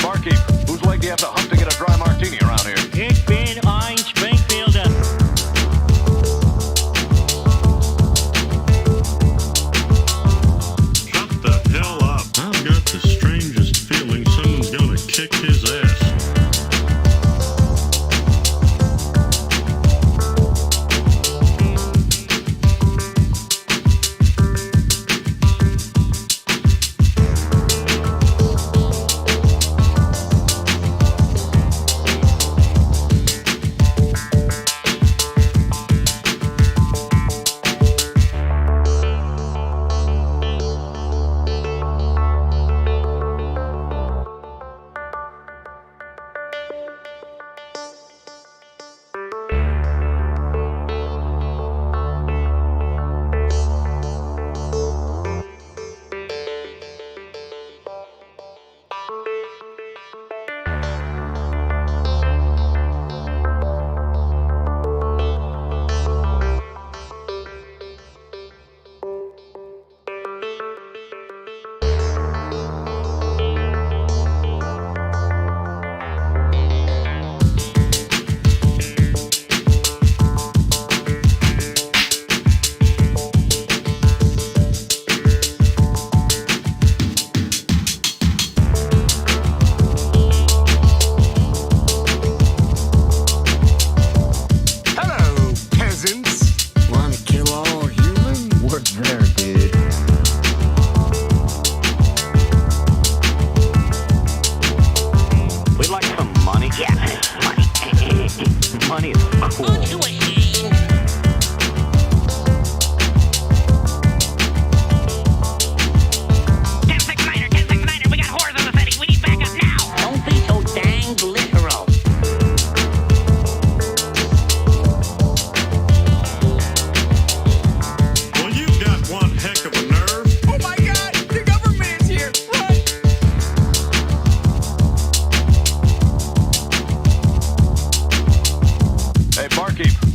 Barkeep, whose leg do you have to hump to get a dry martini around here? Ich bin ein Springfielder. Shut the hell up. I've got the strangest feeling someone's gonna kick his ass.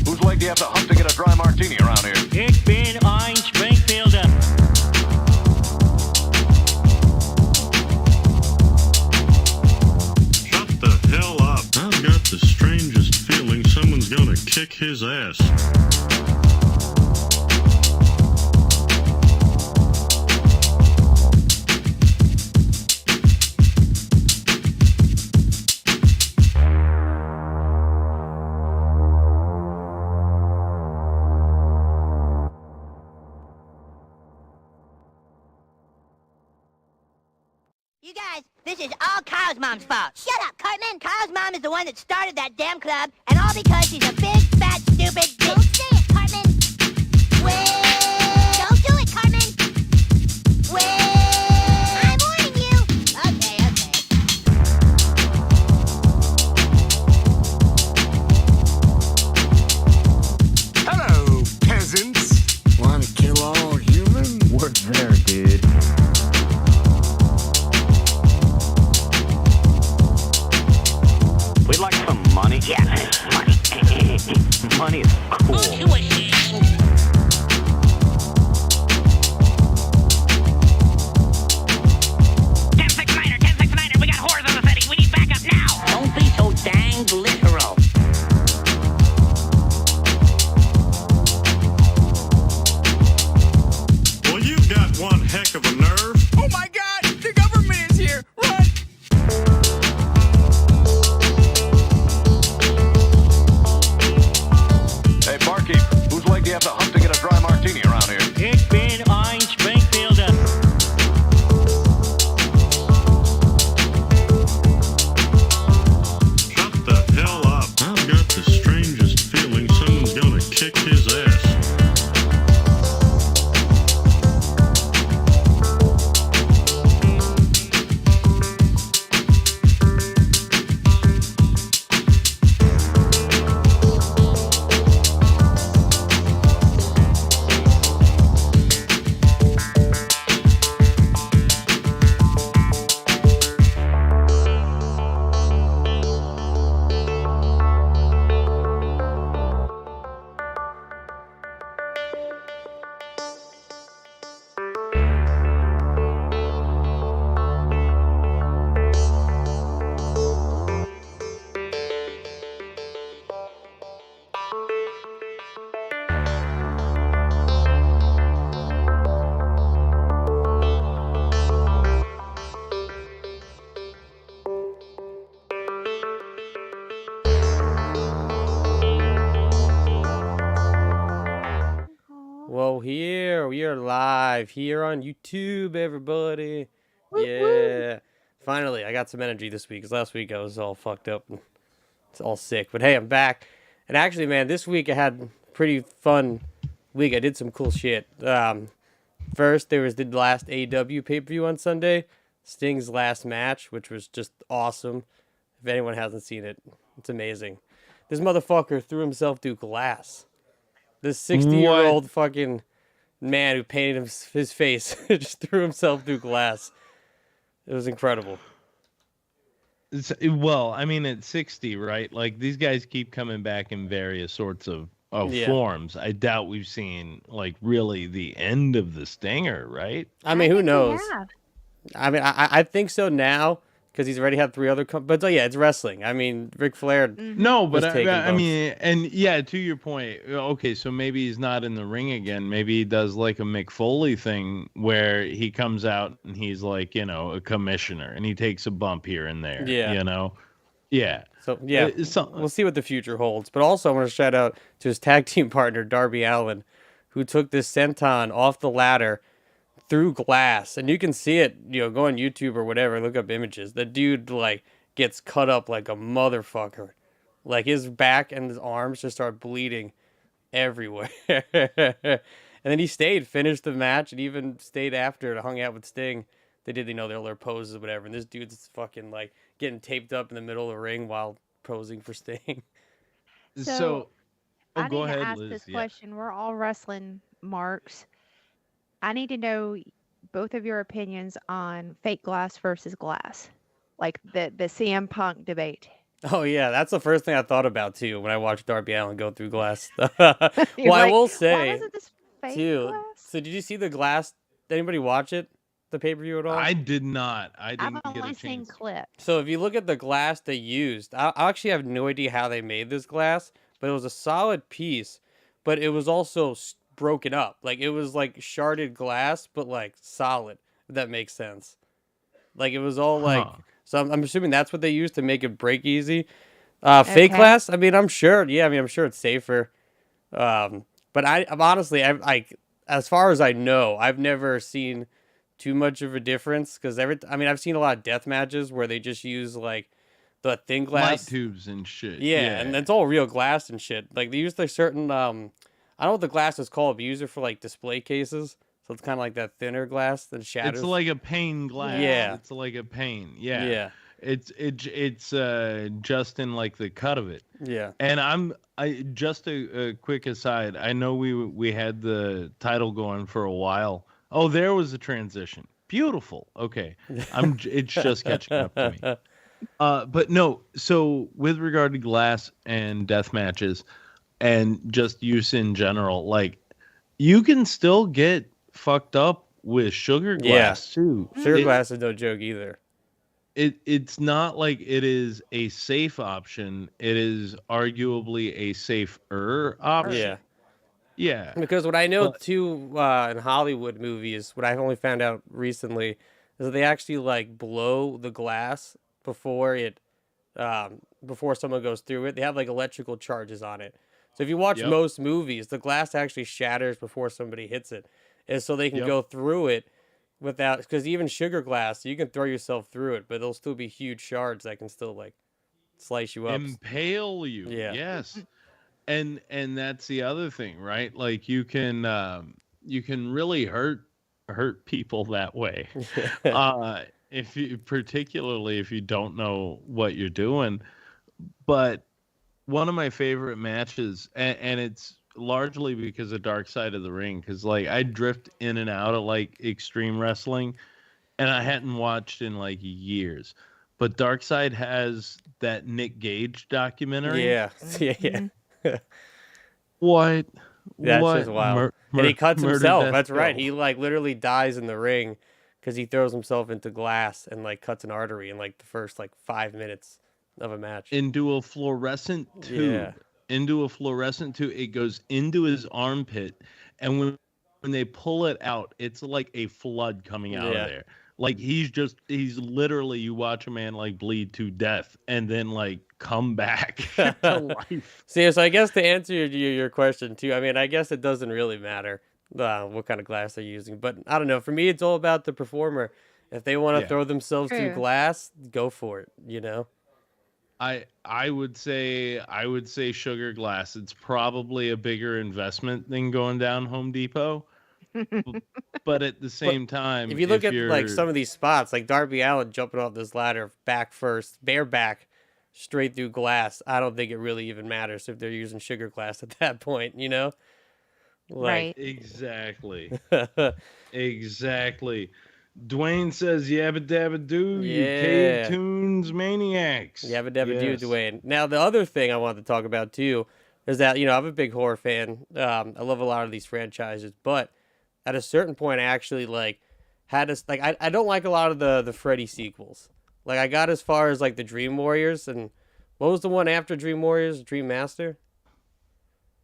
Whose leg do you have to hump to get a dry martini around here? Ich bin ein Springfielder. Shut the hell up. I've got the strangest feeling someone's gonna kick his ass. You guys, this is all Kyle's mom's fault. Shut up, Cartman. Kyle's mom is the one that started that damn club, and all because she's a big, fat, stupid bitch. Don't say it, Cartman. Wait. Don't do it, Cartman. Wait. I'm warning you. Okay. Hello, peasants. Want to kill all humans? We're there, dude. We'd like some money. Yeah, money. Money is cool. Aren't you ashamed? We got whores in the city. We need backup now. Don't be so dang literal. Well, you've got one heck of a nerve. Oh my God! The government is here. Run! Hey, barkeep, are live here on YouTube, everybody. Yeah. Finally, I got some energy this week, because last week I was all fucked up. And it's all sick. But hey, I'm back. And actually, man, this week I had a pretty fun week. I did some cool shit. First, there was the last AEW pay-per-view on Sunday. Sting's last match, which was just awesome. If anyone hasn't seen it, it's amazing. This motherfucker threw himself through glass. This 60-year-old fucking man who painted his face just threw himself through glass. It was incredible. Well, I mean, at 60, right? Like, these guys keep coming back in various sorts of forms. I doubt we've seen, like, really the end of the Stinger, right? I mean, who knows? I mean, I think so now, because he's already had 3 other... But yeah, it's wrestling. I mean, Ric Flair... No, but I mean, and yeah, to your point, okay, so maybe he's not in the ring again. Maybe he does like a Mick Foley thing where he comes out and he's like, you know, a commissioner and he takes a bump here and there, you know? Yeah. So, yeah, we'll see what the future holds. But also, I want to shout out to his tag team partner, Darby Allin, who took this senton off the ladder through glass, and you can see it, you know, go on YouTube or whatever, look up images. The dude, like, gets cut up like a motherfucker. Like, his back and his arms just start bleeding everywhere. And then he finished the match, and even stayed after and hung out with Sting. They did, you know, their poses or whatever, and this dude's fucking, like, getting taped up in the middle of the ring while posing for Sting. So I go need ahead, to ask Liz. this Yeah. question. We're all wrestling marks. I need to know both of your opinions on fake glass versus glass, like the CM Punk debate. Oh, yeah, that's the first thing I thought about, too, when I watched Darby Allin go through glass. Well, I will say, why wasn't this fake too, glass? so did you see the glass? Did anybody watch it? The pay-per-view at all? I did not. I I've didn't get only a seen chance. clips. So if you look at the glass they used, I actually have no idea how they made this glass, but it was a solid piece, but it was also broken up. Like, it was like sharded glass, but like solid, if that makes sense. Like, it was all like, so I'm assuming that's what they used to make it break easy. Fake Okay. glass, I mean, I'm sure, I'm sure it's safer. But I'm honestly, as far as I know, I've never seen too much of a difference, because I've seen a lot of death matches where they just use like the thin glass Light tubes and shit. yeah, and it's all real glass and shit. Like, they use like certain I don't know what the glass is called, but you use it for like display cases, so it's kind of like that thinner glass that shatters. It's like a pane glass. Yeah. It's like a pane. Yeah. Yeah. It's just in like the cut of it. Yeah. And I just a quick aside. I know we had the title going for a while. Oh, there was a transition. Beautiful. Okay. It's just catching up to me. But no, so with regard to glass and death matches and just use in general, like, you can still get fucked up with sugar glass too. Sugar glass is no joke either. It's not like it is a safe option. It is arguably a safer option. Yeah. Yeah. Because what I know too in Hollywood movies, what I've only found out recently, is that they actually like blow the glass before someone goes through it. They have like electrical charges on it. So if you watch most movies, the glass actually shatters before somebody hits it, and so they can go through it without. Because even sugar glass, you can throw yourself through it, but there'll still be huge shards that can still like slice you up, impale you. Yeah. Yes. And that's the other thing, right? Like, you can really hurt people that way. Particularly if you don't know what you're doing. But one of my favorite matches, and it's largely because of Dark Side of the Ring, because like I drift in and out of like extreme wrestling, and I hadn't watched in like years. But Dark Side has that Nick Gage documentary. Yeah. Yeah. What? That's what? just wild. And he cuts Murder, himself. death, That's right. go. He like literally dies in the ring because he throws himself into glass and like cuts an artery in like the first like 5 minutes of a match. Into a fluorescent tube. Yeah. Into a fluorescent tube. It goes into his armpit, and when they pull it out, it's like a flood coming out of there. Like, he's literally, you watch a man like bleed to death and then like come back to life. See, so I guess to answer your question too, I mean, I guess it doesn't really matter. what kind of glass they're using. But I don't know. For me, it's all about the performer. If they want to Yeah. throw themselves through True. glass, go for it. You know. I would say sugar glass. It's probably a bigger investment than going down Home Depot. But at the same time, If you look at like you're- some of these spots, like Darby Allin jumping off this ladder back first, bareback, straight through glass, I don't think it really even matters if they're using sugar glass at that point. You know. Right. Exactly. Exactly. Dwayne says, "Yabba dabba doo, you Yeah. Cave Tunes maniacs." Yabba dabba do, Yes. Dwayne. Now, the other thing I wanted to talk about too is that, I'm a big horror fan. I love a lot of these franchises, but at a certain point, I actually had this I don't like a lot of the Freddy sequels. Like I got as far as like the Dream Warriors, and what was the one after Dream Warriors? Dream Master?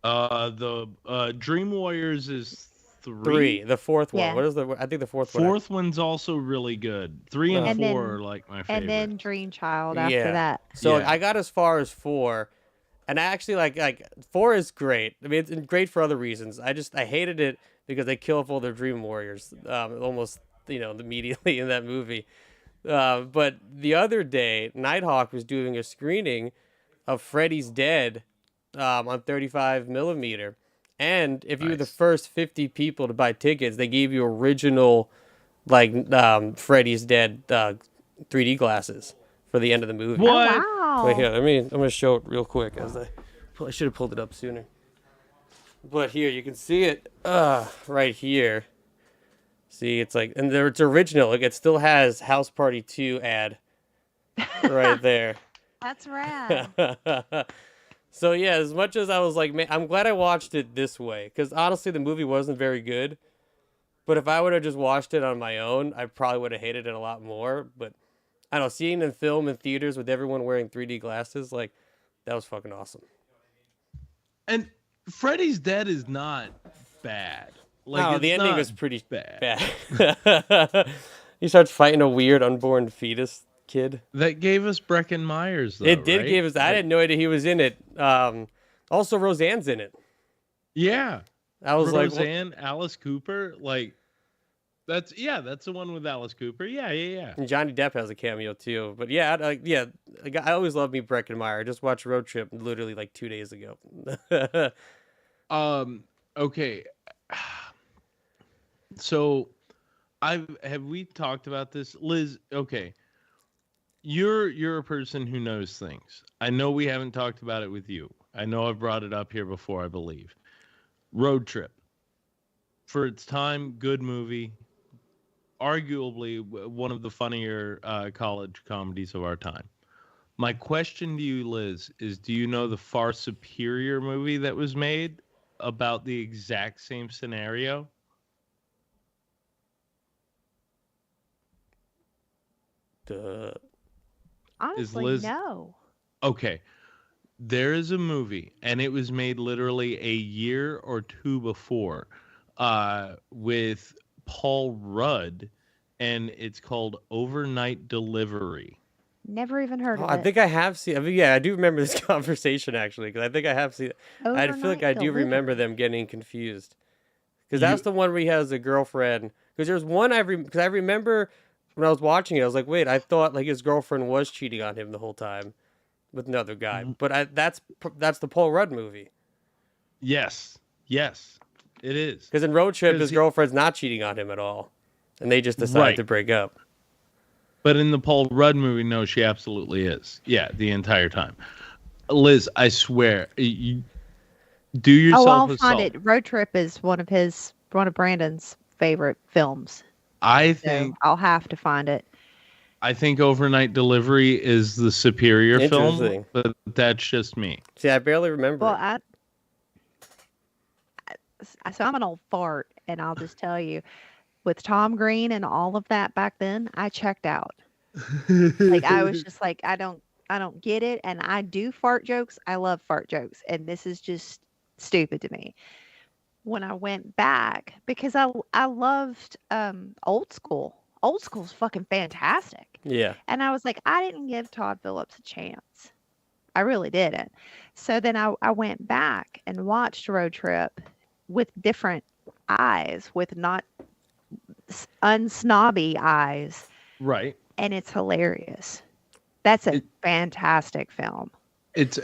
The Dream Warriors is 3. 3. The fourth one. Yeah. What is I think the fourth one. Fourth one's also really good. 3 and And 4 then- are like my favorite. And then Dream Child after Yeah. that. So Yeah. I got as far as 4, and I actually like 4 is great. I mean, it's great for other reasons. I hated it because they kill off all their Dream Warriors, almost immediately in that movie. But the other day, Nighthawk was doing a screening of Freddy's Dead on 35 millimeter, and if you were the Nice. first 50 people to buy tickets, they gave you original Freddy's Dead 3D glasses for the end of the movie. What? Oh, wow. Wait here, I'm gonna show it real quick I should have pulled it up sooner. But here you can see it right here. See, it's like, and there it's original. Like it still has House Party 2 ad right there. That's rad. So yeah, as much as I was like, man, I'm glad I watched it this way because honestly, the movie wasn't very good. But if I would have just watched it on my own, I probably would have hated it a lot more. But I don't know, seeing it in film in theaters with everyone wearing 3D glasses, like that was fucking awesome. And Freddy's Dead is not bad. Like No, it's the ending not was pretty bad. bad. He starts fighting a weird unborn fetus kid. That gave us Breckin Myers though. It did right? give us. I had no idea he was in it. Also, Roseanne's in it. Yeah. I was like, Roseanne, Alice Cooper, like that's the one with Alice Cooper. Yeah. and Johnny Depp has a cameo too. But yeah, I always love me Breckenmeyer. I just watched Road Trip literally like 2 days ago. Okay. So have we talked about this, Liz? Okay. You're a person who knows things. I know we haven't talked about it with you. I know I've brought it up here before, I believe. Road Trip. For its time, good movie. Arguably one of the funnier college comedies of our time. My question to you, Liz, is do you know the far superior movie that was made about the exact same scenario? Duh. Honestly, Liz- no. Okay. There is a movie, and it was made literally a year or two before, with Paul Rudd, and it's called Overnight Delivery. Never even heard Oh, of I it. think I have seen. I mean, yeah, I do remember this conversation actually because I think I have seen. I feel like Overnight I do remember Delivery. them getting confused because that's the one where he has a girlfriend. Because there's one because I remember when I was watching it, I was like, wait, I thought like his girlfriend was cheating on him the whole time with another guy. But that's the Paul Rudd movie. Yes, it is. Because in Road Trip, 'Cause his girlfriend's not cheating on him at all, and they just decide Right. to break up. But in the Paul Rudd movie, no, she absolutely is. Yeah, the entire time. Liz, I swear, you do yourself Oh, I'll a find solid. it. Road Trip is one of Brandon's favorite films. I So think I'll have to find it. Overnight Delivery is the superior film, Interesting. but that's just me. See, I barely remember. Well, it. so I'm an old fart, and I'll just tell you, with Tom Green and all of that back then, I checked out. Like I was just like, I don't get it, and I do fart jokes. I love fart jokes, and this is just stupid to me. When I went back, because I loved old school. Old school's fucking fantastic. Yeah. And I was like, I didn't give Todd Phillips a chance. I really didn't. So then I went back and watched Road Trip with different eyes with not unsnobby eyes, Right. and it's hilarious. That's a It- fantastic film. It's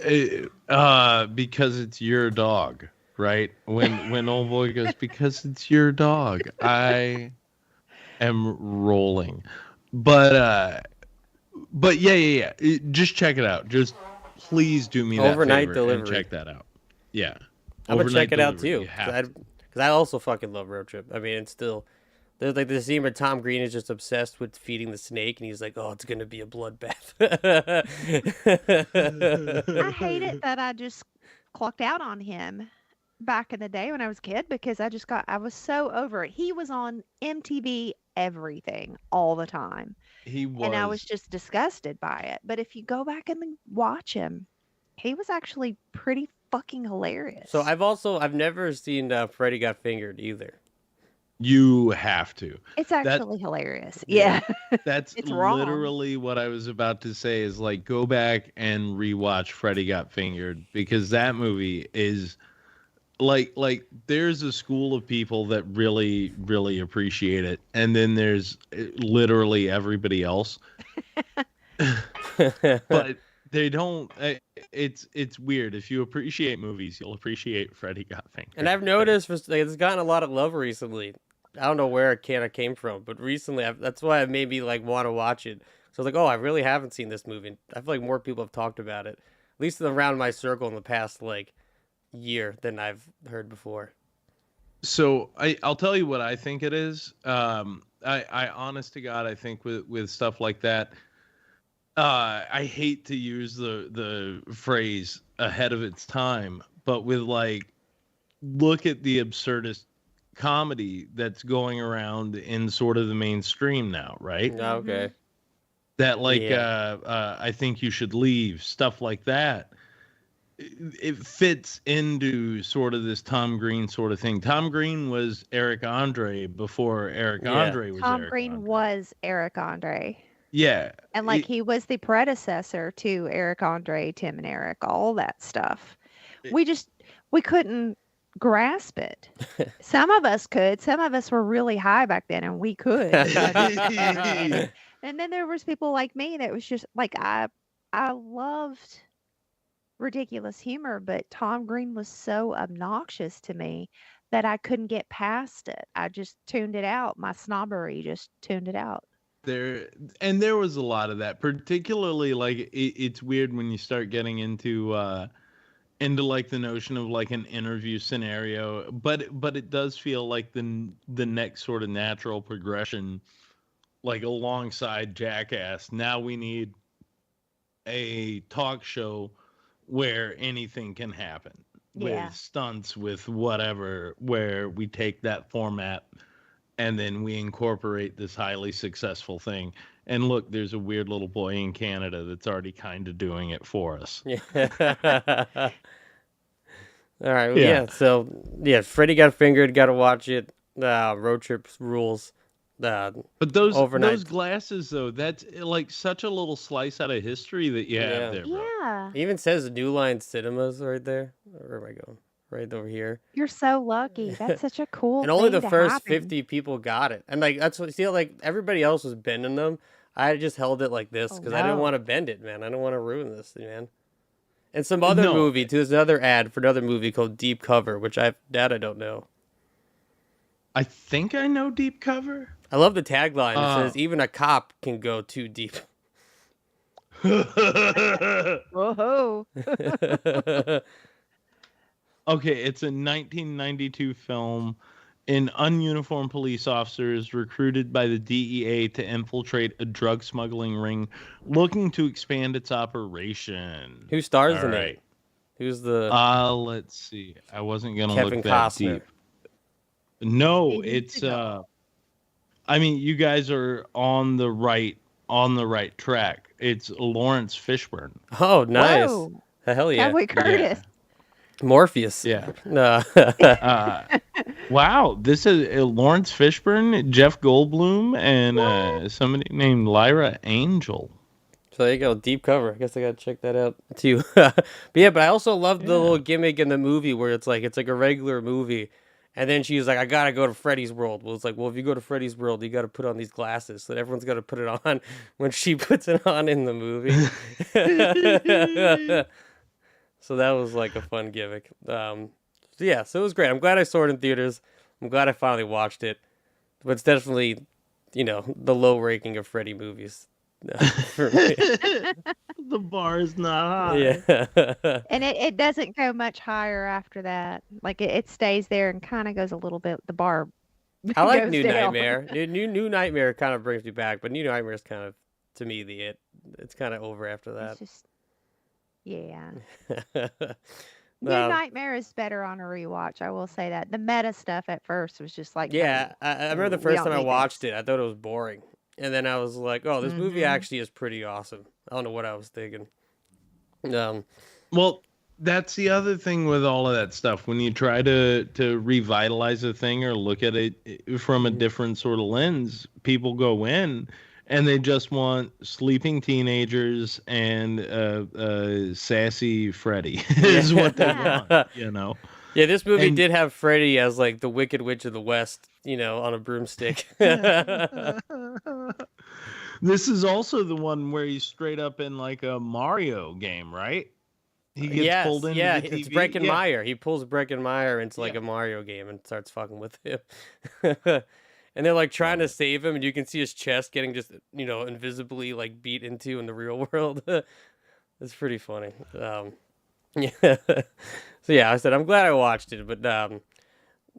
because it's your dog, right? When old boy goes, because it's your dog, I am rolling. But yeah. Just check it out. Just please do me that Overnight favor delivery. and check that out. Yeah. I'm gonna check it out delivery, too. you have to. Because I also fucking love Road Trip. I mean, it's still there's like the scene where Tom Green is just obsessed with feeding the snake, and he's like, "Oh, it's gonna be a bloodbath." I hate it that I just clocked out on him back in the day when I was a kid because I was so over it. He was on MTV everything all the time. He was. And I was just disgusted by it. But if you go back and watch him, he was actually pretty fucking hilarious. So I've never seen Freddy Got Fingered either. You have to. It's actually hilarious. Yeah. That's It's wrong. literally what I was about to say is like go back and rewatch Freddy Got Fingered because that movie is like there's a school of people that really appreciate it and then there's literally everybody else. But they don't it's weird. If you appreciate movies, you'll appreciate Freddy Got Fingered. And I've noticed it's gotten a lot of love recently. I don't know where it kind of came from, but recently that's why it made me like want to watch it. So I was like, oh, I really haven't seen this movie. I feel like more people have talked about it, at least around my circle in the past like year than I've heard before. So I'll tell you what I think it is. I honest to God, I think with stuff like that, I hate to use the phrase ahead of its time, but with like, look at the absurdist comedy that's going around in sort of the mainstream now, right? Okay. That like, Yeah. I think you should leave, stuff like that. It fits into sort of this Tom Green sort of thing. Tom Green was Eric Andre before Eric Yeah. Andre was Tom Eric Green Andre. was Eric Andre. Yeah. And like he was the predecessor to Eric Andre, Tim and Eric, all that stuff. We couldn't grasp it. Some of us could. Some of us were really high back then and we could. And then there was people like me that was just like I loved ridiculous humor, but Tom Green was so obnoxious to me that I couldn't get past it. I just tuned it out. My snobbery just tuned it out. There was a lot of that, particularly like it's weird when you start getting into like the notion of like an interview scenario, but it does feel like the next sort of natural progression, like alongside Jackass. Now we need a talk show where anything can happen Yeah. with stunts, with whatever, where we take that format and then we incorporate this highly successful thing. And look, there's a weird little boy in Canada that's already kind of doing it for us. Yeah. All right. Well, Yeah. yeah. So yeah, Freddy Got Fingered. Got to watch it. Road Trip rules. But those Overnight. glasses, though, that's like such a little slice out of history that you have Yeah. there, bro. Yeah. It even says New Line Cinemas right there. Where am I going? Right over here. You're so lucky. That's such a cool And only thing the to first happen. 50 people got it. And like that's what see like everybody else was bending them. I just held it like this Oh, because I didn't no. want to bend it, man. I didn't want to ruin this, man. And some other No. movie too. There's another ad for another movie called Deep Cover, which I don't know. I think I know Deep Cover. I love the tagline. It says even a cop can go too deep. Whoa. Okay, it's a 1992 film. An ununiformed police officer is recruited by the DEA to infiltrate a drug smuggling ring, looking to expand its operation. Who stars All in right. it? Who's the Let's see. I wasn't gonna Kevin look that Costner? deep. No, He needs it's to go. I mean, you guys are on the right track. It's Lawrence Fishburne. Oh, nice. Whoa. Hell yeah. Cowboy Curtis. Morpheus. Yeah. No. Wow, this is Lawrence Fishburne, Jeff Goldblum, and somebody named Lyra Angel. So there you go, Deep Cover. I guess I gotta check that out too. But I also love the little gimmick in the movie where it's like a regular movie, And then she was like, I gotta go to Freddy's World. Well, it's like, well, if you go to Freddy's World, you gotta put on these glasses. So everyone's gotta put it on when she puts it on in the movie. So that was like a fun gimmick. So yeah, so it was great. I'm glad I saw it in theaters. I'm glad I finally watched it. But it's definitely, the low ranking of Freddy movies for me. The bar is not high. Yeah. And it doesn't go much higher after that. Like it stays there and kind of goes a little bit. The bar. I like goes New down. Nightmare. New Nightmare kind of brings me back, but New Nightmare is kind of, to me, it's kind of over after that. It's just, yeah. New Nightmare is better on a rewatch. I will say that. The meta stuff at first was just like, Yeah, I remember the we first don't time I need watched this. it, I thought it was boring. And then I was like, oh, this movie actually is pretty awesome. I don't know what I was thinking. Well, that's the other thing with all of that stuff. When you try to revitalize a thing or look at it from a different sort of lens, people go in and they just want sleeping teenagers and sassy Freddy is what they want, Yeah, this movie did have Freddy as like the Wicked Witch of the West, on a broomstick. This is also the one where he's straight up in like a Mario game, right? He gets pulled into the TV. It's Breckenmeyer. He pulls Breckenmeyer into like a Mario game and starts fucking with him. And they're like trying to save him, and you can see his chest getting just, invisibly like beat into in the real world. It's pretty funny. Yeah. So yeah, I said I'm glad I watched it, but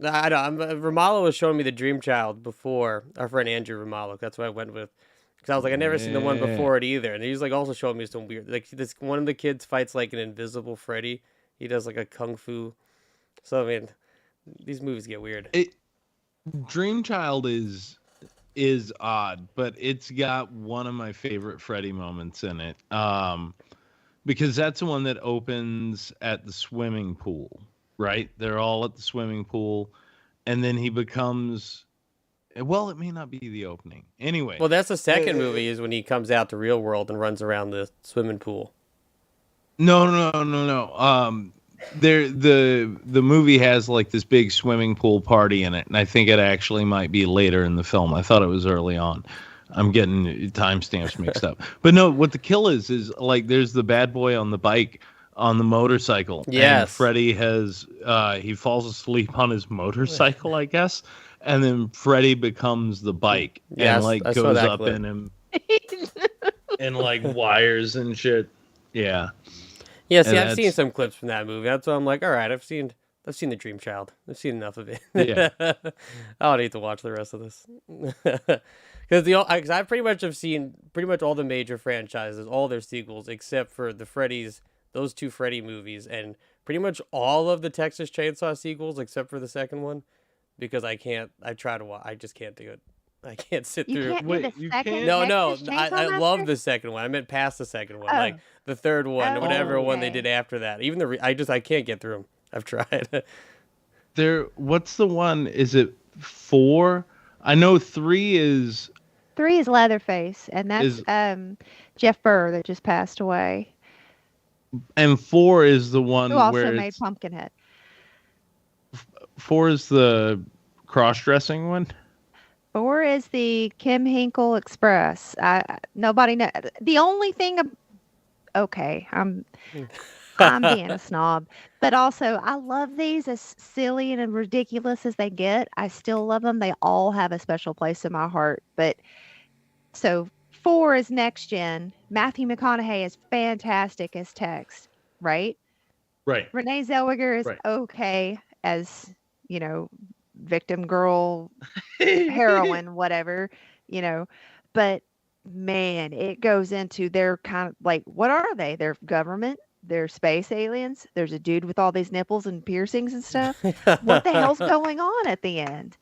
Romalo was showing me the Dream Child before, our friend Andrew Romalo. That's what I went with, because I was like, I never seen the one before it either, and he's like also showing me some weird, like this one of the kids fights like an invisible Freddy. He does like a kung fu. So I mean, these movies get weird. Dream Child is odd, but it's got one of my favorite Freddy moments in it. Because that's the one that opens at the swimming pool, right? They're all at the swimming pool, and then he becomes. Well, it may not be the opening. Anyway. Well, that's the second movie is when he comes out to real world and runs around the swimming pool. No. The movie has like this big swimming pool party in it, and I think it actually might be later in the film. I thought it was early on. I'm getting timestamps mixed up. But no, what the kill is like there's the bad boy on the bike on the motorcycle. Yes. And Freddy has he falls asleep on his motorcycle, I guess. And then Freddy becomes the bike and like goes up in him and like wires and shit. Yeah. Yeah, see, I've seen some clips from that movie. That's why I'm like, all right, I've seen the Dream Child. I've seen enough of it. Yeah. I don't need to watch the rest of this. Because I pretty much have seen pretty much all the major franchises, all their sequels, except for the Freddy's, those two Freddy movies, and pretty much all of the Texas Chainsaw sequels, except for the second one, because I try to watch. I just can't do it. I can't sit You through. can't do Wait, the you second can't? No, Texas Chainsaw I love Massacre? the second one. I meant past the second one, Oh. like the third one, Oh, whatever one they okay. did after that. Even I can't get through them. I've tried. What's the one? Is it 4? I know 3 is 3 is Leatherface, and that's Is- Jeff Burr that just passed away, and 4 is the one who also where made it's, Pumpkinhead. 4 is the cross-dressing one. 4 is the Kim Hinkle Express. Nobody know. The only thing. Okay, I'm being a snob, but also I love these, as silly and ridiculous as they get. I still love them. They all have a special place in my heart. But so 4 is next gen. Matthew McConaughey is fantastic as Tex, right? Right. Renee Zellweger is Right. okay as, victim girl, heroine, whatever, but man, it goes into their kind of like, what are they? They're government, they're space aliens. There's a dude with all these nipples and piercings and stuff. What the hell's going on at the end?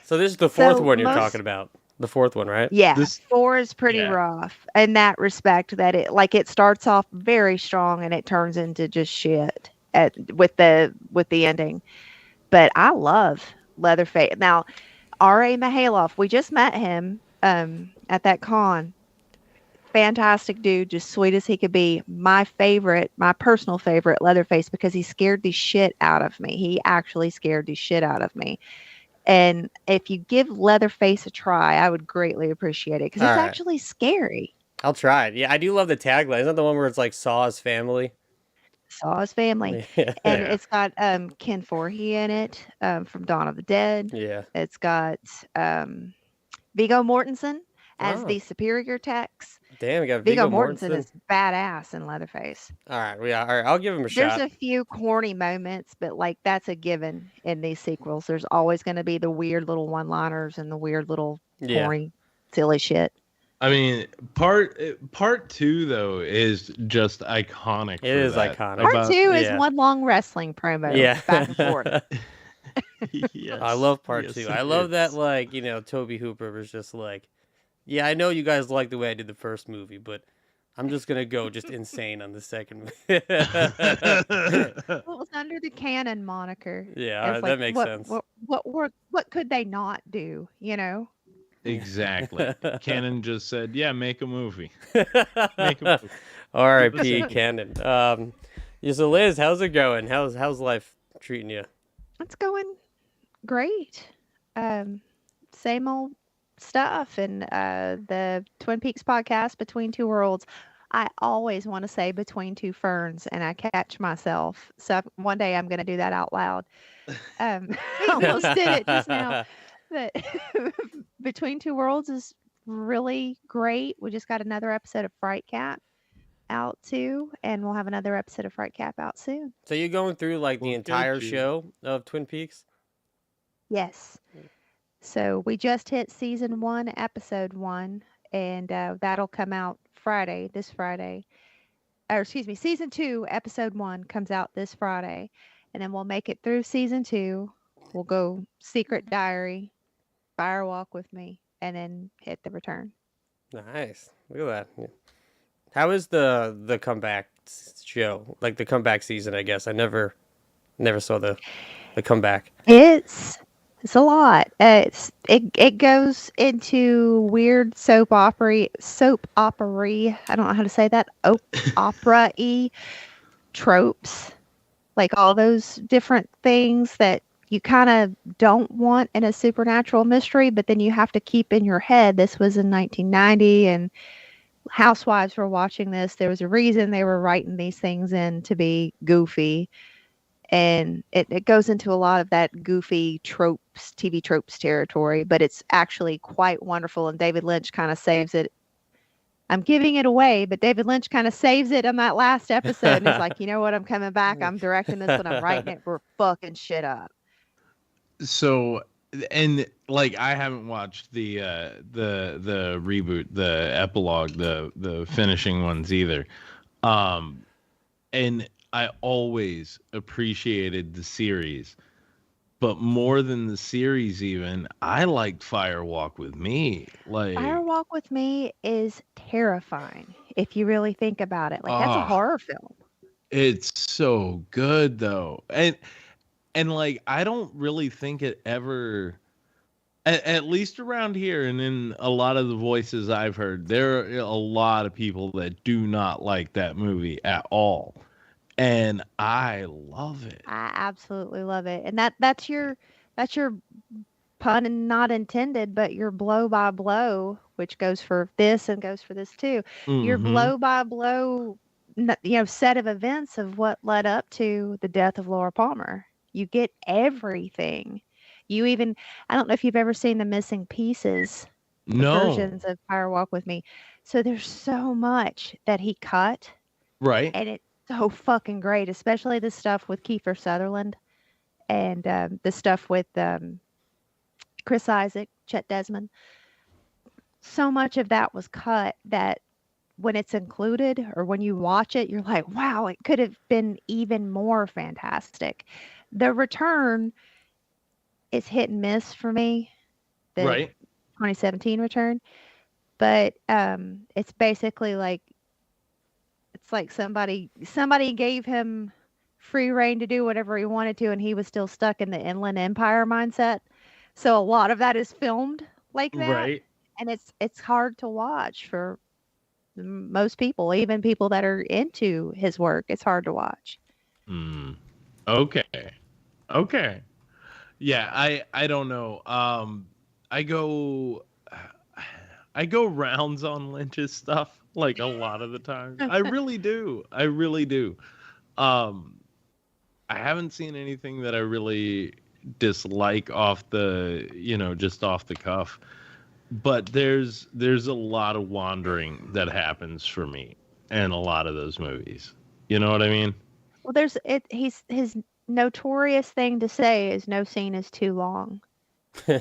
So this is the fourth So one you're most- talking about. The fourth one, right? Yeah, This- 4 is pretty yeah. rough in that respect, that it starts off very strong and it turns into just shit with the ending. But I love Leatherface. Now, R.A. Mihailoff, we just met him at that con. fantastic dude, just sweet as he could be. My favorite, my personal favorite, Leatherface, because he scared the shit out of me. He actually scared the shit out of me. And if you give Leatherface a try, I would greatly appreciate it because it's All right. actually scary. I'll try it. Yeah, I do love the tagline. Isn't that the one where it's like Saw's family? Saw his family. Yeah. And it's got Ken Foree in it from Dawn of the Dead. Yeah. It's got Viggo Mortensen as Oh. the superior Tex. Damn, we got Viggo Viggo Mortensen Mortensen. is badass in Leatherface. All right, all right. I'll give him a There's shot. a few corny moments, but like that's a given in these sequels. There's always going to be the weird little one-liners and the weird little Yeah. corny, silly shit. I mean, part 2 though is just iconic. It is iconic. Part 2 is yeah. one long wrestling promo. Yeah. Back and forth. Yes, I love part yes, 2. it I love that, is. like, you know, Toby Hooper was just like, yeah, I know you guys like the way I did the first movie, but I'm just gonna go just insane on the second movie. Well, it was under the Canon moniker. Yeah, It's that makes sense. What could they not do? You know. Exactly. Cannon just said, "Yeah, make a movie." Make a movie. R.I.P. Cannon. Yeah, so Liz, how's it going? How's life treating you? It's going great. Same old stuff. And the Twin Peaks podcast, Between Two Worlds. I always want to say Between Two Ferns, and I catch myself. So one day I'm going to do that out loud. I almost did it just now. But Between Two Worlds is really great. We just got another episode of Fright Cap out too, and we'll have another episode of Fright Cap out soon. So you're going through like the Well, entire thank you. show of Twin Peaks? Yes. So we just hit season 1, episode 1, and that'll come out this Friday. Or excuse me, season 2, episode 1 comes out this Friday, and then we'll make it through season 2. We'll go Secret Diary, Fire Walk with Me, and then hit the return. Nice. Look at that. Yeah. How is the comeback show? Like the comeback season, I guess. I never saw the comeback. It's a lot. It goes into weird soap opera. I don't know how to say that. Opera-y tropes, like all those different things that you kind of don't want in a supernatural mystery, but then you have to keep in your head. This was in 1990, and housewives were watching this. There was a reason they were writing these things in to be goofy. And it goes into a lot of that goofy tropes, TV tropes territory, but it's actually quite wonderful. And David Lynch kind of saves it. I'm giving it away, but David Lynch kind of saves it on that last episode. And he's like, you know what? I'm coming back. I'm directing this one. I'm writing it. We're fucking shit up. So, and like I haven't watched the reboot, the epilogue, the finishing ones either. And I always appreciated the series, but more than the series even, I liked Fire Walk with Me. Like Fire Walk with Me is terrifying if you really think about it. Like that's a horror film. It's so good though. And like I don't really think it ever at least around here and in a lot of the voices I've heard, there are a lot of people that do not like that movie at all. And I love it. I absolutely love it. And that's your pun and not intended, but your blow by blow, which goes for this and goes for this too. Your Mhm. blow by blow set of events of what led up to the death of Laura Palmer. You get everything. You even, I don't know if you've ever seen the missing pieces No. versions of Fire Walk with Me. So there's so much that he cut, Right. and it's so fucking great, especially the stuff with Kiefer Sutherland and the stuff with Chris Isaac, Chet Desmond. So much of that was cut that when it's included or when you watch it, you're like, wow, it could have been even more fantastic. The return is hit and miss for me. The Right. 2017 return. But it's basically like, it's like somebody gave him free reign to do whatever he wanted to, and he was still stuck in the Inland Empire mindset. So a lot of that is filmed like that. Right. And it's hard to watch for most people, even people that are into his work, it's hard to watch. Okay. Okay. Yeah, I don't know. I go I go rounds on Lynch's stuff like a lot of the times. I really do. I really do. Um I haven't seen anything that I really dislike off the, just off the cuff. But there's a lot of wandering that happens for me in a lot of those movies. You know what I mean? Well, he's his notorious thing to say is no scene is too long.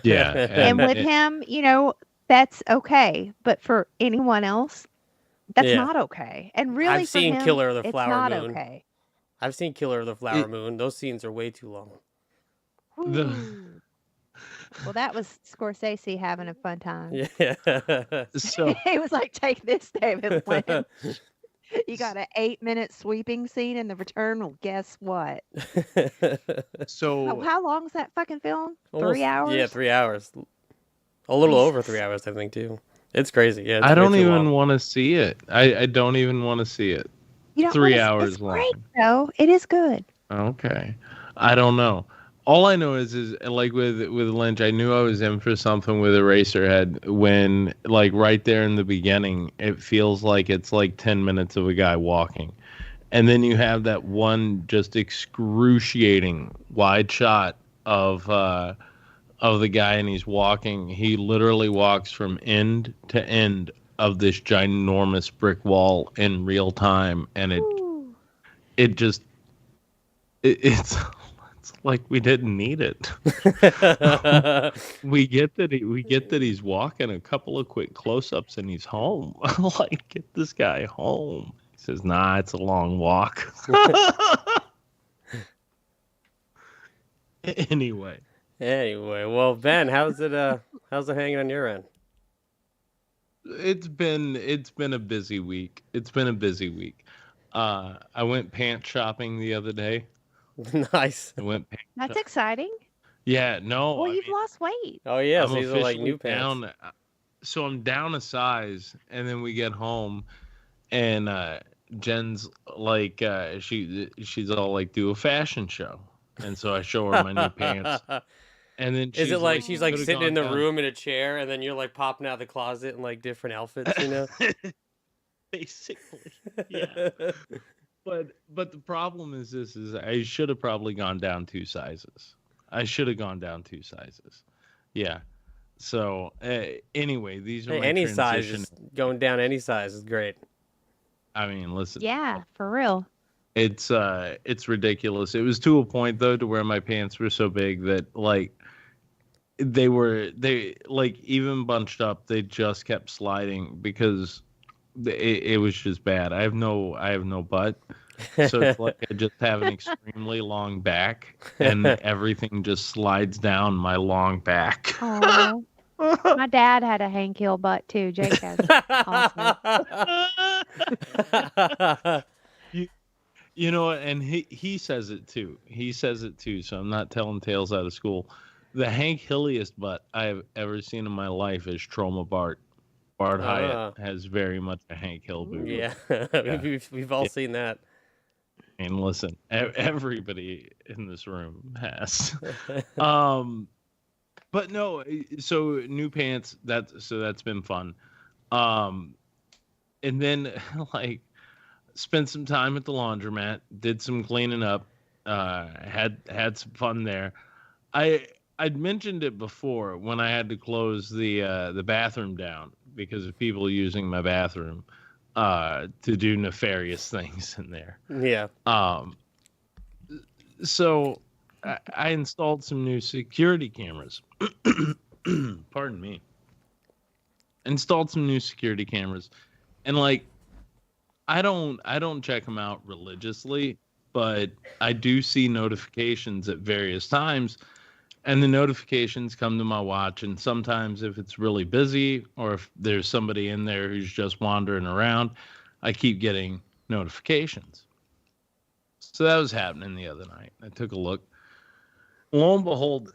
Yeah. And with him, that's okay, but for anyone else, that's Yeah. not okay. And really, I've seen for him, Killer of the it's Flower not Moon. okay. I've seen Killer of the Flower Moon. Those scenes are way too long. Ooh. Well, that was Scorsese having a fun time. Yeah. So He was like, "Take this, David Lynch. You got an 8-minute sweeping scene in The Return. Well, guess what? so How long's that fucking film? Almost- 3 hours? Yeah, 3 hours. A little over 3 hours, I think, too. It's crazy. Yeah, it's I don't way too even long. want to see it. I don't even want to see it. You don't 3 wanna- hours it's long. great, though. It is good. Okay. I don't know. All I know is like with Lynch, I knew I was in for something with Eraserhead when, like, right there in the beginning, it feels like it's like 10 minutes of a guy walking. And then you have that one just excruciating wide shot of the guy, and he's walking. He literally walks from end to end of this ginormous brick wall in real time, and it's like we didn't need it. we get that he's walking a couple of quick close-ups and he's home. Like, get this guy home. He says, "Nah, it's a long walk." Anyway, well, Ben, how's it hanging on your end? it's been a busy week. I went pants shopping the other day. Nice. I went pants That's exciting. Yeah, no. Well, I you've mean, lost weight. Oh yeah, I'm so these are like officially new pants. down. So I'm down a size, and then we get home, and Jen's like, she's all like, do a fashion show, and so I show her my new pants, and then Is it like she's like "Could've sitting in gone the down." room in a chair, and then you're like popping out of the closet in like different outfits, you know? Basically, yeah. But the problem is I should have probably gone down 2 sizes. Yeah. So anyway, these are Hey, my any transition. size, going down any size is great. I mean, listen. Yeah, for real. It's ridiculous. It was to a point though to where my pants were so big that like they like even bunched up, they just kept sliding because it was just bad. I have no butt. So it's like I just have an extremely long back and everything just slides down my long back. Oh, my dad had a Hank Hill butt too. Jake has also. You know, and he says it too. So I'm not telling tales out of school. The Hank Hilliest butt I have ever seen in my life is Troma Bart. Bart Hyatt has very much a Hank Hill booty. Yeah, we've all seen that. And listen, everybody in this room has. But no, so new pants. That's been fun. And then like spent some time at the laundromat, did some cleaning up, had some fun there. I'd mentioned it before when I had to close the bathroom down because of people using my bathroom to do nefarious things in there. Yeah. So I installed some new security cameras. Pardon me. Installed some new security cameras, and like I don't check them out religiously, but I do see notifications at various times. And the notifications come to my watch, and sometimes if it's really busy or if there's somebody in there who's just wandering around, I keep getting notifications. So that was happening the other night. I took a look. Lo and behold,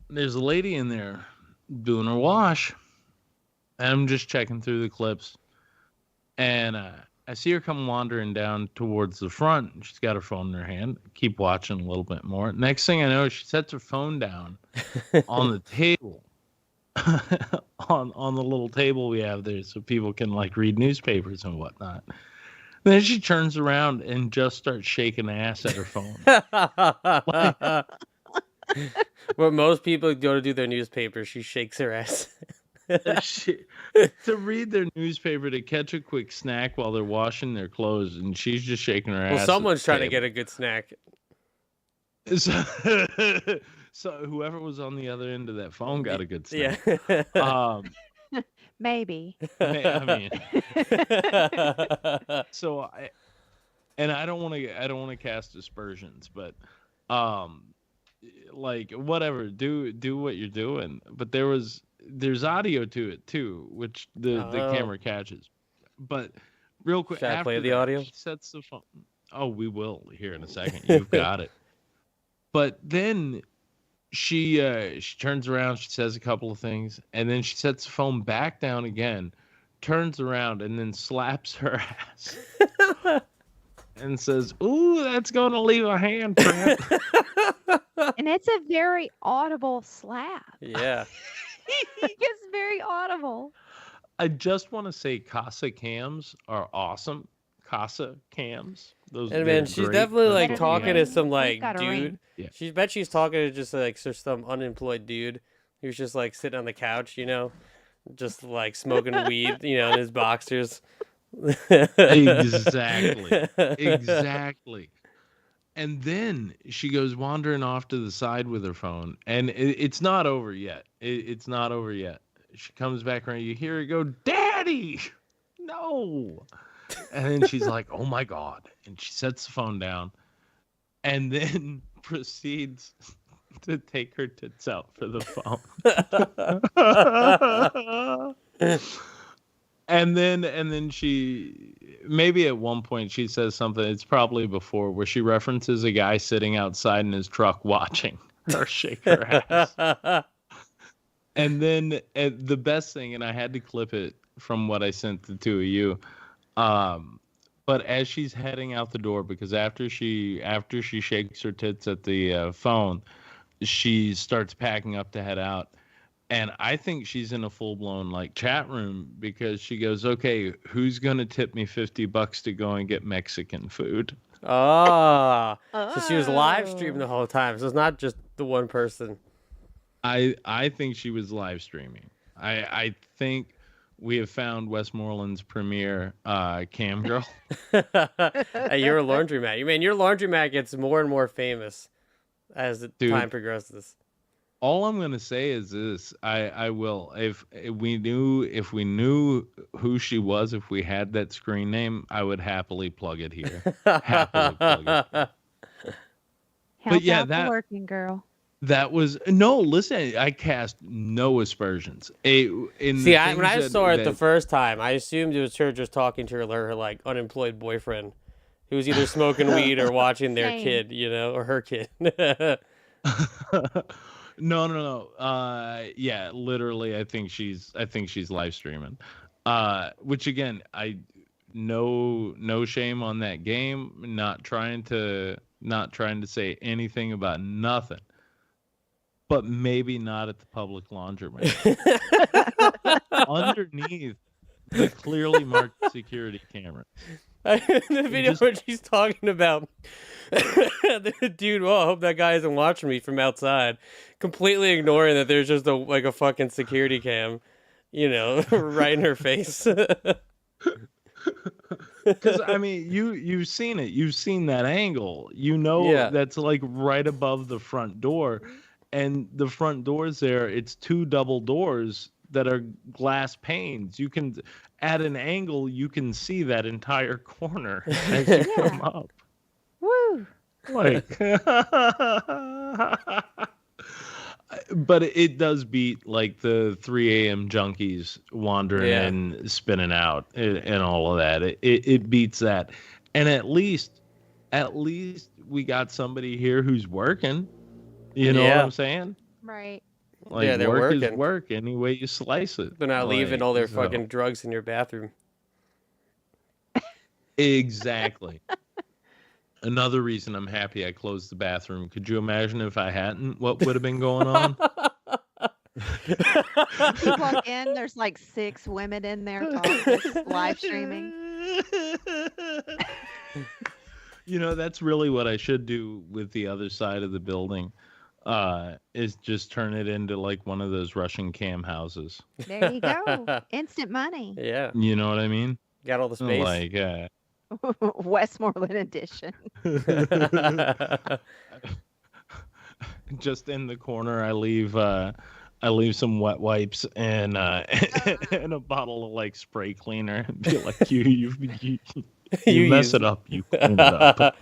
there's a lady in there doing her wash. And I'm just checking through the clips. And I see her come wandering down towards the front. And she's got her phone in her hand. Keep watching a little bit more. Next thing I know, she sets her phone down on the table. on the little table we have there so people can like read newspapers and whatnot. Then she turns around and just starts shaking ass at her phone. Where most people go to do their newspaper, she shakes her ass. To read their newspaper, to catch a quick snack while they're washing their clothes, and she's just shaking her ass. Well, someone's trying to get a good snack. So whoever was on the other end of that phone got a good snack. Yeah. Maybe. I mean, so I don't want to cast aspersions, but like whatever, do what you're doing. But there's audio to it too, which the camera catches. But real quick, Should I after play the that, audio? she sets the phone. Oh, we will here in a second. You've got it. But then she turns around, she says a couple of things, and then she sets the phone back down again, turns around, and then slaps her ass and says, "Ooh, that's gonna leave a handprint." And it's a very audible slap. Yeah. It's very audible. I just want to say Casa cams are awesome. Casa cams. Those And they're man, she's great. definitely like Better talking than to some Who's like Got a dude. Ring? Yeah. She's talking to just like some unemployed dude who's just like sitting on the couch, just like smoking weed, in his boxers. Exactly. And then she goes wandering off to the side with her phone, and it's not over yet. It's not over yet. She comes back around. You hear her go, "Daddy, no!" And then she's like, "Oh my God!" And she sets the phone down, and then proceeds to take her tits out for the phone. And then she, maybe at one point she says something, it's probably before, where she references a guy sitting outside in his truck watching her shake her ass. And then the best thing, and I had to clip it from what I sent the two of you, but as she's heading out the door, because after she shakes her tits at the phone, she starts packing up to head out. And I think she's in a full-blown like chat room, because she goes, "Okay, who's gonna tip me $50 to go and get Mexican food?" So she was live streaming the whole time. So it's not just the one person. I think she was live streaming. I think we have found Westmoreland's premier cam girl. Hey, you're a laundromat. Your laundromat gets more and more famous as the time progresses. All I'm gonna say is this: I will, if we knew who she was, if we had that screen name, I would happily plug it here. Happily plug it. Help yeah, out the working girl. That was no. Listen, I cast no aspersions. When I saw it the first time, I assumed it was her just talking to her like unemployed boyfriend, who was either smoking weed or watching their kid, or her kid. No. Yeah, literally, I think she's live streaming. Which again, no shame on that game. Not trying to say anything about nothing. But maybe not at the public laundromat. Underneath the clearly marked security camera. The video where she's talking about the dude, I hope that guy isn't watching me from outside. Completely ignoring that there's just a fucking security cam, right in her face. Because you've seen it. You've seen that angle. That's like right above the front door. And the front doors there, it's two double doors that are glass panes. You can, at an angle, you can see that entire corner as you come up. Woo! Like, but it does beat like the 3 a.m. junkies wandering and spinning out and all of that. It beats that. And at least we got somebody here who's working. You know what I'm saying? Right. Like, they're work working. is work any way you slice it. They're not leaving all their fucking drugs in your bathroom. Exactly. Another reason I'm happy I closed the bathroom. Could you imagine if I hadn't? What would have been going on? You walk in, there's like 6 women in there talking, live streaming. You know, that's really what I should do with the other side of the building. Is just turn it into like one of those Russian cam houses. There you go. Instant money. Yeah. You know what I mean? Got all the space. Like, Westmoreland edition. just in the corner, I leave some wet wipes and and a bottle of like spray cleaner. And be like, you mess it up, you clean it up.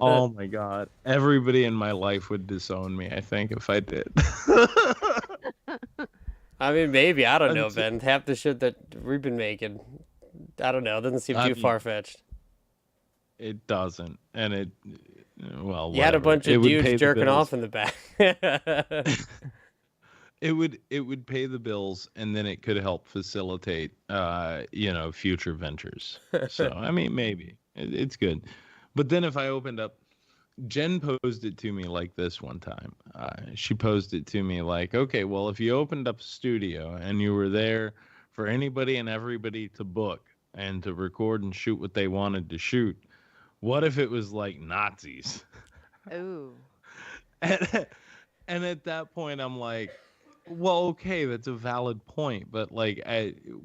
Oh my god, everybody in my life would disown me, I think, if I did. I mean, maybe. I don't know, Ben. Half the shit that we've been making, I don't know. It doesn't seem too far-fetched. It doesn't. And it, well, you had a bunch of dudes jerking off in the back. It would pay the bills, and then it could help facilitate, future ventures. So, I mean, maybe. It's good. But then if I opened up, Jen posed it to me like this one time. She posed it to me like, okay, well, if you opened up a studio and you were there for anybody and everybody to book and to record and shoot what they wanted to shoot, what if it was like Nazis? Ooh. And at that point, I'm like, well, okay, that's a valid point, but like,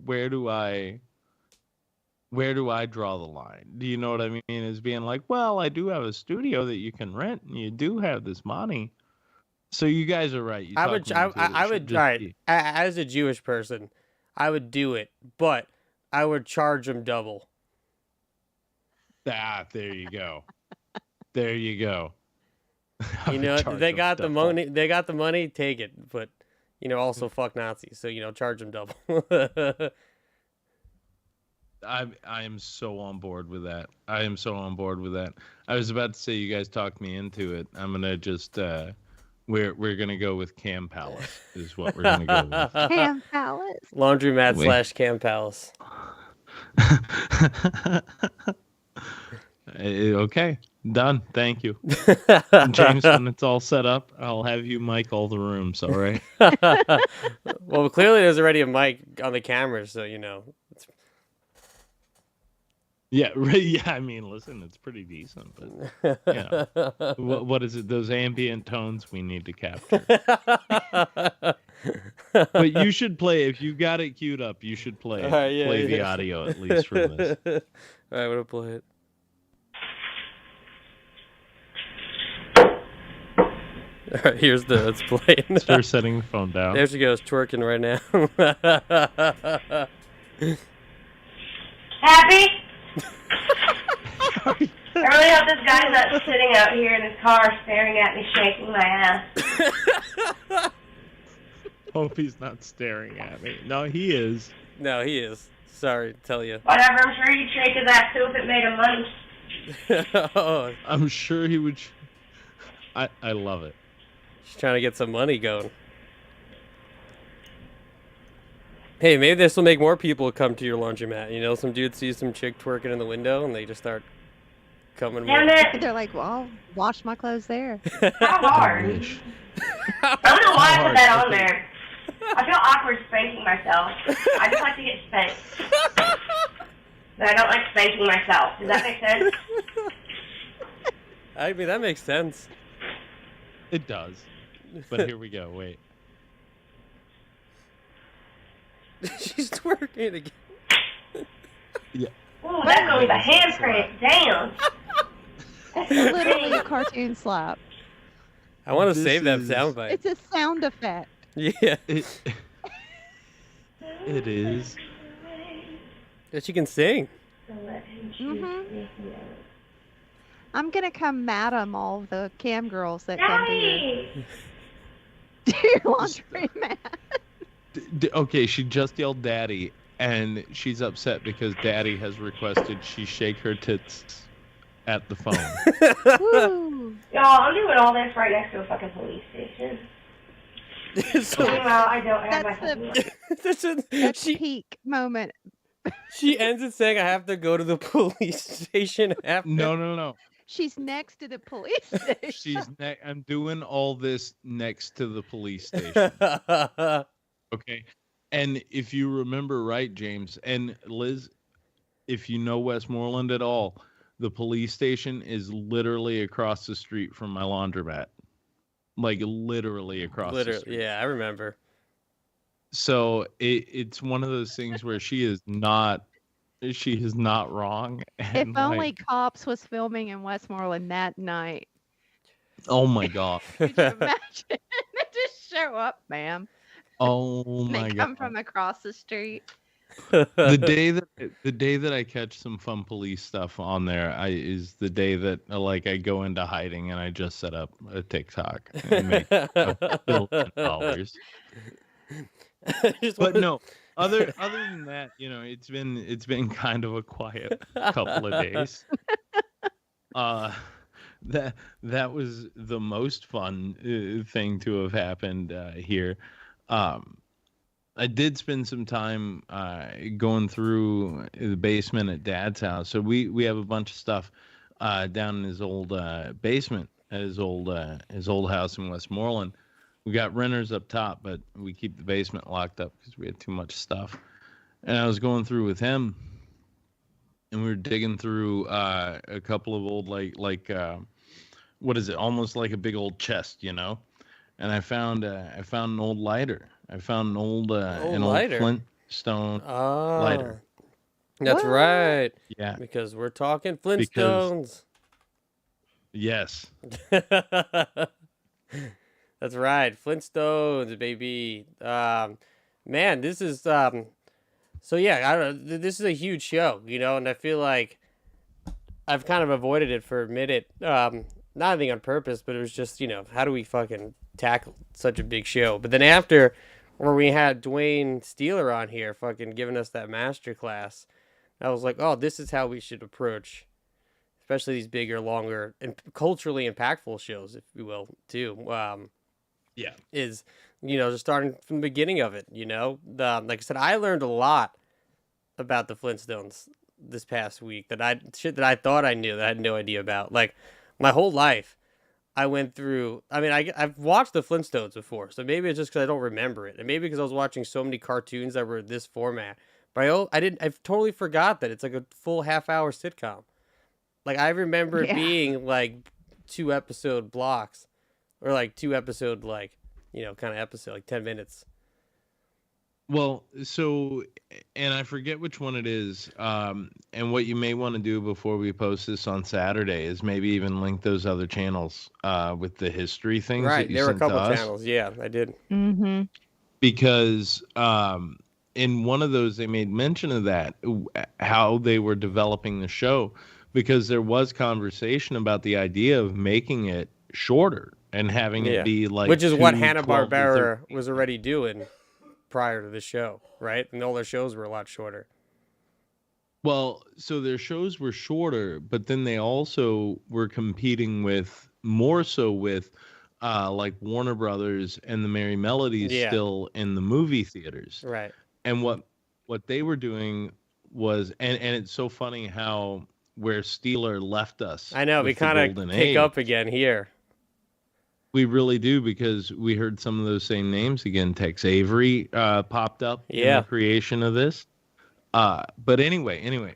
where do I draw the line? Do you know what I mean? Is being like, well, I do have a studio that you can rent, and you do have this money. So you guys are right. I would, right. As a Jewish person, I would do it, but I would charge them double. Ah, there you go. There you go. You know, they got the money. They got the money. Take it, but also fuck Nazis. So charge them double. I am so on board with that. I am so on board with that. I was about to say you guys talked me into it. I'm gonna just we're gonna go with Cam Palace is what we're gonna go with. Cam Palace. Laundromat / Cam Palace. Okay, done. Thank you, James. When it's all set up, I'll have you mic all the rooms. All right. Well, clearly there's already a mic on the camera, so It's... Yeah, I mean, listen, it's pretty decent, but what is it? Those ambient tones we need to capture. But you should play, if you got it queued up, you should play the audio at least for this. All right, I'm gonna play it. All right, it's playing. Start setting the phone down. There she goes, twerking right now. Happy? I really hope this guy's not sitting out here in his car staring at me, shaking my ass. Hope he's not staring at me. No, he is. No, he is. Sorry to tell you. Whatever, I'm sure he'd shake his ass too if it made him money. Oh. I'm sure he would. I love it. She's trying to get some money going. Hey, maybe this will make more people come to your laundromat. Some dude sees some chick twerking in the window and they just start coming more. They're like, well, I'll wash my clothes there. How hard? I don't know why I put that on there. I feel awkward spanking myself. I just like to get spanked. But I don't like spanking myself. Does that make sense? I mean, that makes sense. It does. But here we go. Wait. She's twerking again. Yeah. Ooh, that's going to be a handprint. Damn. It's literally a cartoon slap. I want to save that soundbite. It's a sound effect. Yeah. It is. That she can sing. Mm-hmm. I'm going to come madam all the cam girls that come to your laundry mat. Okay, she just yelled daddy, and she's upset because daddy has requested she shake her tits at the phone. Woo. Y'all, I'm doing all this right next to a fucking police station. So, Meanwhile, I don't have my That's fucking this is, That's she peak moment. she ends it saying, "I have to go to the police station after." No. She's next to the police station. She's I'm doing all this next to the police station. Okay. And if you remember right, James and Liz, if you know Westmoreland at all, the police station is literally across the street from my laundromat. Like literally across the street. Yeah, I remember. So it's one of those things where she is not wrong. If And only Cops was filming in Westmoreland that night. oh my God. Could you imagine? They just show up, ma'am. Oh my They God. come from across the street. the day that I catch some fun police stuff on there, is the day that I go into hiding and I just set up a TikTok and make $1 billion. But no, other than that, it's been kind of a quiet couple of days. That was the most fun thing to have happened here. I did spend some time going through the basement at Dad's house. So we have a bunch of stuff down in his old basement at his old house in Westmoreland. We got renters up top, but we keep the basement locked up because we had too much stuff. And I was going through with him, and we were digging through a couple of old what is it? Almost like a big old chest, And I found an old lighter. I found an old Flintstone lighter. That's right. Yeah. Because we're talking Flintstones. Yes. That's right. Flintstones, baby. Man, this is so yeah, I don't know. This is a huge show, and I feel like I've kind of avoided it for a minute. Not anything on purpose, but it was just, how do we fucking tackle such a big show? But then after, where we had Dwayne Steeler on here fucking giving us that masterclass, I was like, oh, this is how we should approach, especially these bigger, longer, and culturally impactful shows, if you will, too. Yeah. Is, just starting from the beginning of it, like I said, I learned a lot about the Flintstones this past week that I thought I knew that I had no idea about. Like, my whole life, I went through, I've watched the Flintstones before, so maybe it's just because I don't remember it, and maybe because I was watching so many cartoons that were this format, but I totally forgot that it's like a full half-hour sitcom. Like, I remember it being, like, 2-episode blocks, or, like, 2-episode, kind of episode, like 10 minutes. Well, so, and I forget which one it is, and what you may want to do before we post this on Saturday is maybe even link those other channels with the history things. Right, that you there were a sent couple to us. channels, yeah, I did. Mm-hmm. Because in one of those, they made mention of that, how they were developing the show, because there was conversation about the idea of making it shorter and having it be like, which is what Hanna-Barbera was already doing prior to the show, right? And all their shows were a lot shorter. Well, so their shows were shorter, but then they also were competing more so with like Warner Brothers and the Merry Melodies still in the movie theaters. Right. And what they were doing was, and it's so funny how where Steeler left us. I know, we kind of pick up again here. We really do, because we heard some of those same names again. Tex Avery popped up in the creation of this. But anyway.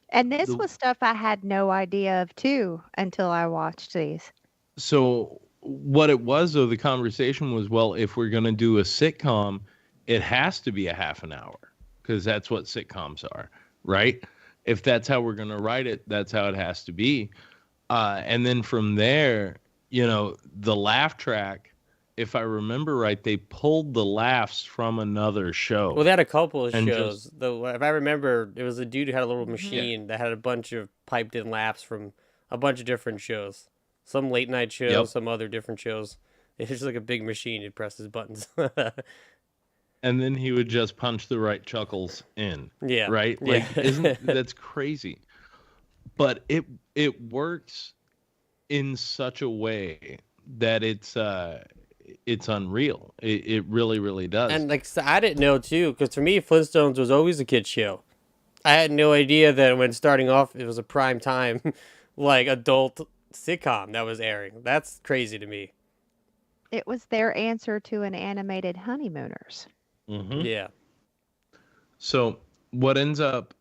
And this was stuff I had no idea of, too, until I watched these. So what it was, though, the conversation was, well, if we're going to do a sitcom, it has to be a half an hour, because that's what sitcoms are, right? If that's how we're going to write it, that's how it has to be. And then from there, the laugh track, if I remember right, they pulled the laughs from another show. Well, they had a couple of shows. If I remember, it was a dude who had a little machine that had a bunch of piped-in laughs from a bunch of different shows. Some late-night shows, some other different shows. It's just like a big machine. He'd press his buttons. And then he would just punch the right chuckles in. Yeah. Right? Like, that's crazy. But it works in such a way that it's it's unreal. It really, really does. And like so I didn't know too, because for me, Flintstones was always a kid show. I had no idea that when starting off, it was a prime time, like adult sitcom that was airing. That's crazy to me. It was their answer to an animated Honeymooners. Yeah. So what ends up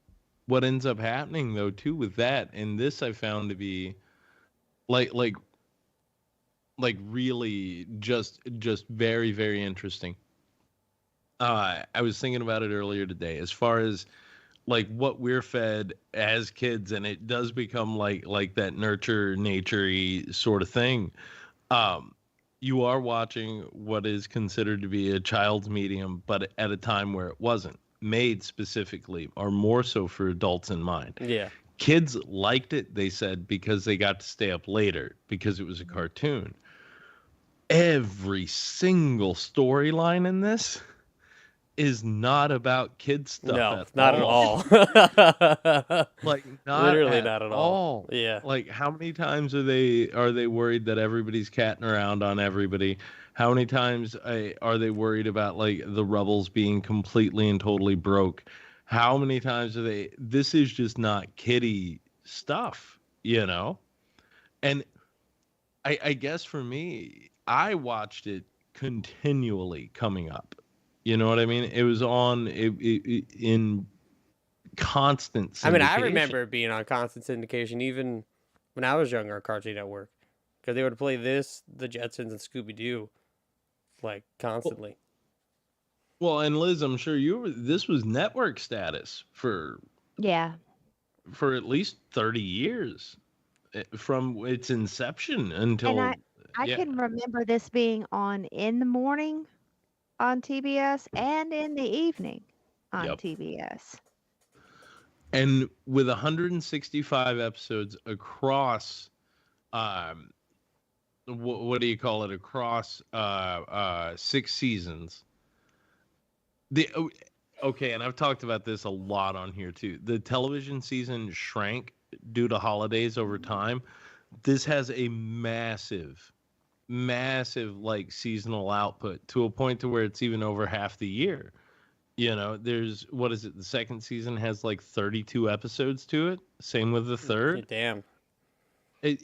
happening though too with that, and this I found to be like really just very, very interesting. I was thinking about it earlier today as far as like what we're fed as kids, and it does become like that nurture nature-y sort of thing. You are watching what is considered to be a child's medium, but at a time where it wasn't made specifically or more so for adults in mind. Yeah. Kids liked it, they said, because they got to stay up later because it was a cartoon. Every single storyline in this is not about kid stuff. No, not at all. Like not Literally at not at all. Yeah. Like how many times are they worried that everybody's catting around on everybody? How many times are they worried about like the rebels being completely and totally broke? How many times are they? This is just not kiddie stuff, you know? And I guess for me, I watched it continually coming up. You know what I mean? It was on in constant syndication. I mean, I remember it being on constant syndication even when I was younger on Cartoon Network. Because they would play this, the Jetsons, and Scooby-Doo, like, constantly. Well, and Liz, I'm sure this was network status for at least 30 years from its inception until... And I can remember this being on in the morning on TBS and in the evening on TBS. And with 165 episodes across, what do you call it? Across 6 seasons. Okay, and I've talked about this a lot on here too. The television season shrank due to holidays over time. This has a massive like seasonal output to a point to where it's even over half the year. You know, there's what is it? The second season has like 32 episodes to it. Same with the third. Damn. Well,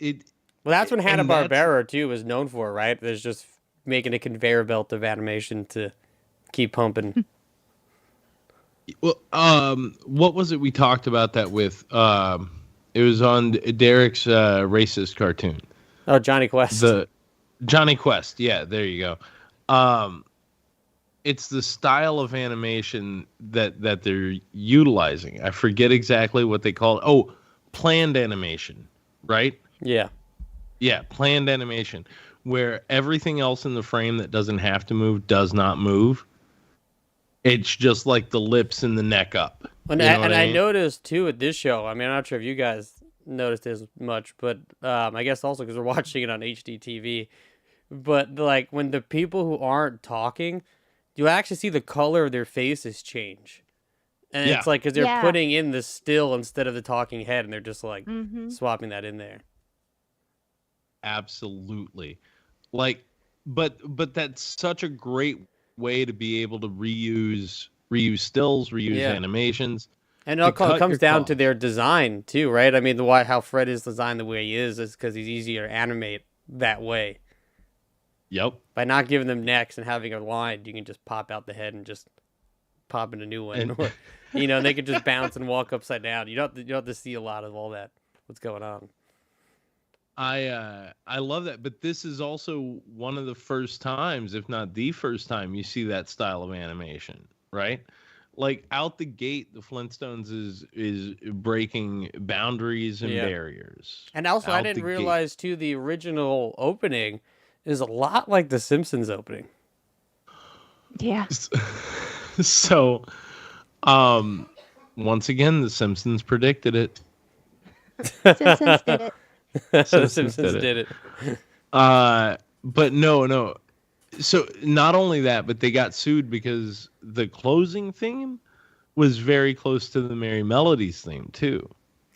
that's what Hanna-Barbera too was known for, right? There's just making a conveyor belt of animation to keep pumping. Well, what was it we talked about that with? It was on Derek's racist cartoon. Oh, Johnny Quest. Johnny Quest, yeah, there you go. It's the style of animation that they're utilizing. I forget exactly what they call it. Oh, planned animation, right? Yeah. Yeah, planned animation, where everything else in the frame that doesn't have to move does not move. It's just like the lips and the neck up. And I noticed too with this show, I mean, I'm not sure if you guys noticed as much, but I guess also because we're watching it on HD TV. But like when the people who aren't talking, you actually see the color of their faces change. And it's like because they're putting in the still instead of the talking head, and they're just like swapping that in there. Absolutely. Like, but that's such a great way to be able to reuse stills, reuse animations. And it all comes down to their design too, right? I mean, how Fred is designed the way he is because he's easier to animate that way. Yep. By not giving them necks and having a line, you can just pop out the head and just pop in a new one. Or, and they can just bounce and walk upside down. You don't have to see a lot of all that. What's going on? I love that, but this is also one of the first times, if not the first time, you see that style of animation, right? Like out the gate, the Flintstones is breaking boundaries and barriers. And also, I didn't realize too, the original opening is a lot like the Simpsons opening. Yeah. So, once again, the Simpsons predicted it. Simpsons did it. Simpsons did it. But no. So not only that, but they got sued because the closing theme was very close to the Merry Melodies theme too.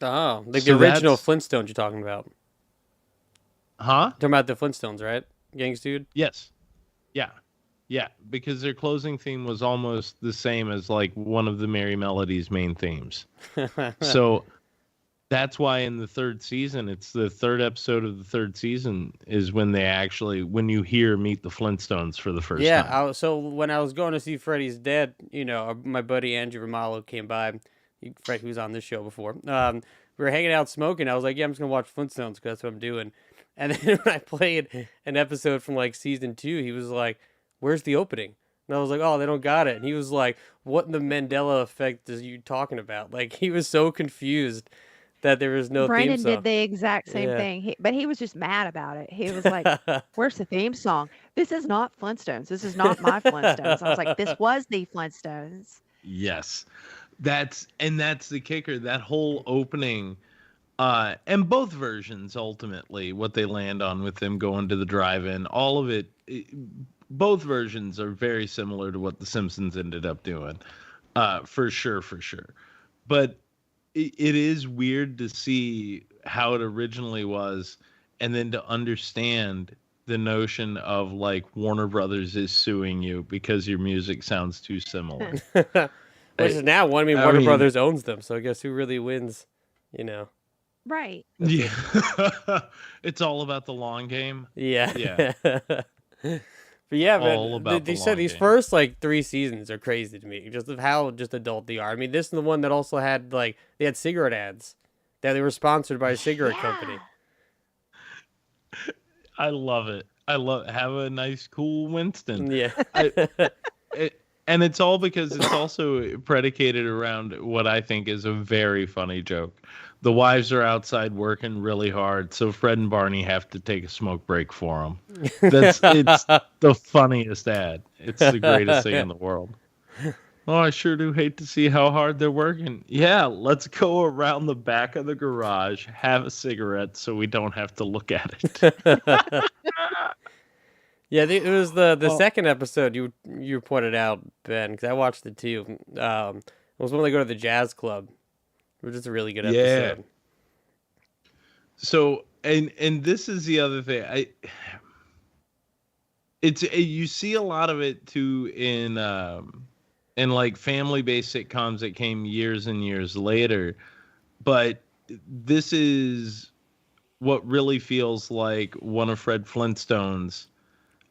Oh, like the original Flintstones you're talking about. Huh? Talking about the Flintstones, right? Getting sued? Yes. Yeah. Yeah, because their closing theme was almost the same as like one of the Merry Melodies main themes. So that's why in the third season, it's the third episode of the third season is when when you hear Meet the Flintstones for the first time. So when I was going to see Freddy's Dead, my buddy Andrew Romalo came by. Fred, who's on this show before. We were hanging out smoking. I was like, yeah, I'm just going to watch Flintstones because that's what I'm doing. And then when I played an episode from like season 2, he was like, where's the opening? And I was like, oh, they don't got it. And he was like, what in the Mandela effect is you talking about? Like, he was so confused that there was no Brandon theme song. did the exact same thing, but he was just mad about it. He was like, where's the theme song? This is not Flintstones. This is not my Flintstones. I was like, this was the Flintstones. Yes. That's the kicker. That whole opening, and both versions ultimately, what they land on with them going to the drive-in, all of it, both versions are very similar to what The Simpsons ended up doing, for sure. But it is weird to see how it originally was, and then to understand the notion of like Warner Brothers is suing you because your music sounds too similar. Which is now Warner Brothers owns them, so I guess who really wins, Right. Yeah. It's all about the long game. Yeah. But yeah, man, they said these first like 3 seasons are crazy to me, just of how just adult they are. I mean, this is the one that also had like they had cigarette ads that they were sponsored by a cigarette company. I love it. Have a nice cool Winston. Yeah. And it's all because it's also predicated around what I think is a very funny joke. The wives are outside working really hard, so Fred and Barney have to take a smoke break for them. It's the funniest ad. It's the greatest thing in the world. Oh, I sure do hate to see how hard they're working. Yeah, let's go around the back of the garage, have a cigarette so we don't have to look at it. Yeah, it was the second episode you pointed out, Ben, because I watched it too. It was when they go to the jazz club, which is a really good episode. Yeah. So, and this is the other thing. You see a lot of it too in like family-based sitcoms that came years and years later, but this is what really feels like one of Fred Flintstone's.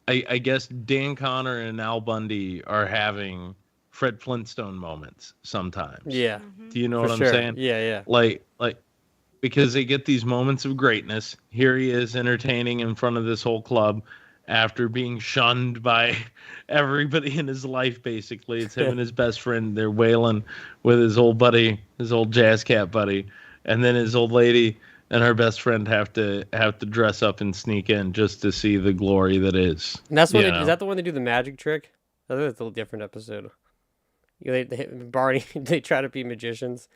I guess Dan Connor and Al Bundy are having Fred Flintstone moments sometimes. Yeah. Do you know what I'm saying? Yeah. Like because they get these moments of greatness. Here he is entertaining in front of this whole club after being shunned by everybody in his life, basically. It's him and his best friend. They're wailing with his old buddy, his old jazz cat buddy. And then his old lady and her best friend have to dress up and sneak in just to see the glory that is. And that's when is that the one they do the magic trick? I think it's a different episode. Barney, they try to be magicians,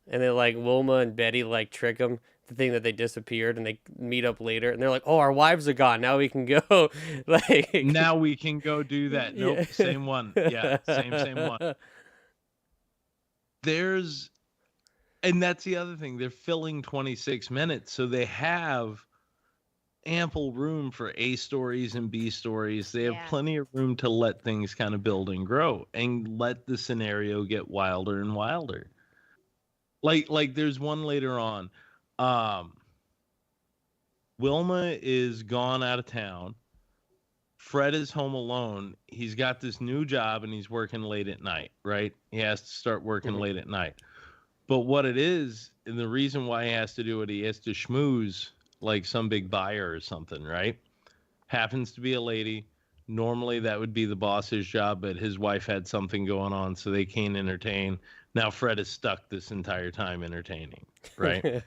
and they like Wilma and Betty like trick them to think that they disappeared, and they meet up later, and they're like, "Oh, our wives are gone. Now we can go." Like now we can go do that. Nope, same one. Yeah, same one. And that's the other thing. They're filling 26 minutes, so they have ample room for A stories and B stories. They have plenty of room to let things kind of build and grow and let the scenario get wilder and wilder. Like there's one later on. Wilma is gone out of town. Fred is home alone. He's got this new job and he's working late at night, right? He has to start working late at night. But what it is, and the reason why he has to do it, he has to schmooze like some big buyer or something, right? Happens to be a lady. Normally that would be the boss's job, but his wife had something going on, so they can't entertain. Now Fred is stuck this entire time entertaining, right?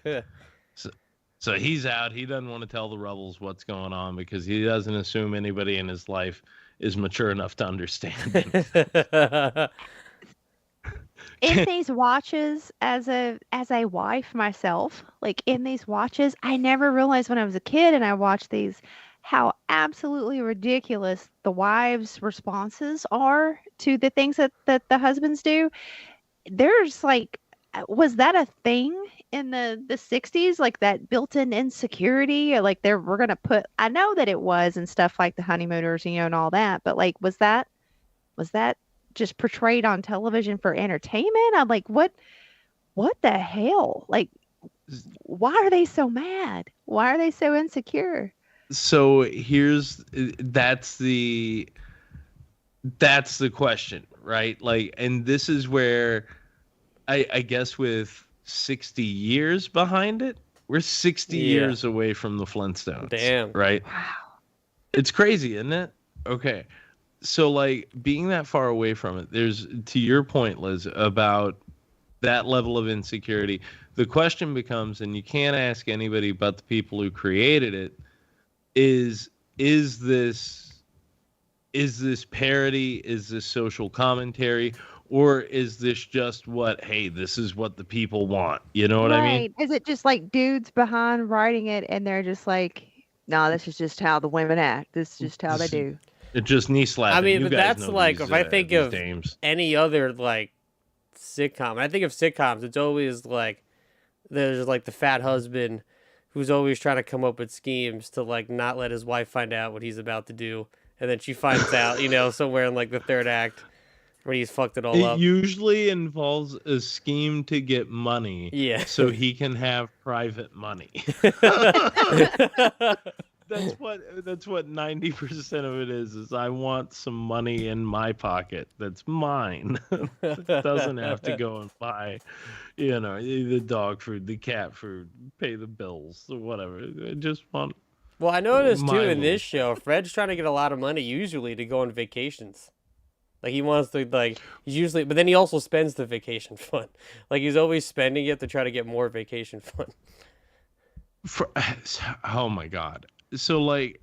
So he's out. He doesn't want to tell the rebels what's going on because he doesn't assume anybody in his life is mature enough to understand him. In these watches, as a wife myself, like in these watches, I never realized when I was a kid and I watched these how absolutely ridiculous the wives' responses are to the things that the husbands do. There's like was that a thing in the 60s, like that built-in insecurity, or like we're gonna put, I know that it was and stuff like the honeymooners, and all that, but like was that just portrayed on television for entertainment? I'm like, what the hell? Like, why are they so mad? Why are they so insecure? So that's the question, right? Like, and this is where I guess with 60 years behind it, we're 60 years away from the Flintstones. Damn. Right? Wow. It's crazy, isn't it? Okay. So, like, being that far away from it, there's, to your point, Liz, about that level of insecurity. The question becomes, and you can't ask anybody but the people who created it, is this parody? Is this social commentary? Or is this just hey, this is what the people want? You know what I mean? Right. Is it just like dudes behind writing it and they're just like, no, this is just how the women act. This is just how they do. It just knee slapping. I mean, You but guys that's know like, these, if I think these of dames. any other, like, sitcom, and I think of sitcoms, it's always like, there's like the fat husband who's always trying to come up with schemes to, like, not let his wife find out what he's about to do. And then she finds out, somewhere in, like, the third act when he's fucked it all up. It usually involves a scheme to get money, so he can have private money. That's what 90% of it is I want some money in my pocket that's mine. It doesn't have to go and buy, the dog food, the cat food, pay the bills, or whatever. I just want. Well, I noticed too in this show, Fred's trying to get a lot of money usually to go on vacations. Like, he wants to, like, usually, but then he also spends the vacation fund. Like, he's always spending it to try to get more vacation fund. Oh my God. So, like,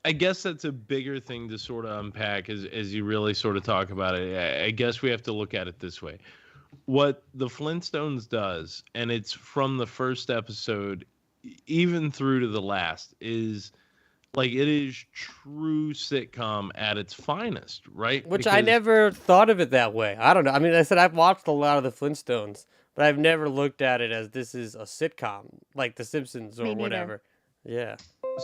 I guess that's a bigger thing to sort of unpack as you really sort of talk about it. I guess we have to look at it this way. What the Flintstones does, and it's from the first episode even through to the last, is like, it is true sitcom at its finest, right? Which I never thought of it that way. I don't know. I mean, I said I've watched a lot of the Flintstones, but I've never looked at it as this is a sitcom, like The Simpsons or whatever. Yeah.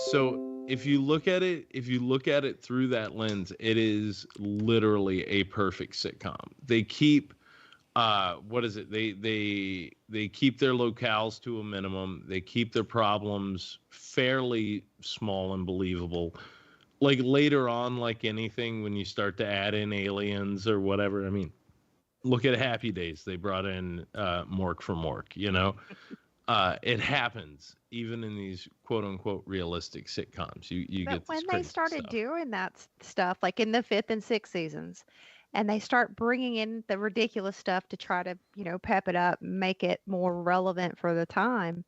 So if you look at it through that lens, it is literally a perfect sitcom. They keep what is it? They keep their locales to a minimum. They keep their problems fairly small and believable. Like, later on, like anything, when you start to add in aliens or whatever, I mean, look at Happy Days. They brought in Mork from Mork, it happens even in these quote unquote realistic sitcoms. You But get when this they crazy started stuff. doing that stuff, like in the 5th and 6th seasons, and they start bringing in the ridiculous stuff to try to, pep it up, make it more relevant for the time,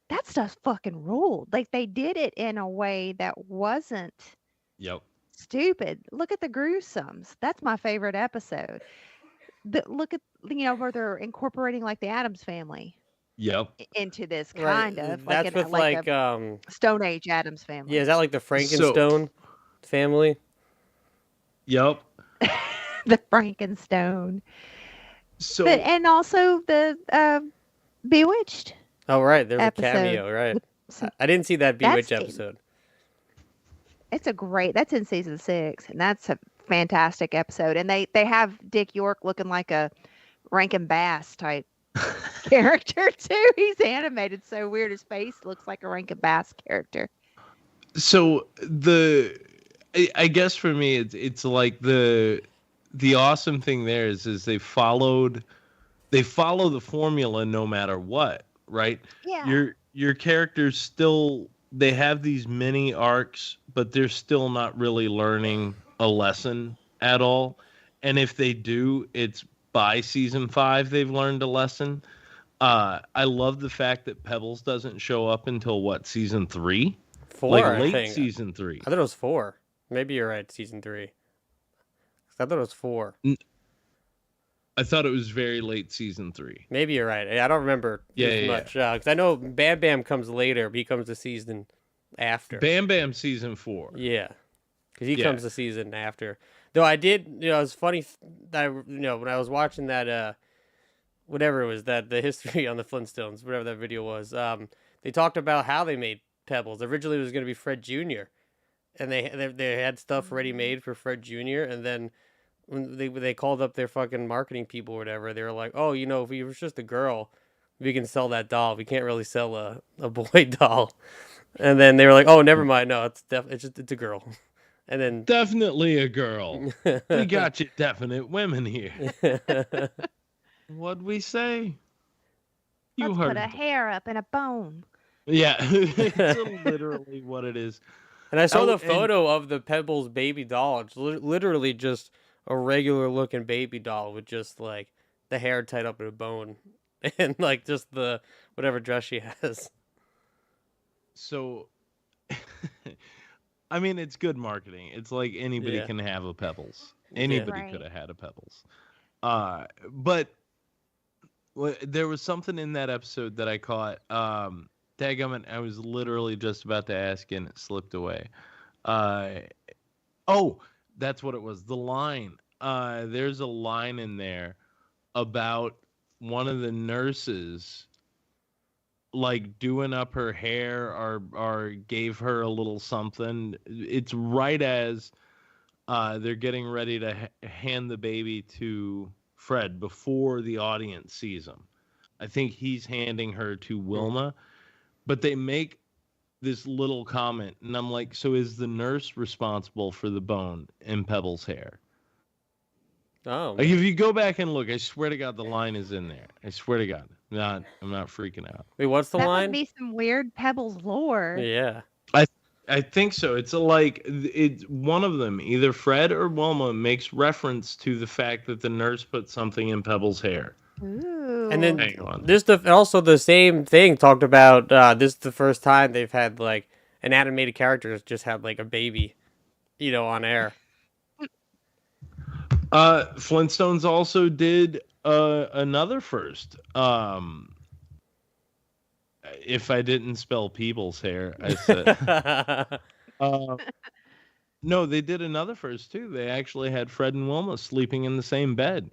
that stuff fucking ruled. Like, they did it in a way that wasn't Yep. stupid. Look at the gruesomes. That's my favorite episode. Look at, where they're incorporating like the Addams family Yep. into this Right. kind of That's with like a Stone Age Addams family. yeah, is that like the Frankenstone family? Yep. The Frankenstone. So And also the Bewitched. Oh, right. There's episode. a cameo, right. I didn't see that Bewitched episode. That's in season 6, and that's a fantastic episode. And they have Dick York looking like a Rankin Bass type character too. He's animated so weird. His face looks like a Rankin Bass character. So I guess for me, it's like the awesome thing there is they follow the formula no matter what, right? Yeah. Your characters still, they have these mini arcs, but they're still not really learning a lesson at all. And if they do, it's by season 5 they've learned a lesson. I love the fact that Pebbles doesn't show up until season 3? 4, like I late think. season 3. I thought it was 4. Maybe you're right, season 3. I thought it was 4. I thought it was very late season 3. Maybe you're right. I don't remember much. Because I know Bam Bam comes later, but he comes the season after. Bam Bam season 4. Yeah. Because he comes the season after. Though I did, it's funny that when I was watching that whatever it was, that the history on the Flintstones, whatever that video was, they talked about how they made Pebbles. Originally, it was going to be Fred Jr. and they had stuff ready made for Fred Jr. And then when they called up their fucking marketing people or whatever, they were like, oh, if he was just a girl, we can sell that doll. We can't really sell a boy doll. And then they were like, oh, never mind. No, it's a girl. And then Definitely a girl. We got you definite women here. What'd we say? You Let's heard. put a hair up and a bone. Yeah, it's literally what it is. And I saw the photo of the Pebbles baby doll. It's literally just a regular looking baby doll with just like the hair tied up in a bone and like just the whatever dress she has. So, I mean, it's good marketing. It's like anybody can have a Pebbles. Anybody could have had a Pebbles. But there was something in that episode that I caught. Dagummit, I was literally just about to ask and it slipped away. Oh, that's what it was. The line. There's a line in there about one of the nurses like doing up her hair or gave her a little something. It's right as they're getting ready to hand the baby to Fred before the audience sees him. I think he's handing her to Wilma, but they make this little comment, and I'm like, so is the nurse responsible for the bone in Pebbles' hair? Oh. Like, if you go back and look, I swear to God, the line is in there. I swear to God. I'm not freaking out. Wait, what's the That line? would be some weird Pebbles lore. Yeah. I think so. It's it's one of them. Either Fred or Wilma makes reference to the fact that the nurse put something in Pebbles' hair. Ooh. And then also the same thing talked about. This is the first time they've had like an animated character just have like a baby, on air. Flintstones also did another first. If I didn't spell Peebles' hair, I said. No, they did another first too. They actually had Fred and Wilma sleeping in the same bed.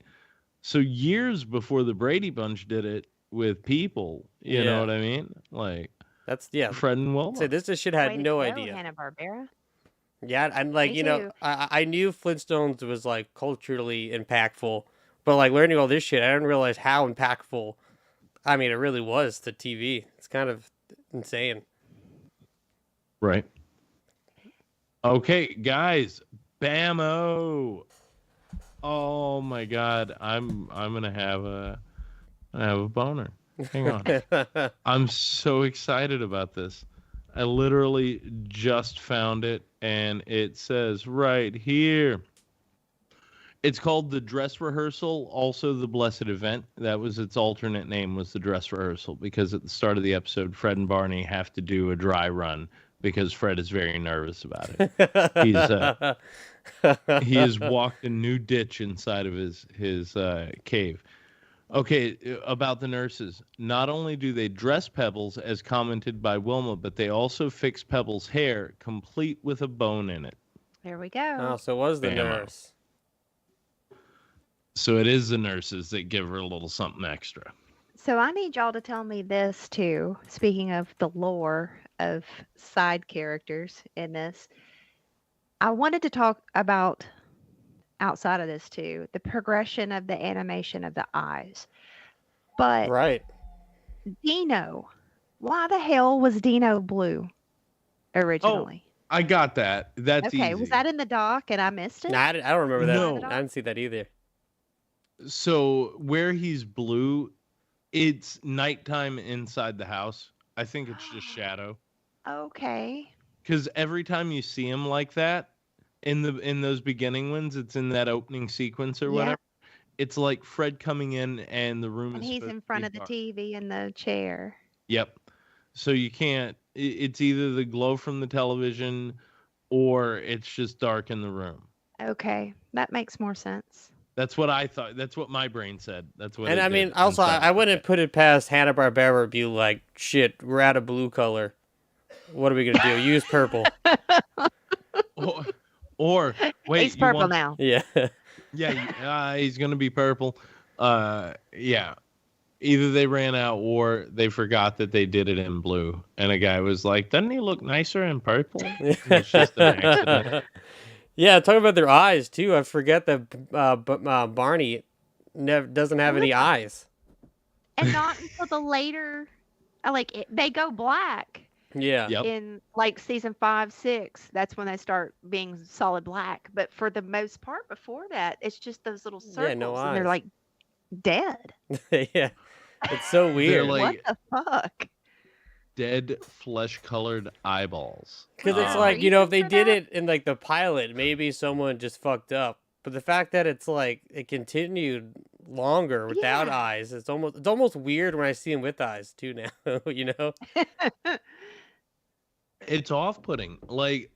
So years before the Brady Bunch did it with people, you know what I mean? Like that's Fred and Wilma. So this shit had no idea. Hanna-Barbera. Yeah, and like I knew Flintstones was like culturally impactful, but like learning all this shit, I didn't realize how impactful. I mean, it really was to TV. It's kind of insane. Right. Okay, guys, bammo. Oh my God, I'm gonna have a boner. Hang on. I'm so excited about this. I literally just found it, and it says right here. It's called The Dress Rehearsal, also The Blessed Event. That was its alternate name, was The Dress Rehearsal, because at the start of the episode, Fred and Barney have to do a dry run because Fred is very nervous about it. He has walked a new ditch inside of his cave. Okay, about the nurses. Not only do they dress Pebbles, as commented by Wilma, but they also fix Pebbles' hair, complete with a bone in it. There we go. Oh, so it was the nurse. So it is the nurses that give her a little something extra. So I need y'all to tell me this too. Speaking of the lore of side characters in this, I wanted to talk about, outside of this too, the progression of the animation of the eyes. But right, Dino, why the hell was Dino blue originally? Oh, I got that. That's okay. easy. Was that in the doc and I missed it? Nah, I don't remember that. No. I didn't see that either. So where he's blue, it's nighttime inside the house. I think it's just shadow. Okay. Because every time you see him like that, in those beginning ones, it's in that opening sequence or whatever. It's like Fred coming in and the room And is he's in front of the TV in the chair. Yep. So you can't. It's either the glow from the television, or it's just dark in the room. Okay, that makes more sense. That's what I thought. That's what my brain said. That's what. And I mean, did also, inside. I wouldn't put it past Hanna-Barbera to be like, shit, we're out of blue color. What are we gonna do? Use purple. Or wait, He's purple want, now. Yeah. Yeah, he's gonna be purple. Yeah. Either they ran out or they forgot that they did it in blue, and a guy was like, "Doesn't he look nicer in purple?" It's just an accident. Yeah, talking about their eyes too. I forget that Barney doesn't have any eyes. And not until the later, they go black Yeah. Yep. in like season 5, 6. That's when they start being solid black. But for the most part, before that, it's just those little circles, Yeah, no and they're eyes. like dead. Yeah. It's so weird. like- What the fuck? Dead flesh-colored eyeballs. Because it's Oh. like, you know, if they For did that? it in like the pilot, maybe someone just fucked up. But the fact that it's like it continued longer without Yeah. eyes, it's almost weird when I see them with eyes too now. You know? It's off-putting. Like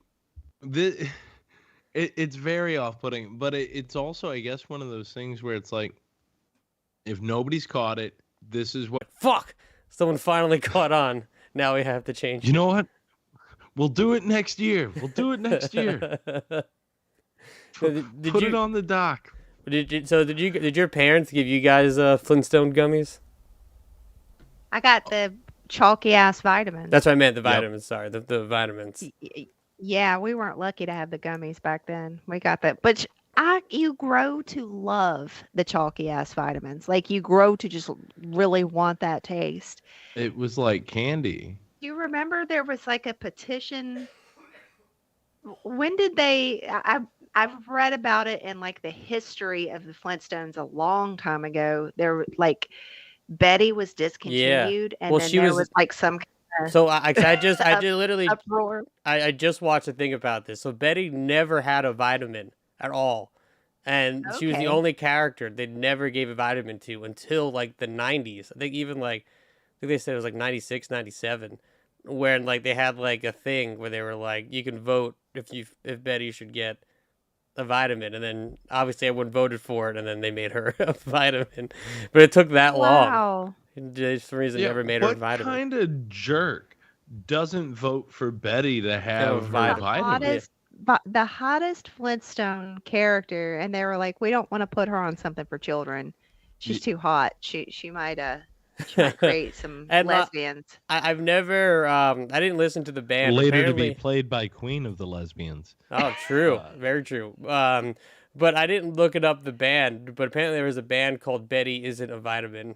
it's very off-putting, but it's also, I guess, one of those things where it's like, if nobody's caught it, this is what. Fuck! Someone finally caught on. Now we have to change. You know what? We'll do it next year. We'll do it next year. Did Put you- it on the dock. Did your parents give you guys Flintstone gummies? I got the chalky ass vitamins. That's what I meant. The vitamins. Sorry, the vitamins. Yeah, we weren't lucky to have the gummies back then. We got that, but you grow to love the chalky ass vitamins. Like you grow to just really want that taste. It was like candy. You remember there was like a petition. When did they? I've read about it in like the history of the Flintstones a long time ago. There like Betty was discontinued, and Well, then she there was- was like some So I just literally uproar. I just watched a thing about this. So Betty never had a vitamin at all. And she was the Okay. only character they never gave a vitamin to until like the 90s. I think they said it was like 96, 97, where like they had like a thing where they were like, you can vote if Betty should get a vitamin, and then obviously everyone voted for it, and then they made her a vitamin. But it took that long. Wow. For some reason, never made her a what vitamin. kind of jerk doesn't vote for Betty to have her vitamin. vitamin? The hottest Flintstone character, and they were like, we don't want to put her on something for children. She's too hot. She might create some And, lesbians. I've never I didn't listen to the band. Later Apparently, to be played by Queen of the Lesbians. Oh, true. Very true. But I didn't look it up, the band. But apparently there was a band called Betty Isn't a Vitamin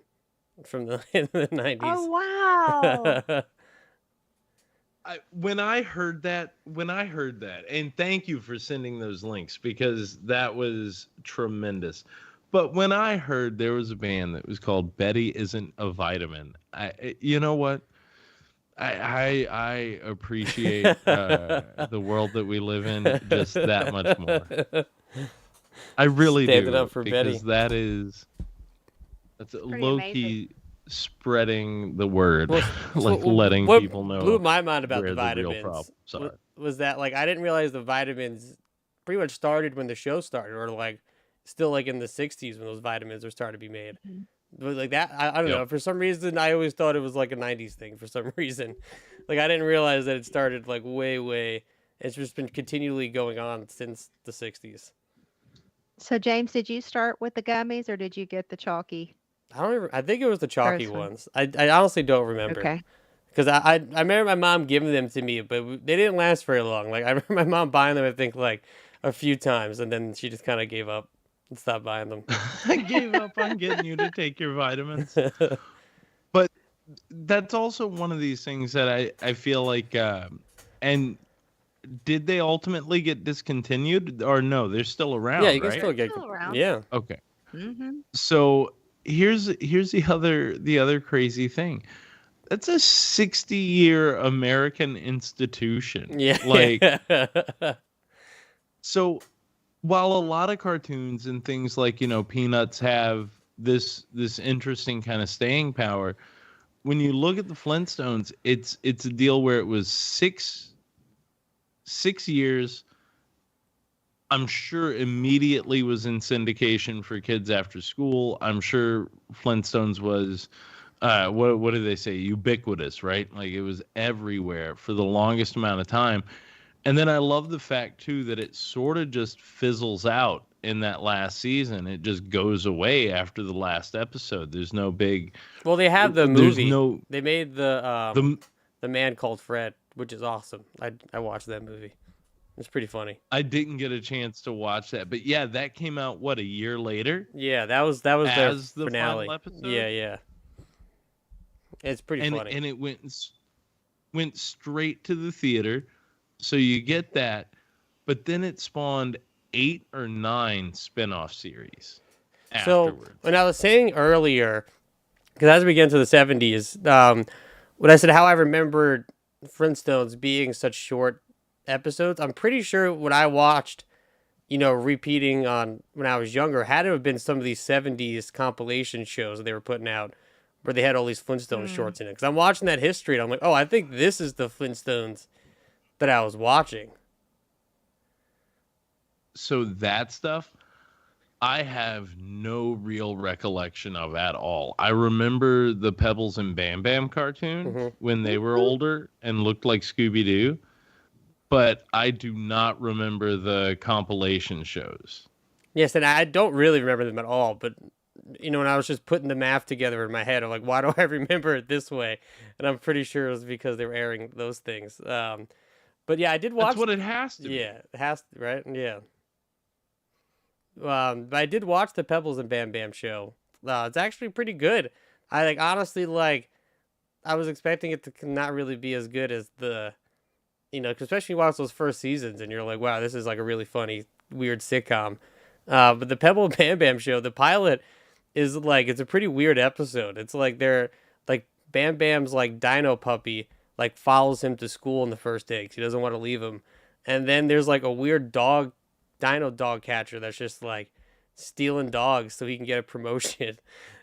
from in the 90s. Oh wow. When I heard that, and thank you for sending those links because that was tremendous. But when I heard there was a band that was called Betty Isn't a Vitamin, you know what? I appreciate the world that we live in just that much more. I really Standing do. up for because Betty. That's low key spreading the word, Well, like so letting what people know. blew my mind about where the real vitamins problems are. was that like I didn't realize the vitamins pretty much started when the show started, or like still like in the 60s when those vitamins were starting to be made. But like that, I don't Yep. know. For some reason, I always thought it was like a 90s thing for some reason. Like I didn't realize that it started like way. It's just been continually going on since the 60s. So James, did you start with the gummies or did you get the chalky? I think it was the chalky First one. ones. I honestly don't remember. Okay. Because I remember my mom giving them to me, but they didn't last very long. Like I remember my mom buying them, I think like a few times, and then she just kind of gave up and stopped buying them. I gave up on getting you to take your vitamins. But that's also one of these things that I feel like, and did they ultimately get discontinued or no? They're still around, Yeah, you can right? still get. Still around. Yeah. Okay. Mm-hmm. So here's the other crazy thing. That's a 60-year American institution. Yeah. Like so while a lot of cartoons and things like, Peanuts have this interesting kind of staying power, when you look at the Flintstones, it's a deal where it was 6 years. I'm sure immediately was in syndication for kids after school. I'm sure Flintstones was, what do they say? Ubiquitous, right? Like it was everywhere for the longest amount of time. And then I love the fact too that it sort of just fizzles out in that last season. It just goes away after the last episode. There's no big. Well, they have the There's movie. no They made the the. Man Called Fred, which is awesome. I watched that movie. It's pretty funny. I didn't get a chance to watch that, but yeah, that came out what, a year later? Yeah, that was As the the finale. final episode? Yeah. It's pretty funny. And it went straight to the theater, so you get that, but then it spawned 8 or 9 spin-off series afterwards. So when I was saying earlier, because as we get into the 70s, when I said how I remembered Flintstones being such short episodes, I'm pretty sure when I watched, repeating on when I was younger, had to have been some of these 70s compilation shows that they were putting out where they had all these Flintstones shorts in it. Because I'm watching that history and I'm like, oh, I think this is the Flintstones that I was watching. So that stuff, I have no real recollection of at all. I remember the Pebbles and Bam Bam cartoon when they were older and looked like Scooby-Doo, but I do not remember the compilation shows. Yes, and I don't really remember them at all, but, when I was just putting the math together in my head, I'm like, why do I remember it this way? And I'm pretty sure it was because they were airing those things. But yeah, I did watch... That's what it has to be. Yeah, it has to, right? Yeah. But I did watch the Pebbles and Bam Bam show. It's actually pretty good. I honestly I was expecting it to not really be as good as the, 'cause especially you watch those first seasons and you're like, wow, this is like a really funny, weird sitcom. But the Pebble and Bam Bam show, the pilot is it's a pretty weird episode. It's like they're Bam Bam's dino puppy follows him to school in the first day 'cause he doesn't want to leave him. And then there's a weird dino dog catcher that's just stealing dogs so he can get a promotion.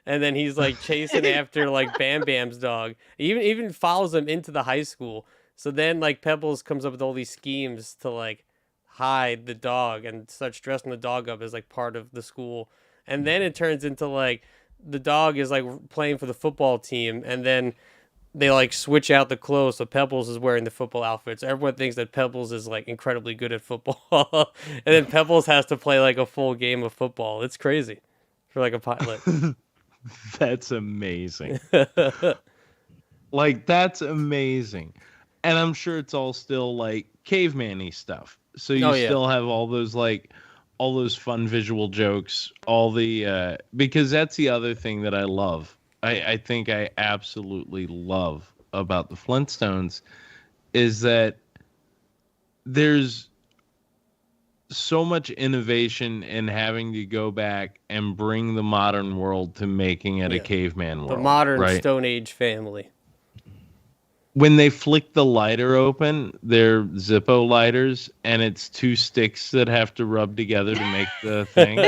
And then he's chasing after Bam Bam's dog. He even follows him into the high school. So then Pebbles comes up with all these schemes to hide the dog and starts dressing the dog up as part of the school. And then it turns into the dog is playing for the football team, and then they switch out the clothes so Pebbles is wearing the football outfit. So everyone thinks that Pebbles is incredibly good at football. And then Pebbles has to play a full game of football. It's crazy for a pilot. That's amazing. That's amazing. And I'm sure it's all still caveman-y stuff. So you still have all those fun visual jokes, all the because that's the other thing that I love. I think I absolutely love about the Flintstones is that there's so much innovation in having to go back and bring the modern world to making it a caveman world. The modern right? Stone Age family. When they flick the lighter open, they're Zippo lighters, and it's 2 sticks that have to rub together to make the thing.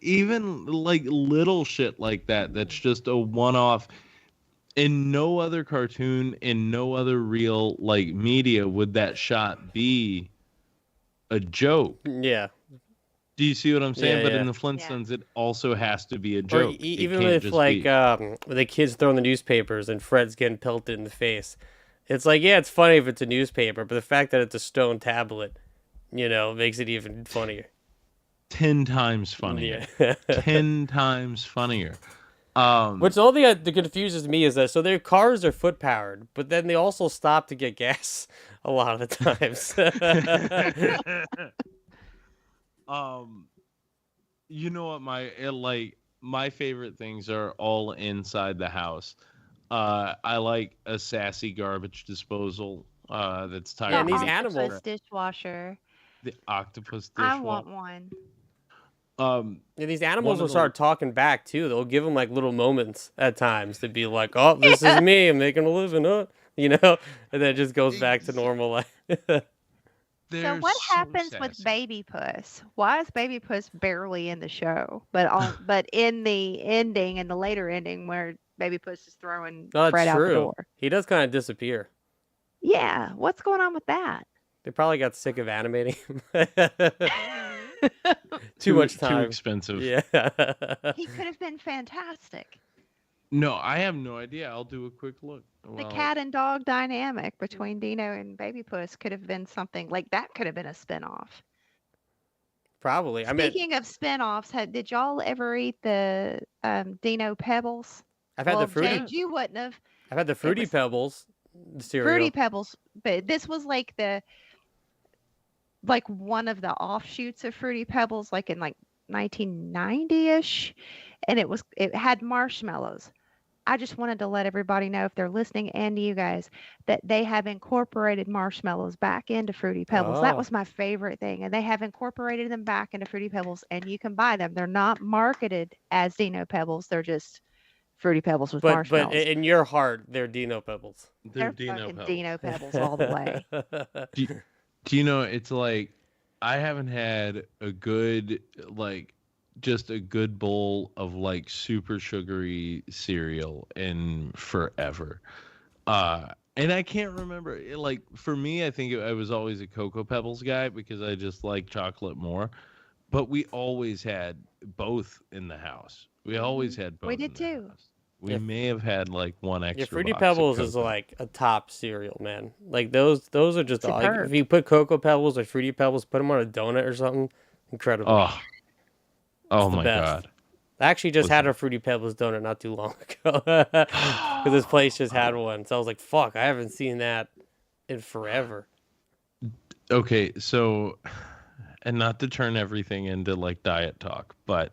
Even little shit like that, that's just a one-off. In no other cartoon, in no other real media would that shot be a joke. Yeah. Do you see what I'm saying? Yeah, but yeah. in the Flintstones, it also has to be a joke. Or even with the kids throwing the newspapers and Fred's getting pelted in the face. It's it's funny if it's a newspaper, but the fact that it's a stone tablet, makes it even funnier. 10 times funnier. Yeah. 10 times funnier. What's all that confuses me is that so their cars are foot powered, but then they also stop to get gas a lot of the times. You know what, my favorite things are all inside the house. I like a sassy garbage disposal that's tired. Yeah, and these octopus animals dishwasher. The octopus dishwasher. I want one. Yeah, these animals will start talking back too. They'll give them little moments at times to be like, "Oh, this is me. I'm making a living, huh?" And then it just goes back to normal life. So what happens with Baby Puss? Why is Baby Puss barely in the show, but in the ending and the later ending where Baby Puss is throwing Fred out the door? He does kind of disappear. Yeah, what's going on with that? They probably got sick of animating him. Too much time. Too expensive. Yeah. He could have been fantastic. No, I have no idea. I'll do a quick look. The Well, cat and dog dynamic between Dino and Baby Puss could have been something like that. Could have been a spinoff. Probably. I mean, Speaking of spinoffs, did y'all ever eat the Dino Pebbles? I've had the Well, fruity. James, you wouldn't have. I've had the Fruity was- Pebbles cereal. Fruity Pebbles, but this was like one of the offshoots of Fruity Pebbles, like in like 1990-ish, and it had marshmallows. I just wanted to let everybody know, if they're listening and you guys, that they have incorporated marshmallows back into Fruity Pebbles. That Oh. was my favorite thing, and they have incorporated them back into Fruity Pebbles, and you can buy them. They're not marketed as Dino Pebbles. They're just Fruity Pebbles with But marshmallows. in your heart, they're Dino Pebbles. They're Dino fucking Pebbles. Dino Pebbles all the way. Do you know, it's like I haven't had a good, like, just a good bowl of like super sugary cereal in forever. And I can't remember, like, for me, I think I was always a Cocoa Pebbles guy because I just like chocolate more. But we always had both in the house. We always had both. We did in the too. house. We Yeah. may have had like one extra. Yeah, Fruity box of Pebbles is Cocoa. like a top cereal, man. Like those are just like, Superb. if you put Cocoa Pebbles or Fruity Pebbles, put them on a donut or something, incredible. Oh the my best. God. I actually just had a Fruity Pebbles donut not too long ago because this place just had one. So I was like, "Fuck, I haven't seen that in forever." Okay, so, and not to turn everything into like diet talk, but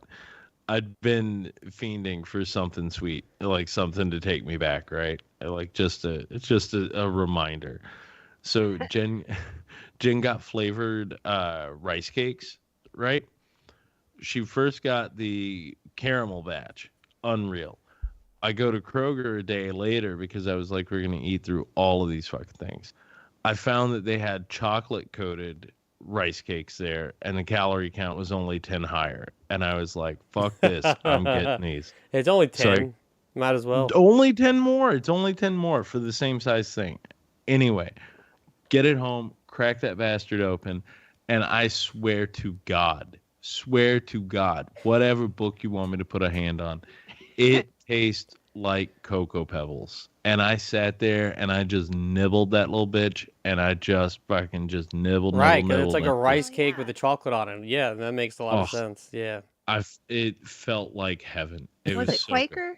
I'd been fiending for something sweet, like something to take me back, right? It's just a reminder. So Jen got flavored rice cakes, right? She first got the caramel batch, unreal. I go to Kroger a day later because I was like, we're gonna eat through all of these fucking things. I found that they had chocolate coated rice cakes there, and the calorie count was only 10 higher. And I was like, fuck this, I'm getting these. It's only 10. So Might as well. Only 10 more. It's only 10 more for the same size thing. Anyway, get it home, crack that bastard open, and I swear to God, whatever book you want me to put a hand on, it tastes like Cocoa Pebbles. And I sat there and I just nibbled that little bitch, and I just fucking just nibbled. Right, because nibbled, it's like a nibbled. rice cake with the chocolate on it. Yeah, that makes a lot of Oh. sense. Yeah. It felt like heaven. It Was was it so good. Quaker?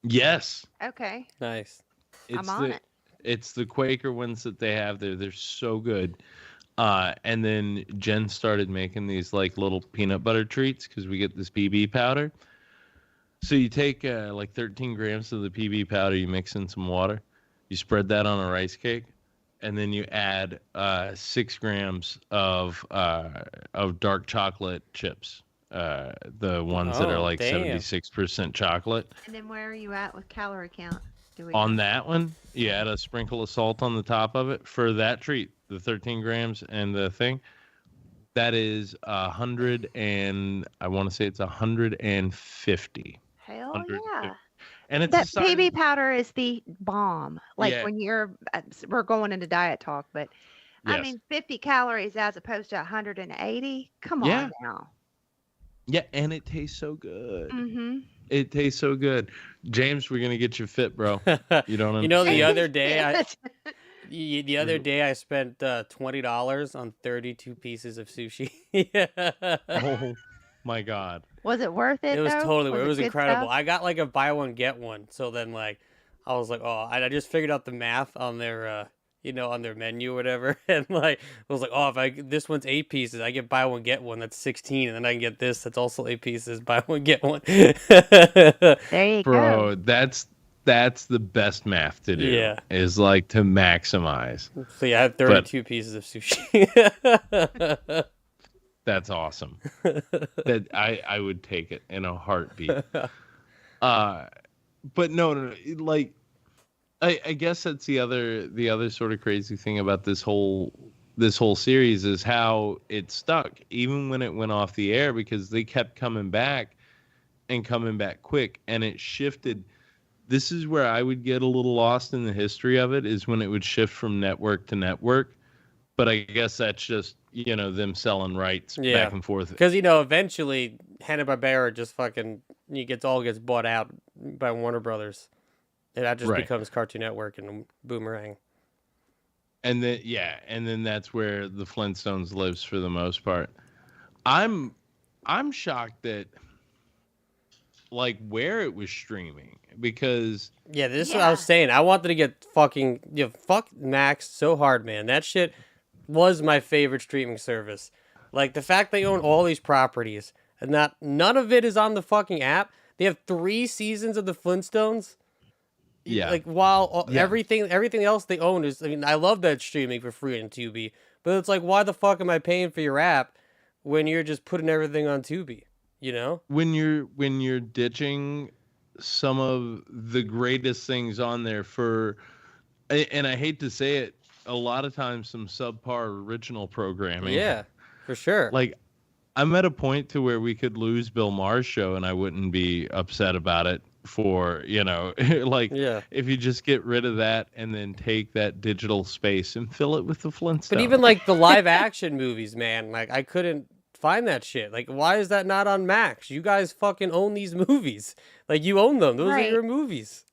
Yes. Okay. Nice. It's I'm on the, it. It's the Quaker ones that they have there. They're so good. And then Jen started making these like little peanut butter treats because we get this PB powder. So you take like 13 grams of the PB powder, you mix in some water, you spread that on a rice cake, and then you add 6 grams of dark chocolate chips. The ones that are Oh, like damn. 76% chocolate. And then where are you at with calorie count? Do we On that one, you add a sprinkle of salt on the top of it for that treat, the 13 grams and the thing. That is 100 and I want to say it's 150. Hell 150. yeah. And it's That the size- PB powder is the bomb. Like Yeah. when we're going into diet talk, but I Yes. mean 50 calories as opposed to 180. Come Yeah. on now. Yeah, and it tastes so good. Mm-hmm. It tastes so good. James, we're gonna get you fit, bro. You don't You know, the understand. other day the other day I spent $20 on 32 pieces of sushi. Oh my God. Was it worth it? It was though? totally it was good incredible. stuff? I got like a buy one get one. So then like I was like, oh, I just figured out the math on their on their menu or whatever, and like I was like, oh, if this one's 8 pieces, I get buy one get one. That's 16, and then I can get this that's also 8 pieces, buy one get one. There you Bro, go. that's the best math to do. Yeah. Is like to maximize. So yeah, I had 32 pieces of sushi. That's awesome. That I would take it in a heartbeat. But no, like I guess that's the other sort of crazy thing about this whole series is how it stuck even when it went off the air, because they kept coming back quick, and it shifted. This is where I would get a little lost in the history of it, is when it would shift from network to network. But I guess that's just, them selling rights back and forth. Because eventually Hanna-Barbera just fucking gets bought out by Warner Brothers. And that just Right. becomes Cartoon Network and Boomerang. And then that's where the Flintstones lives for the most part. I'm shocked that like where it was streaming, because Yeah, this is what I was saying. I wanted to get fucking fuck Max so hard, man. That shit was my favorite streaming service. Like the fact they own all these properties and that none of it is on the fucking app. They have 3 seasons of the Flintstones. Yeah. Like while Yeah. everything else they own is, I mean, I love that streaming for free on Tubi, but it's like, why the fuck am I paying for your app when you're just putting everything on Tubi? You know? when you're ditching some of the greatest things on there for, and I hate to say it, a lot of times some subpar original programming. Yeah, for sure. Like I'm at a point to where we could lose Bill Maher's show and I wouldn't be upset about it, for like if you just get rid of that and then take that digital space and fill it with the Flintstones. But even like the live action movies, man, like I couldn't find that shit. Like, why is that not on Max? You guys fucking own these movies. Like, you own them. Those are your movies.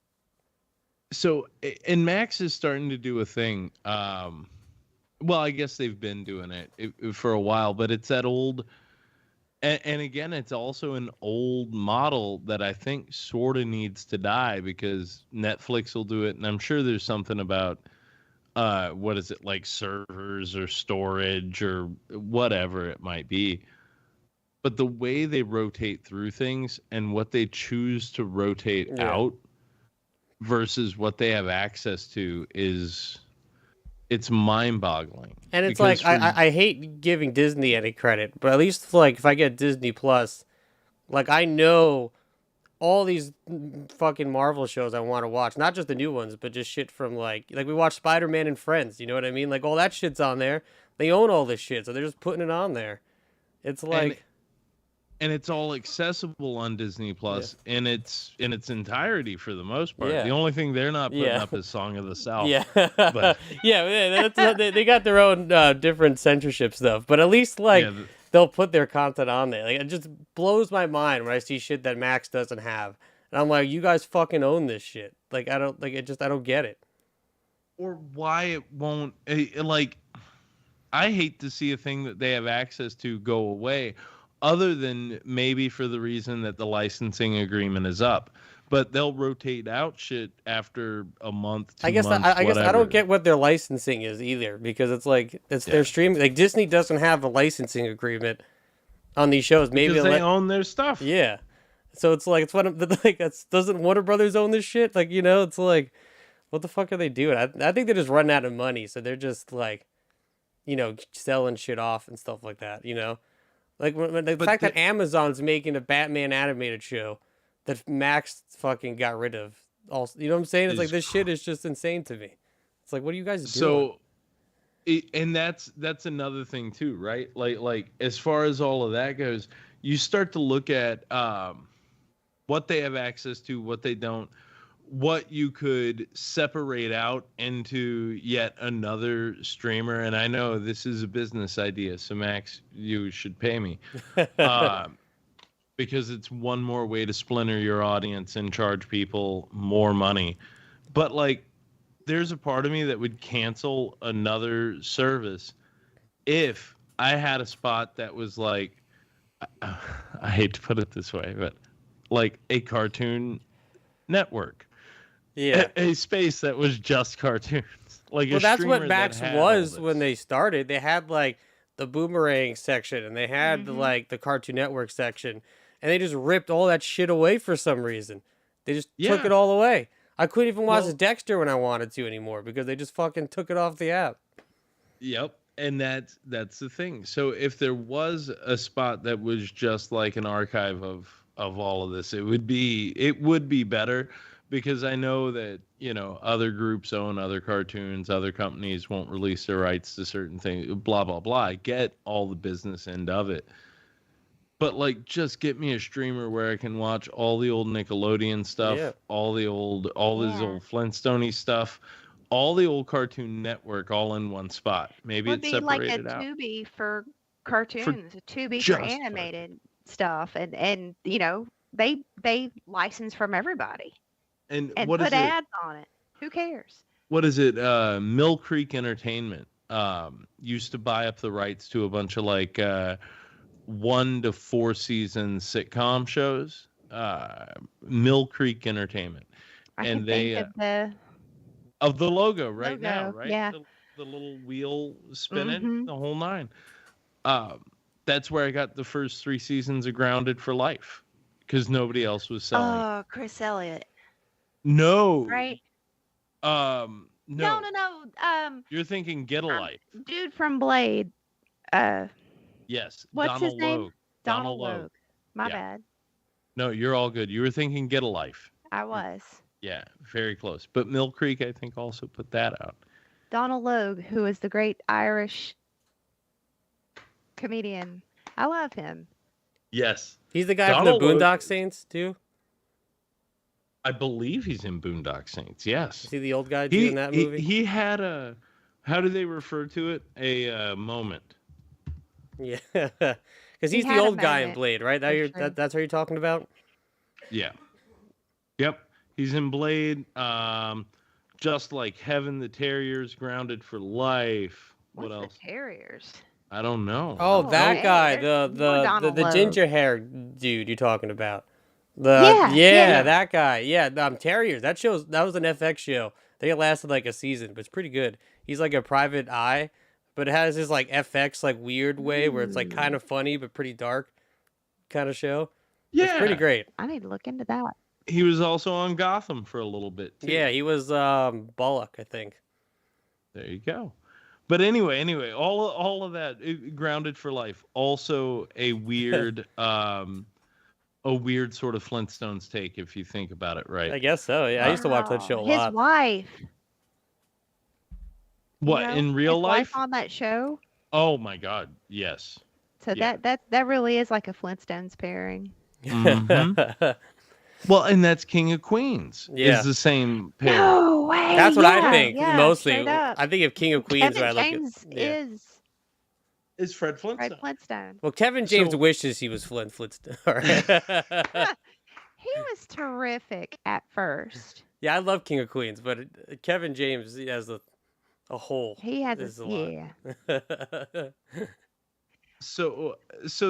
So, and Max is starting to do a thing. Well, I guess they've been doing it for a while, but it's that old. And again, it's also an old model that I think sort of needs to die, because Netflix will do it. And I'm sure there's something about, what is it, like servers or storage or whatever it might be. But the way they rotate through things and what they choose to rotate out versus what they have access to it's mind-boggling. And it's like, I hate giving Disney any credit, but at least like if I get Disney Plus, like I know all these fucking Marvel shows I want to watch, not just the new ones, but just shit from like we watch Spider-Man and Friends, you know what I mean? Like all that shit's on there. They own all this shit, so they're just putting it on there. It's like, and it's all accessible on Disney Plus in its entirety for the most part. Yeah. The only thing they're not putting up is Song of the South. Yeah, But they got their own different censorship stuff, but at least they'll put their content on there. Like, it just blows my mind when I see shit that Max doesn't have, and I'm like, you guys fucking own this shit. Like, I don't get it. Or why it won't, like, I hate to see a thing that they have access to go away, other than maybe for the reason that the licensing agreement is up. But they'll rotate out shit after a month, 2 months, I guess I don't get what their licensing is either, because it's like their streaming. Like Disney doesn't have a licensing agreement on these shows. Maybe because they own their stuff. Yeah, so it's like doesn't Warner Brothers own this shit? Like, you know, it's like, what the fuck are they doing? I think they're just running out of money, so they're just like, you know, selling shit off and stuff like that. You know, like when the fact that Amazon's making a Batman animated show that Max fucking got rid of. Also, you know what I'm saying? It's like, this shit is just insane to me. It's like, what are you guys doing? So, and that's another thing too, right? Like as far as all of that goes, you start to look at what they have access to, what they don't, what you could separate out into yet another streamer. And I know this is a business idea, so Max, you should pay me. Because it's one more way to splinter your audience and charge people more money. But like, there's a part of me that would cancel another service if I had a spot that was like, I hate to put it this way, but like a Cartoon Network. Yeah. A space that was just cartoons. Like, well, that's what Max was when they started. They had like the Boomerang section, and they had like the Cartoon Network section. And they just ripped all that shit away for some reason. They just took it all away. I couldn't even watch Dexter when I wanted to anymore because they just fucking took it off the app. Yep. And that's the thing. So if there was a spot that was just like an archive of all of this, it would be better, because I know that, you know, other groups own other cartoons, other companies won't release their rights to certain things, blah, blah, blah. I get all the business end of it. But like, just get me a streamer where I can watch all the old Nickelodeon stuff, all this old Flintstone stuff, all the old Cartoon Network, all in one spot. Maybe it's separated out. Would be like a Tubi for cartoons, a Tubi for animated stuff, and you know, they license from everybody And and what is put it? ads on it. Who cares? What is it? Mill Creek Entertainment used to buy up the rights to a bunch of like 1 to 4 season sitcom shows. Mill Creek Entertainment, I and can they think of the of the logo right now, logo. right? Yeah. The little wheel spinning, Mhm. the whole nine. That's where I got the first 3 seasons of Grounded for Life, because nobody else was selling. Oh, Chris Elliott, No, right? no, No. you're thinking Get a Life. Dude from Blade. Uh, Yes, what's his Donald name? Logue. Donald Logue. Logue. My Yeah. bad. No, you're all good. You were thinking Get a Life. I was. Yeah, very close. But Mill Creek, I think, also put that out. Donald Logue, who is the great Irish comedian. I love him. Yes. He's the guy Donald from the Logue- Boondock Saints too. I believe he's in Boondock Saints. Yes. Is he the old guy too in that movie? He had a, how do they refer to it? A moment. Yeah, because he's He the had a old guy in moment, Blade, right? for sure. That's what you're talking about. Yeah. Yep. He's in Blade. Just Like Heaven, The Terriers, Grounded for Life. What What's else? the Terriers? I don't know. Oh, that okay. guy, There's more Donald the Logue. ginger hair dude you're talking about. Yeah. That guy. Yeah, Terriers. That was an FX show. I think it lasted like a season, but it's pretty good. He's like a private eye, but it has this like FX like weird way where it's like kind of funny but pretty dark kind of show. Yeah. It's pretty great. I need to look into that. He was also on Gotham for a little bit, too. Yeah, he was Bullock, I think. There you go. But anyway, all of that, Grounded for Life. Also a weird sort of Flintstones take, if you think about it, right? I guess so. Yeah, I used to watch that show a His lot. wife. What, you know, in real his life? wife on that show. Oh my God, yes. So Yeah. that really is like a Flintstones pairing. Mhm. Well, and that's King of Queens. Yeah. Is the same pair. No way. That's what I yeah, think yeah, mostly. straight up. I think of King of Queens Kevin when I look James at. Yeah. is Is Fred Flintstone. Fred Flintstone. Well, Kevin James So- wishes he was Flintstone. He was terrific at first. Yeah, I love King of Queens, but Kevin James as a whole. He has is a lot. yeah. So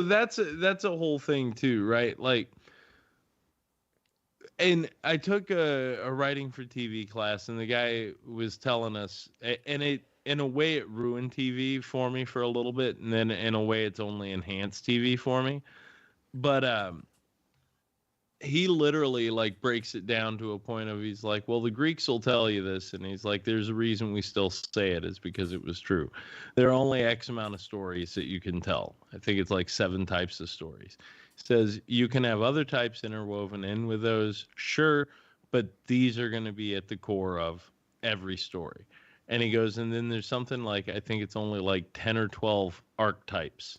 that's a whole thing too, right? Like, and I took a writing for TV class, and the guy was telling us, and it, in a way, it ruined TV for me for a little bit, and then in a way, it's only enhanced TV for me. But he literally like breaks it down to a point of, he's like, well, the Greeks will tell you this, and he's like, there's a reason we still say it, is because it was true. There are only X amount of stories that you can tell. I think it's like 7 types of stories. He says you can have other types interwoven in with those, sure, but these are going to be at the core of every story. And he goes, and then there's something like, I think it's only like 10 or 12 archetypes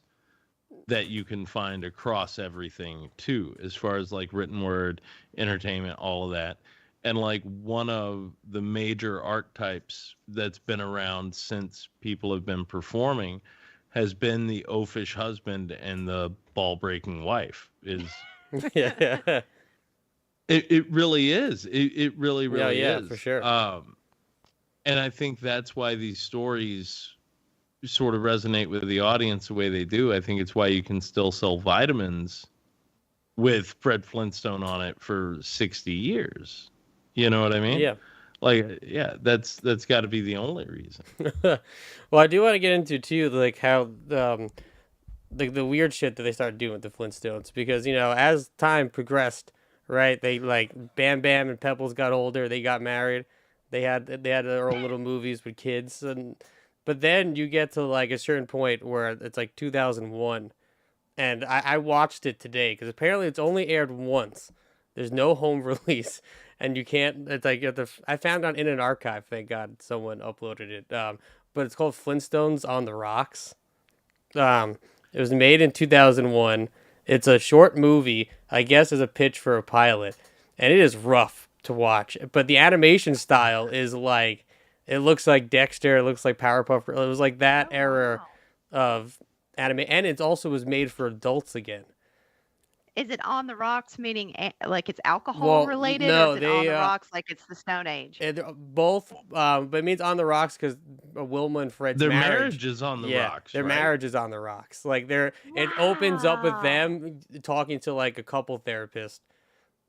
that you can find across everything too, as far as like written word, entertainment, all of that. And like one of the major archetypes that's been around since people have been performing has been the oafish husband and the ball breaking wife. Yeah. It really is. It really Yeah, is. for sure. And I think that's why these stories sort of resonate with the audience the way they do. I think it's why you can still sell vitamins with Fred Flintstone on it for 60 years. You know what I mean? Yeah. Like, yeah, that's got to be the only reason. Well, I do want to get into too, like how the weird shit that they started doing with the Flintstones, because as time progressed, right? They like Bam Bam and Pebbles got older, they got married, they had their own little movies with kids, but then you get to like a certain point where it's like 2001, and I watched it today because apparently it's only aired once. There's no home release. And you can't. It's like I found on Internet Archive. Thank God someone uploaded it. But it's called Flintstones on the Rocks. It was made in 2001. It's a short movie, I guess, as a pitch for a pilot, and it is rough to watch. But the animation style is like, it looks like Dexter. It looks like Powerpuff. It was like that era of anime, and it also was made for adults again. Is it on the rocks, meaning like it's alcohol Well, related, no, or is it on they the rocks like it's the Stone Age? they're both, but it means on the rocks because Wilma and Fred's Their marriage. marriage is on the rocks. Their right? marriage is on the rocks. Like it opens up with Wow. them talking to like a couple therapist,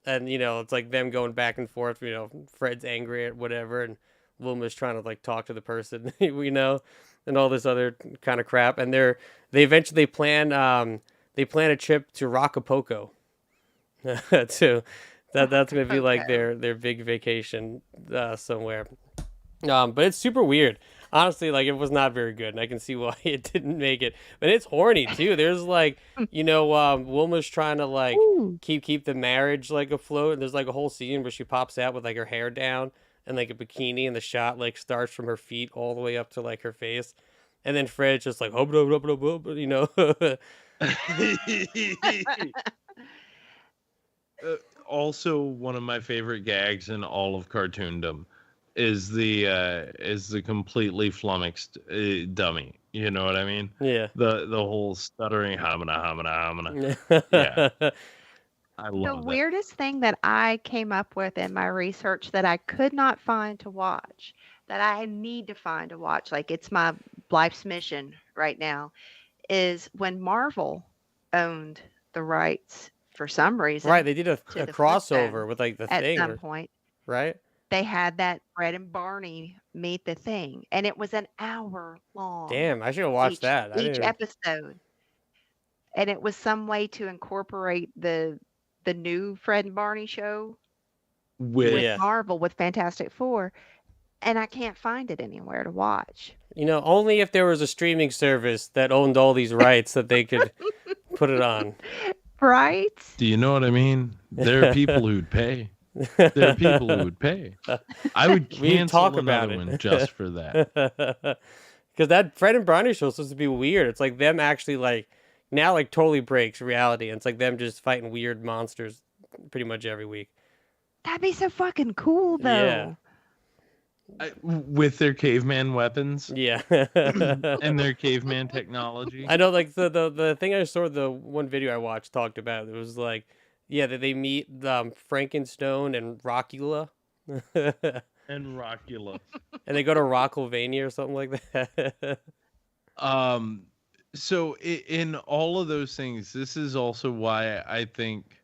and it's like them going back and forth. Fred's angry at whatever, and Wilma's trying to like talk to the person and all this other kind of crap. And they eventually plan a trip to Acapulco. too. That's gonna be like their big vacation somewhere. But it's super weird. Honestly, like it was not very good, and I can see why it didn't make it. But it's horny too. There's like, Wilma's trying to like keep the marriage like afloat, and there's like a whole scene where she pops out with like her hair down and like a bikini, and the shot like starts from her feet all the way up to like her face, and then Fred's just like Also, one of my favorite gags in all of cartoondom is the completely flummoxed dummy. You know what I mean? Yeah. The whole stuttering hamina. Yeah. I The love it. weirdest thing that I came up with in my research that I could not find to watch, that I need to find to watch, like it's my life's mission right now, is when Marvel owned the rights for some reason. Right, they did a to the crossover Flintstones with like the at thing, some point. right? They had that Fred and Barney meet the thing, and it was an hour long. Damn, I should have watched that. I didn't Each even- episode, and it was some way to incorporate the new Fred and Barney show with Yeah. Marvel with Fantastic Four, and I can't find it anywhere to watch. Only if there was a streaming service that owned all these rights that they could put it on. Right? Do you know what I mean? There are people who'd pay. There are people who would pay. I would We cancel talk about another it one just for that. Because that Fred and Barney show is supposed to be weird. It's like them actually like now like totally breaks reality. And it's like them just fighting weird monsters pretty much every week. That'd be so fucking cool, though. Yeah. With their caveman weapons Yeah. and their caveman technology. I know, like the thing I saw, the one video I watched talked about, it was like, yeah, that they meet Frankenstone and Rockula. And Rockula. And they go to Rockylvania or something like that. So in all of those things, this is also why I think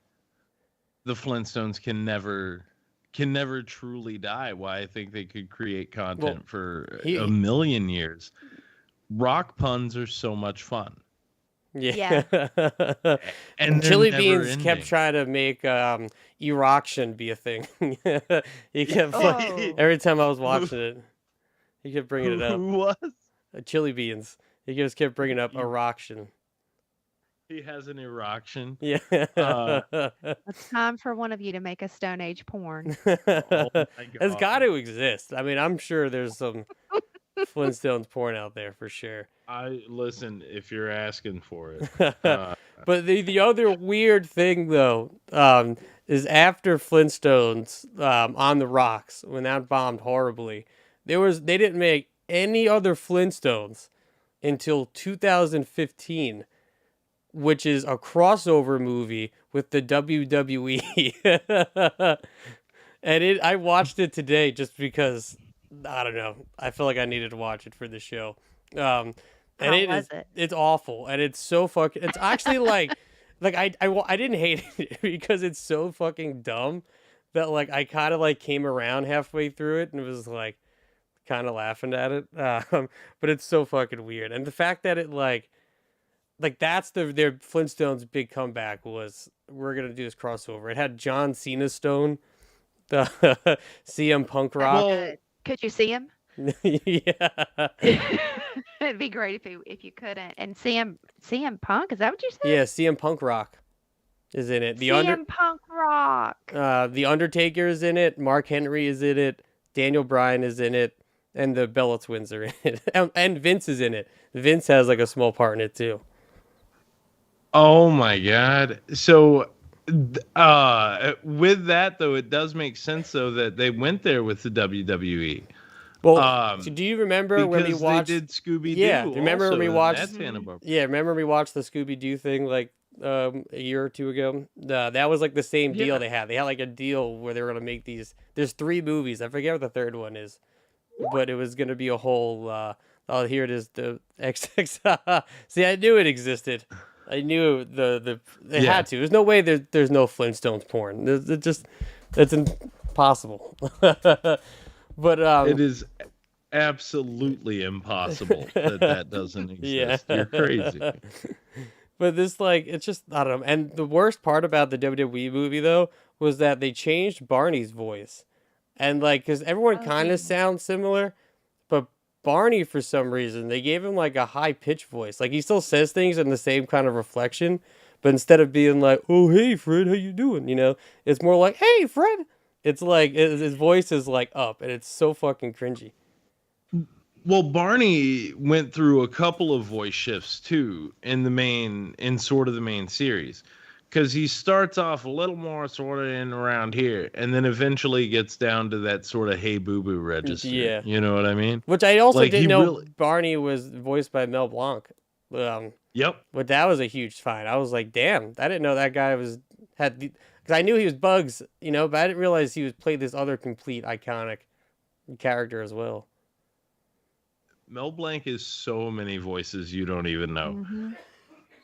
the Flintstones can never truly die. Why I think they could create content for a million years. Rock puns are so much fun. Yeah. And Chili they're Beans never-ending. kept trying to make erection be a thing. He kept Oh. every time I was watching it, he kept bringing it up. Who was? Chili Beans. He just kept bringing up erection. He has an erection. Yeah. It's time for one of you to make a Stone Age porn. Oh my It's God. got to exist. I mean, I'm sure there's some Flintstones porn out there for sure. I listen if you're asking for it. But the other weird thing though is after Flintstones on the rocks, when that bombed horribly, they didn't make any other Flintstones until 2015, which is a crossover movie with the WWE. And I watched it today just because I don't know. I feel like I needed to watch it for the show. And How it was is it? it's awful, and it's so fucking. It's actually like I didn't hate it because it's so fucking dumb that like I kind of like came around halfway through it and was like kind of laughing at it. But it's so fucking weird, and the fact that it like that's their Flintstones' big comeback was we're gonna do this crossover. It had John Cena Stone, the CM Punk Rock. Could you see him? Yeah. It'd be great if you couldn't. And CM Punk, is that what you said? Yeah, CM Punk Rock is in it. CM Punk Rock. The Undertaker is in it. Mark Henry is in it. Daniel Bryan is in it, and the Bella Twins are in it. And Vince is in it. Vince has like a small part in it too. Oh my God. So with that though, it does make sense though that they went there with the WWE. Well, so do you remember when we because watched? they did Scooby Doo? Yeah, remember when we watched? That's Hanna-Barbera. Yeah, remember when we watched the Scooby Doo thing like a year or two ago. That was like the same deal Yeah. they had. They had like a deal where they were gonna make these. There's 3 movies. I forget what the third one is, but it was gonna be a whole. Oh, here it is. The XX. See, I knew it existed. I knew they Yeah. had to. There's no way there's no Flintstones porn. It's impossible. But It is absolutely impossible that doesn't exist. yeah. You're crazy. But this, like, it's just, I don't know. And the worst part about the WWE movie, though, was that they changed Barney's voice. And, like, because everyone kind of sounds similar, but Barney, for some reason, they gave him, like, a high-pitched voice. Like, he still says things in the same kind of reflection, but instead of being like, oh, hey, Fred, how you doing? You know, it's more like, hey, Fred. It's like, his voice is, like, up, and it's so fucking cringy. Well, Barney went through a couple of voice shifts too in sort of the main series, because he starts off a little more sort of in around here, and then eventually gets down to that sort of hey boo boo register. Yeah. You know what I mean? Which I also Like, didn't he know really- Barney was voiced by Mel Blanc. Yep. But that was a huge find. I was like, damn, I didn't know that guy because I knew he was Bugs, you know, but I didn't realize he played this other complete iconic character as well. Mel Blanc is so many voices you don't even know. Mm-hmm.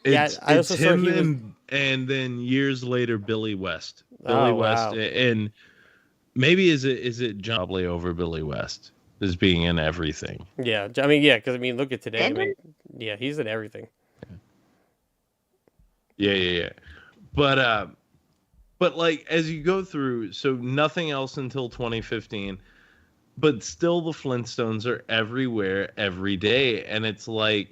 Yeah, It's, I it's also saw him he was- and then years later Billy West. Oh, Billy West wow. and maybe is it John probably over Billy West as being in everything. Yeah, I mean, yeah, because I mean, look at today. I And mean, yeah, he's in everything. Yeah. But like as you go through, so nothing else until 2015, but still the Flintstones are everywhere every day, and it's like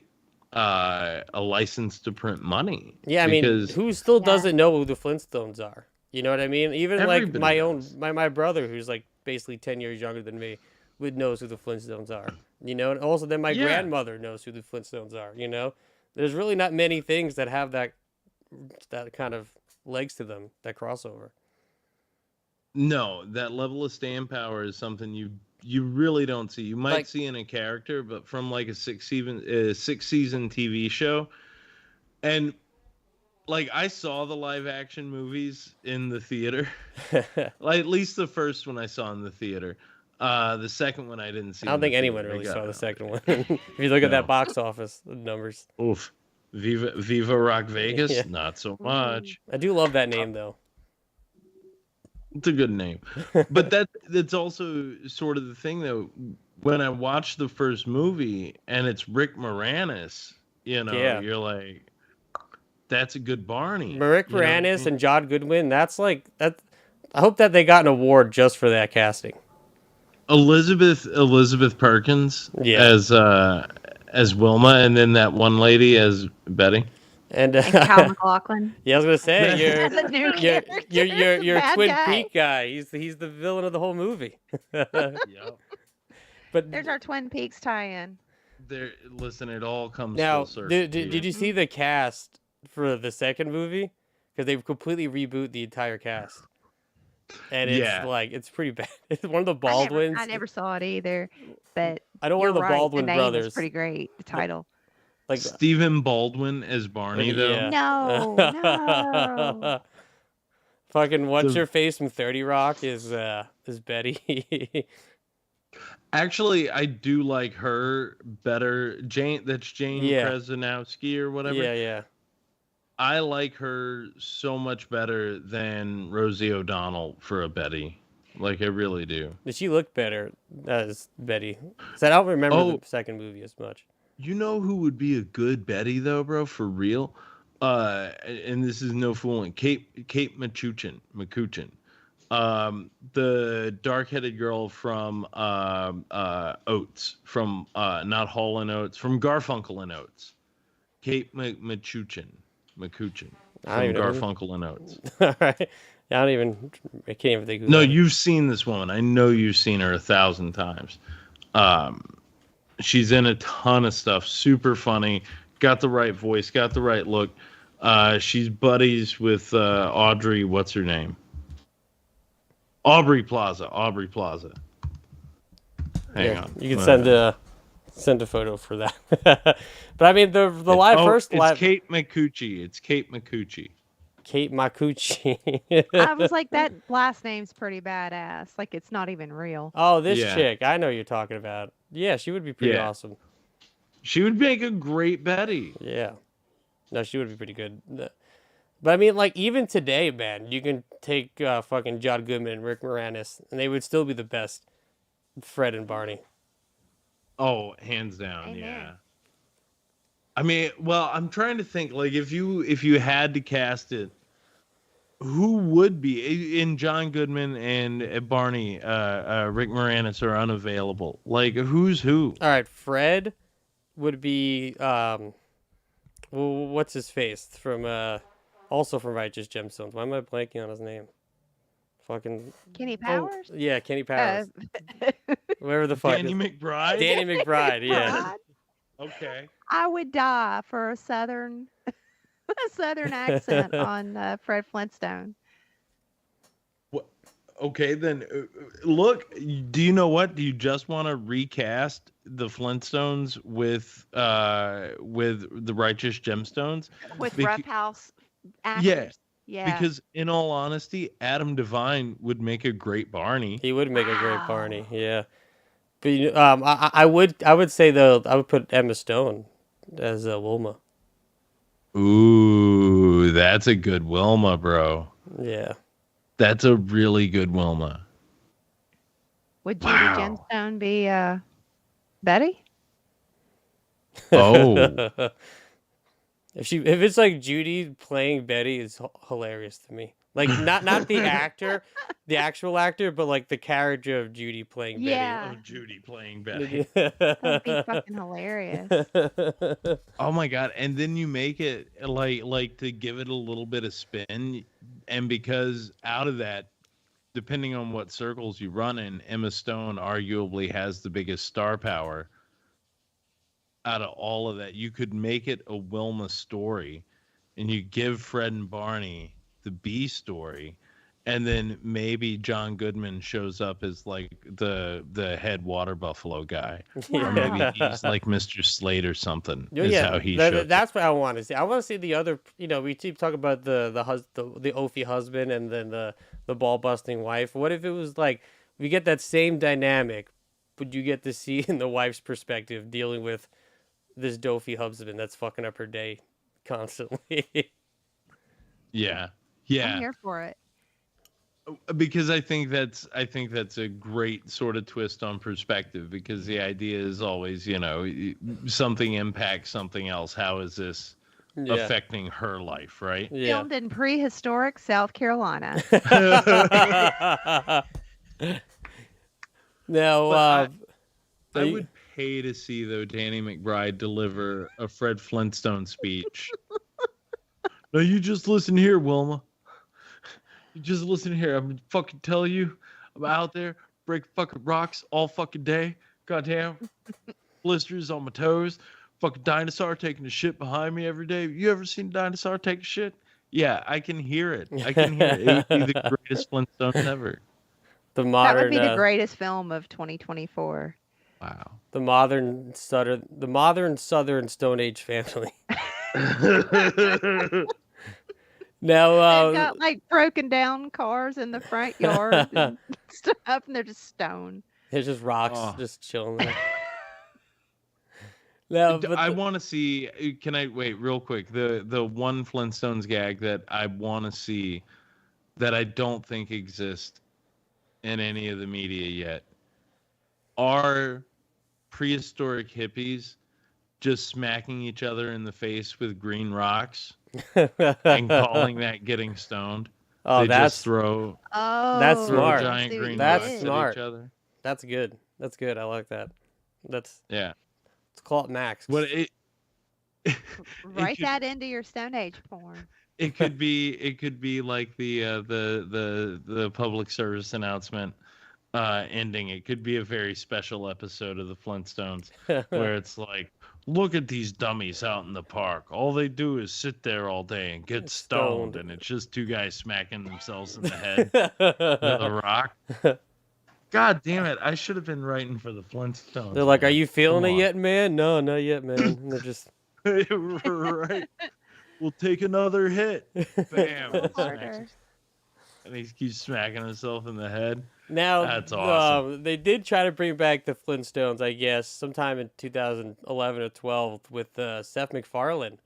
a license to print money. Yeah, I mean, because who still doesn't know who the Flintstones are? You know what I mean? Even like Everybody my does. own my brother, who's like basically 10 years younger than me, would knows who the Flintstones are. You know, and also then my Yeah. grandmother knows who the Flintstones are. You know, there's really not many things that have that kind of legs to them, that crossover. No, that level of staying power is something you really don't see. You might Like- see in a character, but from like a six season TV show, and like I saw the live action movies in the theater, like at least the first one I saw in the theater. The second one I didn't see. I don't in the think anyone theater. really I saw got- the second one. If you look at that No. box office numbers, Oof, Viva Rock Vegas, Yeah. not so much. I do love that name though. It's a good name, but that's also sort of the thing though. When I watched the first movie and it's Rick Moranis, you know, Yeah. you're like, that's a good Barney. Rick you know? Moranis and John Goodwin. That's like that. I hope that they got an award just for that casting. Elizabeth Perkins Yeah. as Wilma, and then that one lady as Betty. And And Cal McLaughlin. yeah, I was gonna say As a new you're character. you're Bad Twin guy. Peak guy. He's the villain of the whole movie. But There's our Twin Peaks tie-in. There, listen, it all comes now, full circle. did you see the cast for the second movie? Because they've completely reboot the entire cast, and it's Yeah. like it's pretty bad. It's one of the Baldwins. I never saw it either, but I know one of you're the right, Baldwin the name brothers. is pretty great. The title. Like Stephen Baldwin as Barney, though. Yeah. No, no. Fucking what's The- her face from 30 Rock is Betty. Actually, I do like her better. Jane, that's Jane Yeah. Krasinski or whatever. yeah. I like her so much better than Rosie O'Donnell for a Betty. Like I really do. Did she look better as Betty? 'Cause I don't remember Oh. the second movie as much. You know who would be a good Betty though, bro? For real. And this is no fooling. Kate McCutcheon. The dark-headed girl from Oates, from not Hall and Oates, from Garfunkel and Oates. Kate McCutcheon I don't from even know. Garfunkel and Oates. All right. I can't even think. Who No, that is. you've seen this woman. I know you've seen her 1,000 times. She's in a ton of stuff. Super funny. Got the right voice. Got the right look. She's buddies with Audrey. What's her name? Aubrey Plaza. Hang Yeah, on. you can send Send a photo for that. But I mean, the live first it's live Kate Micucci. It's Kate Micucci. Kate Makuchi. I was like, that last name's pretty badass. Like, it's not even real. Oh, this Yeah. chick. I know who you're talking about. Yeah, she would be pretty Yeah. awesome. She would make a great Betty. Yeah. No, she would be pretty good. But I mean, like, even today, man, you can take fucking John Goodman and Rick Moranis, and they would still be the best Fred and Barney. Oh, hands down, Amen. yeah. I mean, well, I'm trying to think, like, if you had to cast it, who would be in John Goodman and Barney? Rick Moranis are unavailable. Like, who's who? All right, Fred would be well, what's his face from also from Righteous Gemstones. Why am I blanking on his name? Fucking Kenny Powers? yeah, Kenny Powers. Whatever the fuck. Danny McBride. Danny McBride. Yeah. God, Okay. I would die for a southern accent on Fred Flintstone. Okay, then look. Do you know what? Do you just want to recast the Flintstones with the Righteous Gemstones? With Bec- rough house actors. Yeah. Yeah. Because in all honesty, Adam Devine would make a great Barney. He would make a great Wow. Barney. Yeah. But I would say though I would put Emma Stone as Wilma. Ooh, that's a good Wilma, bro. Yeah. That's a really good Wilma. Would Judy Wow. Gemstone be Betty? Oh, If it's like Judy playing Betty is hilarious to me. Like not the actor, the actual actor, but like the character of Judy playing Yeah. oh, Judy playing Betty. That'd be Betty. fucking hilarious. Oh my god! And then you make it like to give it a little bit of spin, and because out of that, depending on what circles you run in, Emma Stone arguably has the biggest star power. Out of all of that, you could make it a Wilma story, and you give Fred and Barney the B story, and then maybe John Goodman shows up as like the head water buffalo guy, or maybe he's like Mr. Slade or something. Is how he shows up. That's what I want to see. I want to see the other. We keep talking about the Ophi husband and then the ball busting wife. What if it was like we get that same dynamic, but you get to see in the wife's perspective dealing with this dopey husband that's fucking up her day constantly. Yeah. I'm here for it. Because I think that's a great sort of twist on perspective, because the idea is always, something impacts something else. How is this affecting her life, right? Yeah. Filmed in prehistoric South Carolina. Now, I would pay to see, though, Danny McBride deliver a Fred Flintstone speech. No, you just listen here, Wilma. You just listen here. I'm gonna fucking tell you, I'm out there, break fucking rocks all fucking day. Goddamn. Blisters on my toes. Fucking dinosaur taking a shit behind me every day. You ever seen a dinosaur take a shit? Yeah, I can hear it. I can hear it. It would be the greatest Flintstones ever. the That modern, would be the greatest film of 2024. Wow. the modern Southern Stone Age family. Now, They've got like broken down cars in the front yard and stuff, and they're just stone. it's just rocks, Oh. just chilling there. No, but I want to see. Can I wait real quick? The one Flintstones gag that I want to see that I don't think exists in any of the media yet are prehistoric hippies just smacking each other in the face with green rocks and calling that getting stoned. oh, They that's just throw Oh, smart. giant see what green you That's rocks did. smart. at each other. that's good. That's good. I like that. Let's Yeah. call it Max. What it Write could- that into your Stone Age porn. It could be like the public service announcement ending. It could be a very special episode of the Flintstones where it's like, look at these dummies out in the park. All they do is sit there all day and get stoned, and it's just two guys smacking themselves in the head with a rock. God damn it! I should have been writing for the Flintstones. They're like, "Are man. you feeling Come it on. yet, man?" No, not yet, man. And they're just Right. We'll take another hit. Bam. Little harder. And he keeps smacking himself in the head. now. That's awesome. They did try to bring back the Flintstones, I guess, sometime in 2011 or 12 with Seth MacFarlane,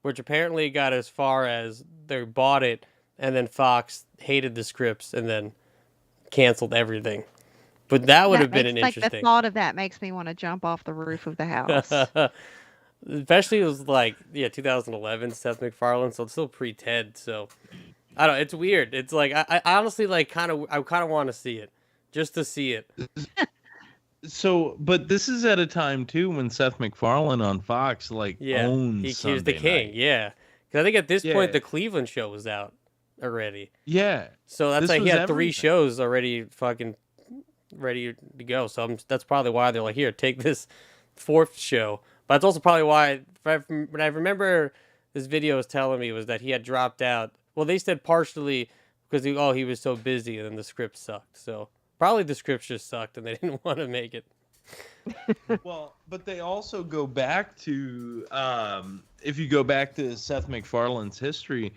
which apparently got as far as they bought it, and then Fox hated the scripts and then canceled everything. But that would have been an The interesting. thought of that makes me want to jump off the roof of the house. Especially it was like 2011 Seth MacFarlane, so it's still pre-Ted. So I don't. It's weird. It's like I honestly I kind of want to see it, just to see it. So, but this is at a time too when Seth MacFarlane on Fox owns he was Sunday the king. night. Yeah, because I think at this Yeah. point the Cleveland show was out already. Yeah. So that's This like he was had 3 everything. shows already fucking ready to go. So that's probably why they're like, here, take this 4th show. But it's also probably why, when I remember this video was telling me, was that he had dropped out. Well, they said partially because he was so busy and then the script sucked. So probably the script just sucked and they didn't want to make it. Well, but they also go back to if you go back to Seth MacFarlane's history,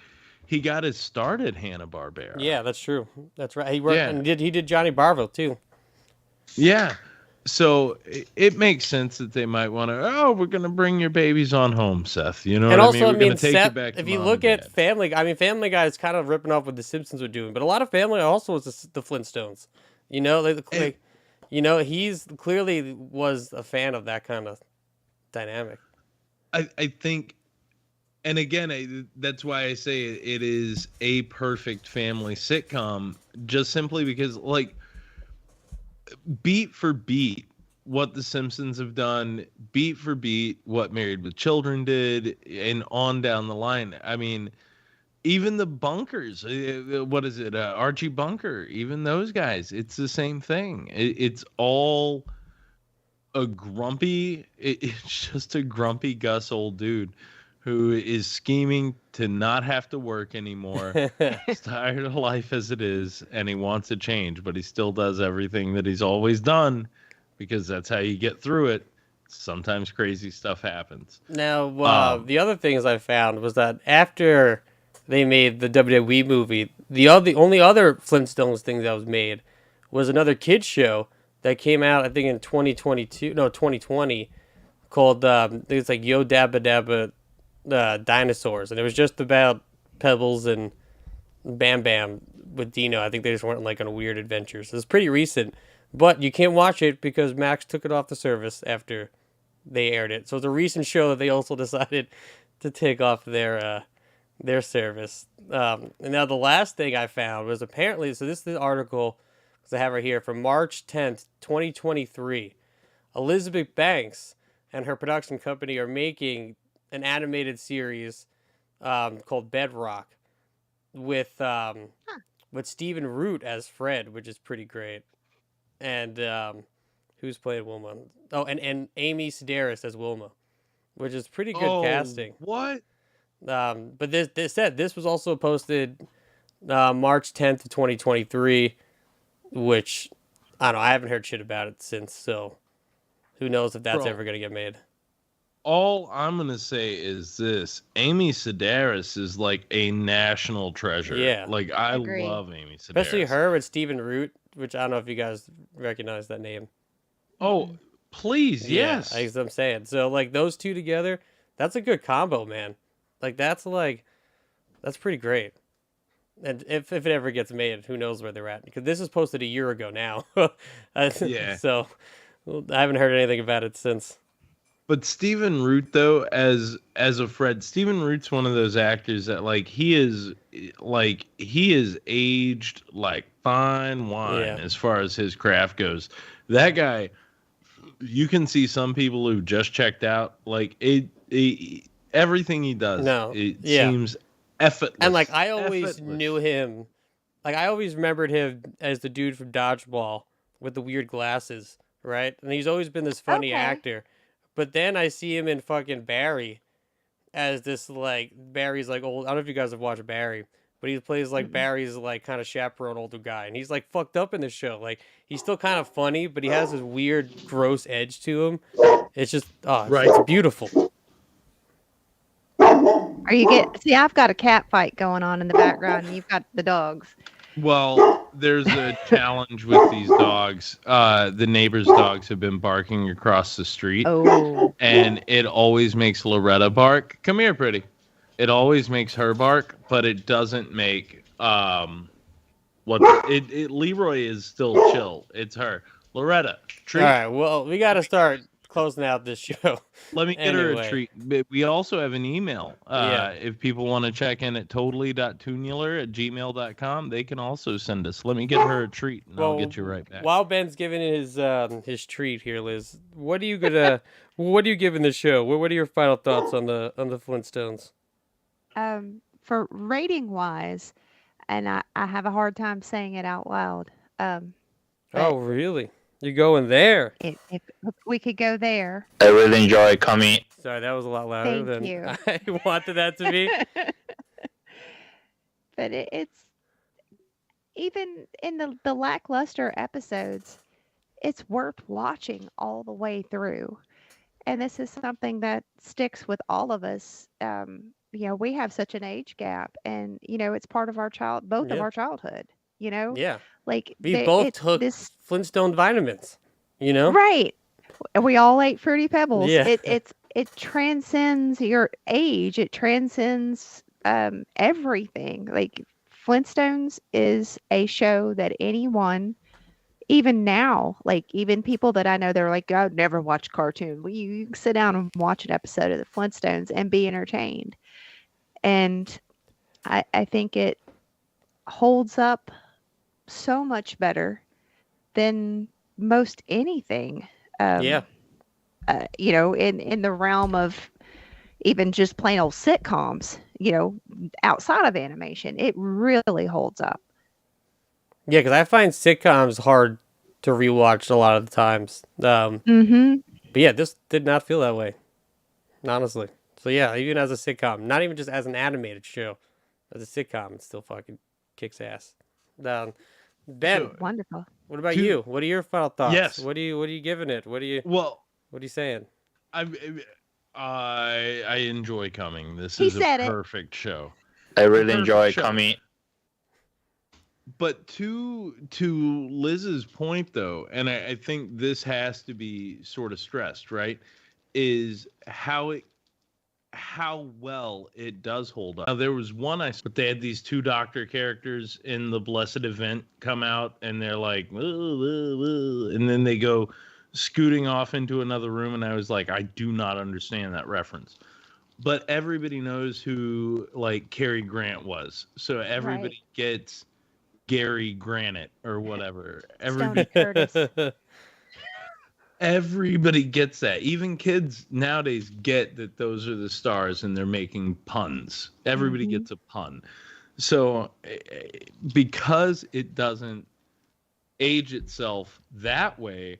he got his start at Hanna-Barbera. Yeah, that's true. That's right. He worked Yeah. and he did Johnny Barville too. Yeah. So it makes sense that they might want to. We're gonna bring your babies on home, Seth. You know And what also, I mean? We're gonna take Seth, you back to if you Mom look and at Dad. Family Guy, Family Guy is kind of ripping off what The Simpsons were doing, but a lot of Family Guy also was the Flintstones. You know, he's clearly was a fan of that kind of dynamic. I think, and again, that's why I say it is a perfect family sitcom, just simply because, beat for beat, what The Simpsons have done, beat for beat, what Married with Children did, and on down the line. I mean, even the Bunkers, what is it, Archie Bunker, even those guys, it's the same thing. It's all it's just a grumpy Gus old dude who is scheming to not have to work anymore. He's tired of life as it is, and he wants to change, but he still does everything that he's always done because that's how you get through it. Sometimes crazy stuff happens. Now, the other things I found was that after they made the WWE movie, the only other Flintstones thing that was made was another kids show that came out, I think, in 2020, called I think it's like Yo Dabba Dabba Dinosaurs, and it was just about Pebbles and Bam Bam with Dino. I think they just went like on a weird adventure. So it's pretty recent, but you can't watch it because Max took it off the service after they aired it. So it's a recent show that they also decided to take off their service. And now the last thing I found was apparently, so this is the article I have right here from March 10th, 2023. Elizabeth Banks and her production company are making an animated series called Bedrock with Stephen Root as Fred, which is pretty great. And who's playing Wilma? Oh, and Amy Sedaris as Wilma, which is pretty good casting. What? But this was also posted March 10th, 2023, which I don't know. I haven't heard shit about it since, so who knows if that's ever going to get made. All I'm going to say is this. Amy Sedaris is like a national treasure. Yeah. Like, I Agreed. love Amy Sedaris. Especially her and Stephen Root, which I don't know if you guys recognize that name. Oh, please, yes. Yeah, as I'm saying. So, like, those two together, that's a good combo, man. Like, that's pretty great. And if it ever gets made, who knows where they're at? Because this is posted a year ago now. Yeah. So I haven't heard anything about it since. But Stephen Root, though, as a Fred, Stephen Root's one of those actors that he is aged like fine wine as far as his craft goes. That guy, you can see some people who just checked out, everything he does, seems effortless. And I always knew him. I always remembered him as the dude from Dodgeball with the weird glasses, right? And he's always been this funny actor. But then I see him in fucking Barry as this Barry's old. I don't know if you guys have watched Barry, but but he plays like Barry's like kind of chaperone older guy, and he's like fucked up in the show. Like he's still kind of funny, but he has this weird, gross edge to him. It's just, it's beautiful. Are you see? I've got a cat fight going on in the background, and you've got the dogs. Well, there's a challenge with these dogs. The neighbors' dogs have been barking across the street. Oh. And it always makes Loretta bark. Come here, pretty. It always makes her bark, but it doesn't make Leroy is still chill. It's her. Loretta, treat. All right, well, we got to start closing out this show. Let me get her a Anyway. treat. But we also have an email. Yeah. If people want to check in at totally.toonular@gmail.com, they can also send us. Let me get her a treat, and I'll get you right back. While Ben's giving his treat here, Liz, what are you giving the show? What are your final thoughts on the Flintstones? For rating wise, and I have a hard time saying it out loud. Oh, really? You're going there? If we could go there. I really enjoy coming. Sorry, that was a lot louder Thank than you. I wanted that to be. But it's even in the lackluster episodes, it's worth watching all the way through. And this is something that sticks with all of us. We have such an age gap, and it's part of our both of our childhood. Yeah. Like We both took Flintstone vitamins, right. And we all ate Fruity Pebbles. Yeah. It transcends your age. It transcends everything. Like Flintstones is a show that anyone, even now, like even people that I know, they're like, I've never watched cartoon. Well, you can sit down and watch an episode of the Flintstones and be entertained. And I think it holds up so much better than most anything. In the realm of even just plain old sitcoms, outside of animation, it really holds up. Yeah, because I find sitcoms hard to rewatch a lot of the times. But yeah, this did not feel that way, honestly. So yeah, even as a sitcom, not even just as an animated show, as a sitcom, it still fucking kicks ass. Ben, Wonderful. what about you? What are your final thoughts? Yes. What are you giving it? What are you saying? I enjoy coming. This He is a said it. perfect show. I really Perfect enjoy show. coming. But to Liz's point, though, and I think this has to be sort of stressed, right? Is how well it does hold up. Now, there was one but they had these two doctor characters in the Blessed Event come out, and they're like, and then they go scooting off into another room, and I was like, I do not understand that reference. But everybody knows who like Cary Grant was, so everybody gets Gary Granite or whatever. Stoney Curtis. Everybody gets that. Even kids nowadays get that those are the stars and they're making puns. Everybody gets a pun. So because it doesn't age itself that way,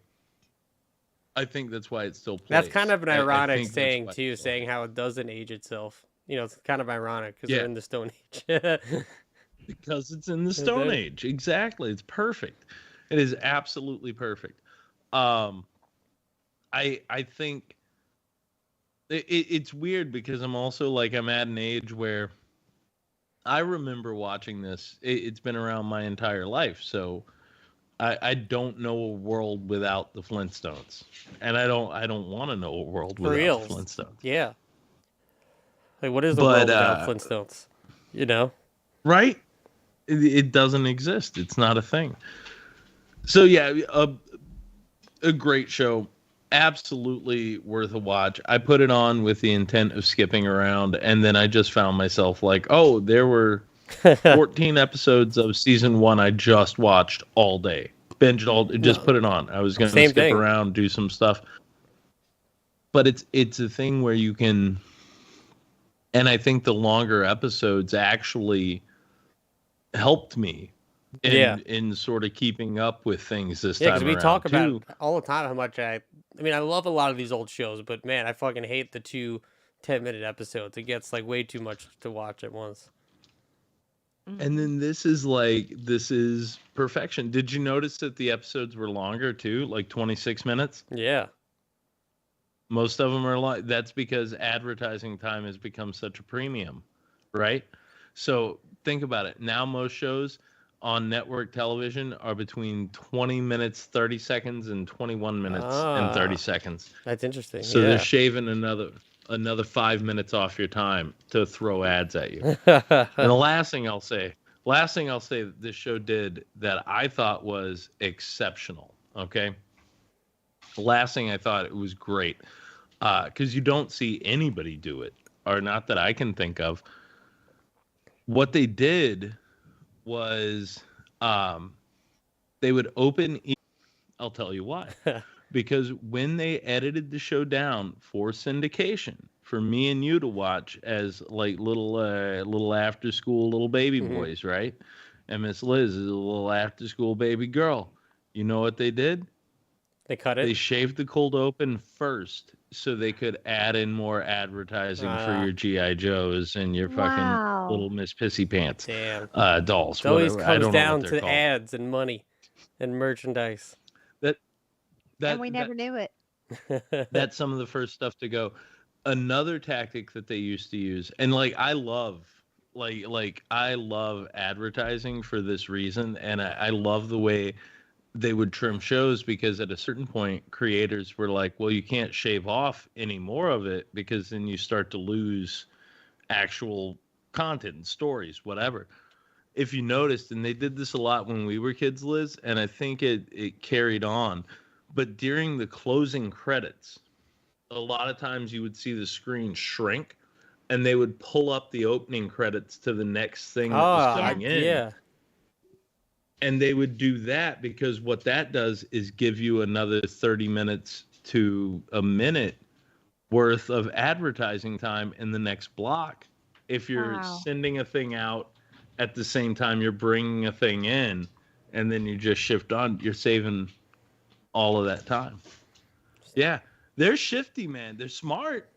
I think that's why it still plays. That's kind of an ironic think saying that's why too, it's saying how it doesn't age itself. It's kind of ironic because Yeah. they're in the Stone Age. Because it's in the Stone Age. Exactly. It's perfect. It is absolutely perfect. I think it's weird because I'm also like, I'm at an age where I remember watching this. It's been around my entire life. So I don't know a world without the Flintstones. And I don't want to know a world For without reals. the Flintstones. Yeah. Like, what is the world without Flintstones? Right? It doesn't exist. It's not a thing. So yeah, a great show. Absolutely worth a watch. I put it on with the intent of skipping around, and then I just found myself like, oh, there were 14 episodes of season 1 I just watched all day. Binged all, just put it on. I was going to skip around, do some stuff. But it's a thing where you can, and I think the longer episodes actually helped me in sort of keeping up with things this time around. Yeah, because we talk about all the time how much I love a lot of these old shows, but man, I fucking hate the 2 10-minute episodes. It gets like way too much to watch at once. And then this is perfection. Did you notice that the episodes were longer too, like 26 minutes? Yeah. Most of them are like that's because advertising time has become such a premium, right? So think about it. Now most shows on network television are between 20 minutes 30 seconds and 21 minutes and 30 seconds. That's interesting. So yeah. they're shaving another 5 minutes off your time to throw ads at you. And the last thing I'll say that this show did that I thought was exceptional. Okay. The last thing I thought it was great, because you don't see anybody do it, or not that I can think of. What they did was they would open. I'll tell you why. Because when they edited the show down for syndication, for me and you to watch as like little after school little baby boys, right? And Miss Liz is a little after school baby girl. You know what they did? They cut it. They shaved the cold open first so they could add in more advertising for your G.I. Joes and your fucking little Miss Pissy Pants dolls. It always whatever. comes down to called. ads and money and merchandise. And we never knew it. That's some of the first stuff to go. Another tactic that they used to use, and like I love advertising for this reason, and I love the way they would trim shows, because at a certain point creators were like, well, you can't shave off any more of it because then you start to lose actual content and stories, whatever. If you noticed, and they did this a lot when we were kids, Liz, and I think it carried on, but during the closing credits, a lot of times you would see the screen shrink and they would pull up the opening credits to the next thing that was coming in. Yeah. And they would do that because what that does is give you another 30 minutes to a minute worth of advertising time in the next block. If you're sending a thing out at the same time you're bringing a thing in, and then you just shift on, you're saving all of that time. Yeah, they're shifty, man. They're smart.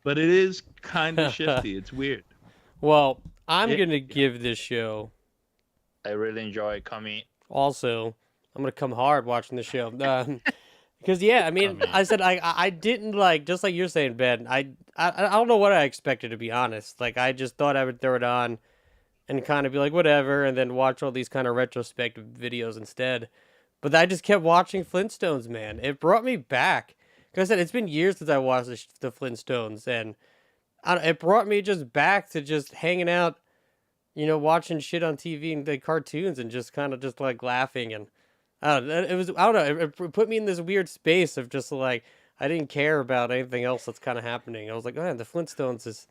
But it is kind of shifty. It's weird. Well, I'm going to give this show... I really enjoy coming. Also, I'm going to come hard watching the show. Because, yeah, I mean, I said I didn't, like, just like you're saying, Ben, I don't know what I expected, to be honest. Like, I just thought I would throw it on and kind of be like, whatever, and then watch all these kind of retrospective videos instead. But I just kept watching Flintstones, man. It brought me back. Because I said, it's been years since I watched the Flintstones, and it brought me just back to just hanging out, you know, watching shit on TV and the cartoons and just kind of just like laughing. And I don't know, it put me in this weird space of just like, I didn't care about anything else that's kind of happening. I was like, oh, the Flintstones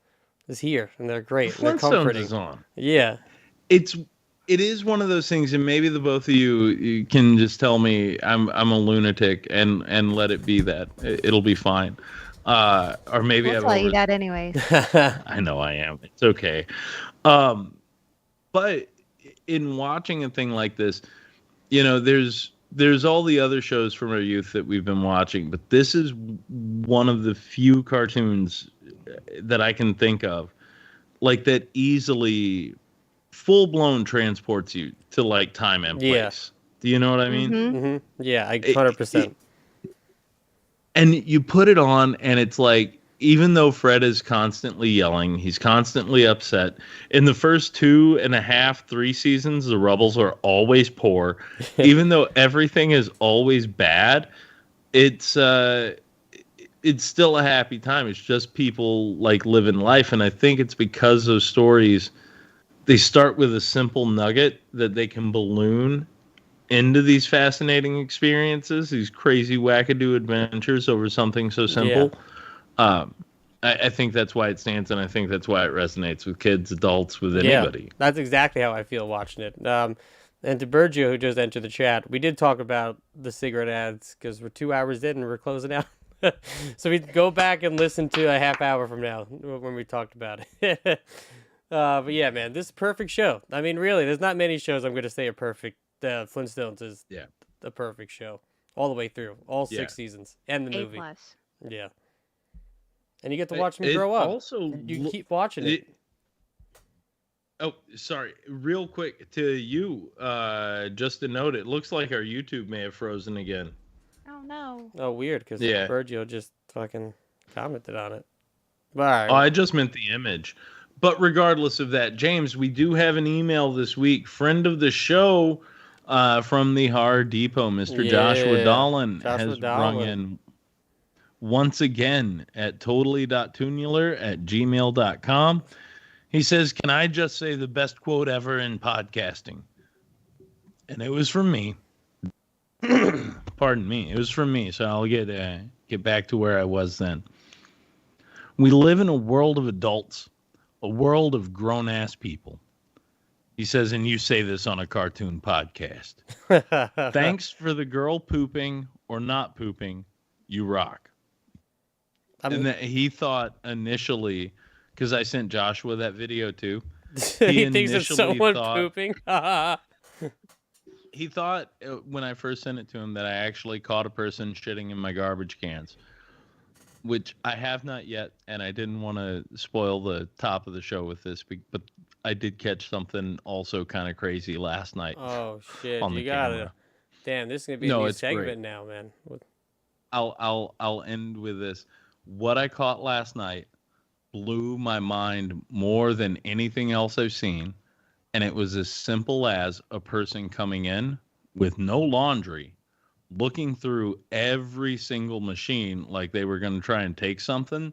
is here and they're great. The and they're comforting. Flintstones is on. Yeah. It is one of those things, and maybe the both of you can just tell me I'm a lunatic and let it be that. It'll be fine. Or maybe I'll tell you that anyways. I know I am. It's okay. But in watching a thing like this, you know, there's all the other shows from our youth that we've been watching, but this is one of the few cartoons that I can think of, like, that easily full-blown transports you to, like, time and place. Do you know what I mean? Mm-hmm. Yeah, 100%. And you put it on, and it's like, even though Fred is constantly yelling, he's constantly upset. In the first 2.5, 3 seasons, the Rubbles are always poor. Even though everything is always bad, it's still a happy time. It's just people like living life. And I think it's because those stories, they start with a simple nugget that they can balloon into these fascinating experiences, these crazy wackadoo adventures over something so simple. Yeah. I think that's why it stands, and I think that's why it resonates with kids, adults, with anybody. Yeah, that's exactly how I feel watching it. And to Bergio, who just entered the chat, we did talk about the cigarette ads because we're 2 hours in and we're closing out. So we go back and listen to a half hour from now when we talked about it. But yeah, man, this is a perfect show. I mean, really, there's not many shows I'm going to say are perfect. Flintstones is the perfect show all the way through, all 6 seasons, and the movie. A+. Yeah. And you get to watch them grow up. Also, you keep watching it. Oh, sorry. Real quick to you, just a note. It looks like our YouTube may have frozen again. Oh no. Oh, weird, because Yeah. Virgil just fucking commented on it. But, all right. Oh, I just meant the image. But regardless of that, James, we do have an email this week. Friend of the show from the Horror Depot, Mr. Joshua Yeah, Dolan, Joshua has Dolan. rung in once again at totally.toonular@gmail.com. He says, "Can I just say the best quote ever in podcasting?" And it was from me. Pardon me. It was from me, so I'll get back to where I was then. We live in a world of adults, a world of grown-ass people. He says, and you say this on a cartoon podcast. Thanks for the girl pooping or not pooping. You rock. And that he thought initially, because I sent Joshua that video too. He thinks it's someone pooping. He thought when I first sent it to him that I actually caught a person shitting in my garbage cans, which I have not yet, and I didn't want to spoil the top of the show with this, but I did catch something also kind of crazy last night. Oh shit! On You the got it. camera. Damn, this is gonna be No, a new it's segment great. now, man. I'll end with this. What I caught last night blew my mind more than anything else I've seen, and it was as simple as a person coming in with no laundry, looking through every single machine like they were going to try and take something,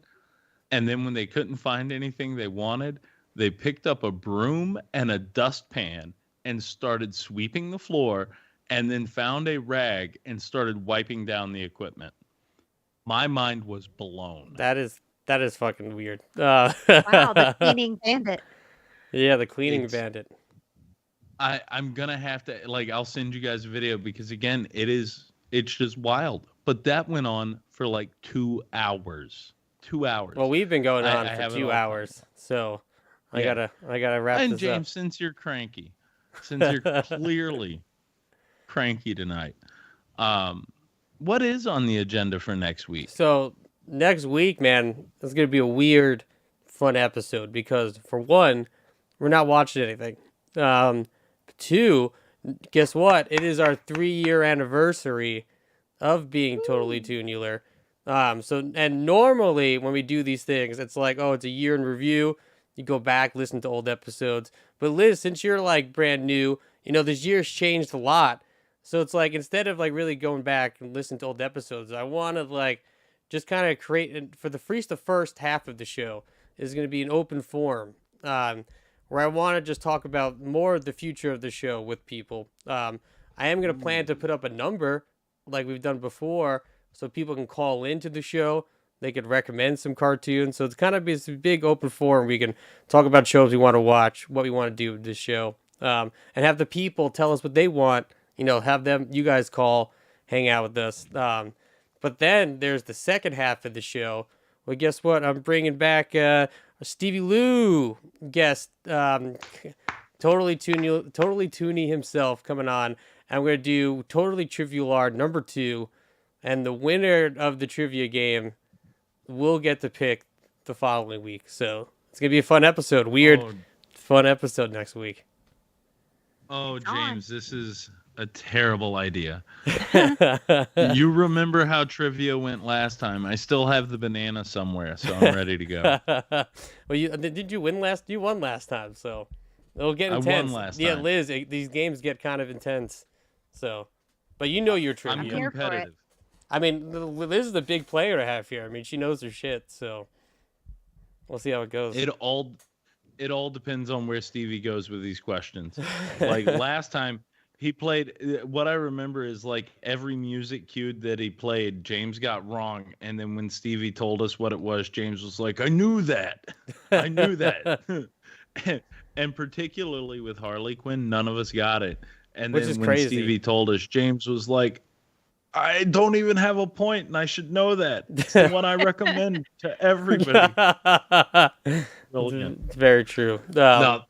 and then when they couldn't find anything they wanted, they picked up a broom and a dustpan and started sweeping the floor, and then found a rag and started wiping down the equipment. My mind was blown. That is fucking weird. Wow, the cleaning bandit. Yeah, the cleaning bandit. I'm gonna have to, like, I'll send you guys a video because again, it's just wild. But that went on for like 2 hours. 2 hours. Well, we've been going on I for have it 2 all hours, so I Yeah. gotta wrap And this James, up. since you're cranky, since you're clearly cranky tonight, what is on the agenda for next week? So next week, man, it's gonna be a weird, fun episode because for one, we're not watching anything. Two, guess what? It is our 3-year anniversary of being totally Toonular. And normally when we do these things, it's like, oh, it's a year in review. You go back, listen to old episodes. But Liz, since you're like brand new, this year's changed a lot. So it's like, instead of like really going back and listening to old episodes, I want to like just kind of create, for the first half of the show is going to be an open forum, where I want to just talk about more of the future of the show with people. I am going to plan to put up a number like we've done before so people can call into the show. They could recommend some cartoons. So it's kind of this big open forum. We can talk about shows we want to watch, what we want to do with this show, and have the people tell us what they want. Have you guys call, hang out with us. But then there's the second half of the show. Well, guess what? I'm bringing back a Stevie Lou guest, totally Toonie himself coming on. And we're going to do Totally Trivial number 2. And the winner of the trivia game will get to pick the following week. So it's going to be a fun episode. Fun episode next week. Oh, James, this is a terrible idea. You remember how trivia went last time? I still have the banana somewhere, so I'm ready to go. Well, did you win last? You won last time, so it'll get intense. I won last time. Yeah, Liz, these games get kind of intense. So, but your trivia. I'm competitive. I mean, Liz is the big player to have here. I mean, she knows her shit, so we'll see how it goes. It all depends on where Stevie goes with these questions. Like last time, he played, what I remember is like every music cue that he played, James got wrong. And then when Stevie told us what it was, James was like, I knew that. I knew that. And particularly with Harley Quinn, none of us got it. And Which then is when crazy. Stevie told us, James was like, I don't even have a point, and I should know that. It's the one I recommend to everybody. Brilliant. It's very true. No,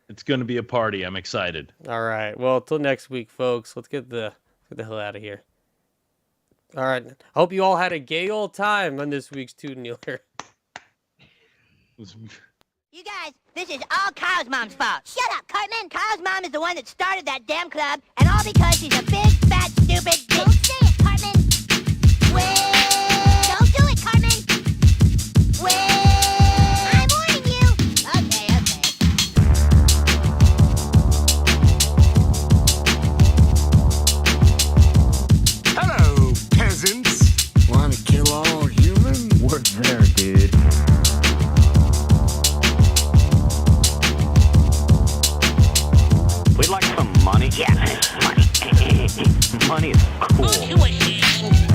it's going to be a party. I'm excited. All right. Well, till next week, folks. Let's get the hell out of here. All right. I hope you all had a gay old time on this week's Toonular. You guys, this is all Kyle's mom's fault. Shut up, Cartman. Kyle's mom is the one that started that damn club, and all because she's a big, fat, stupid bitch. Don't say it, Cartman. Well, don't do it, Cartman. Well, I'm warning you. Okay. Hello, peasants. Want to kill all humans? We're there, dude. We'd like some money. Yes, money. Money is cool. Aren't you ashamed?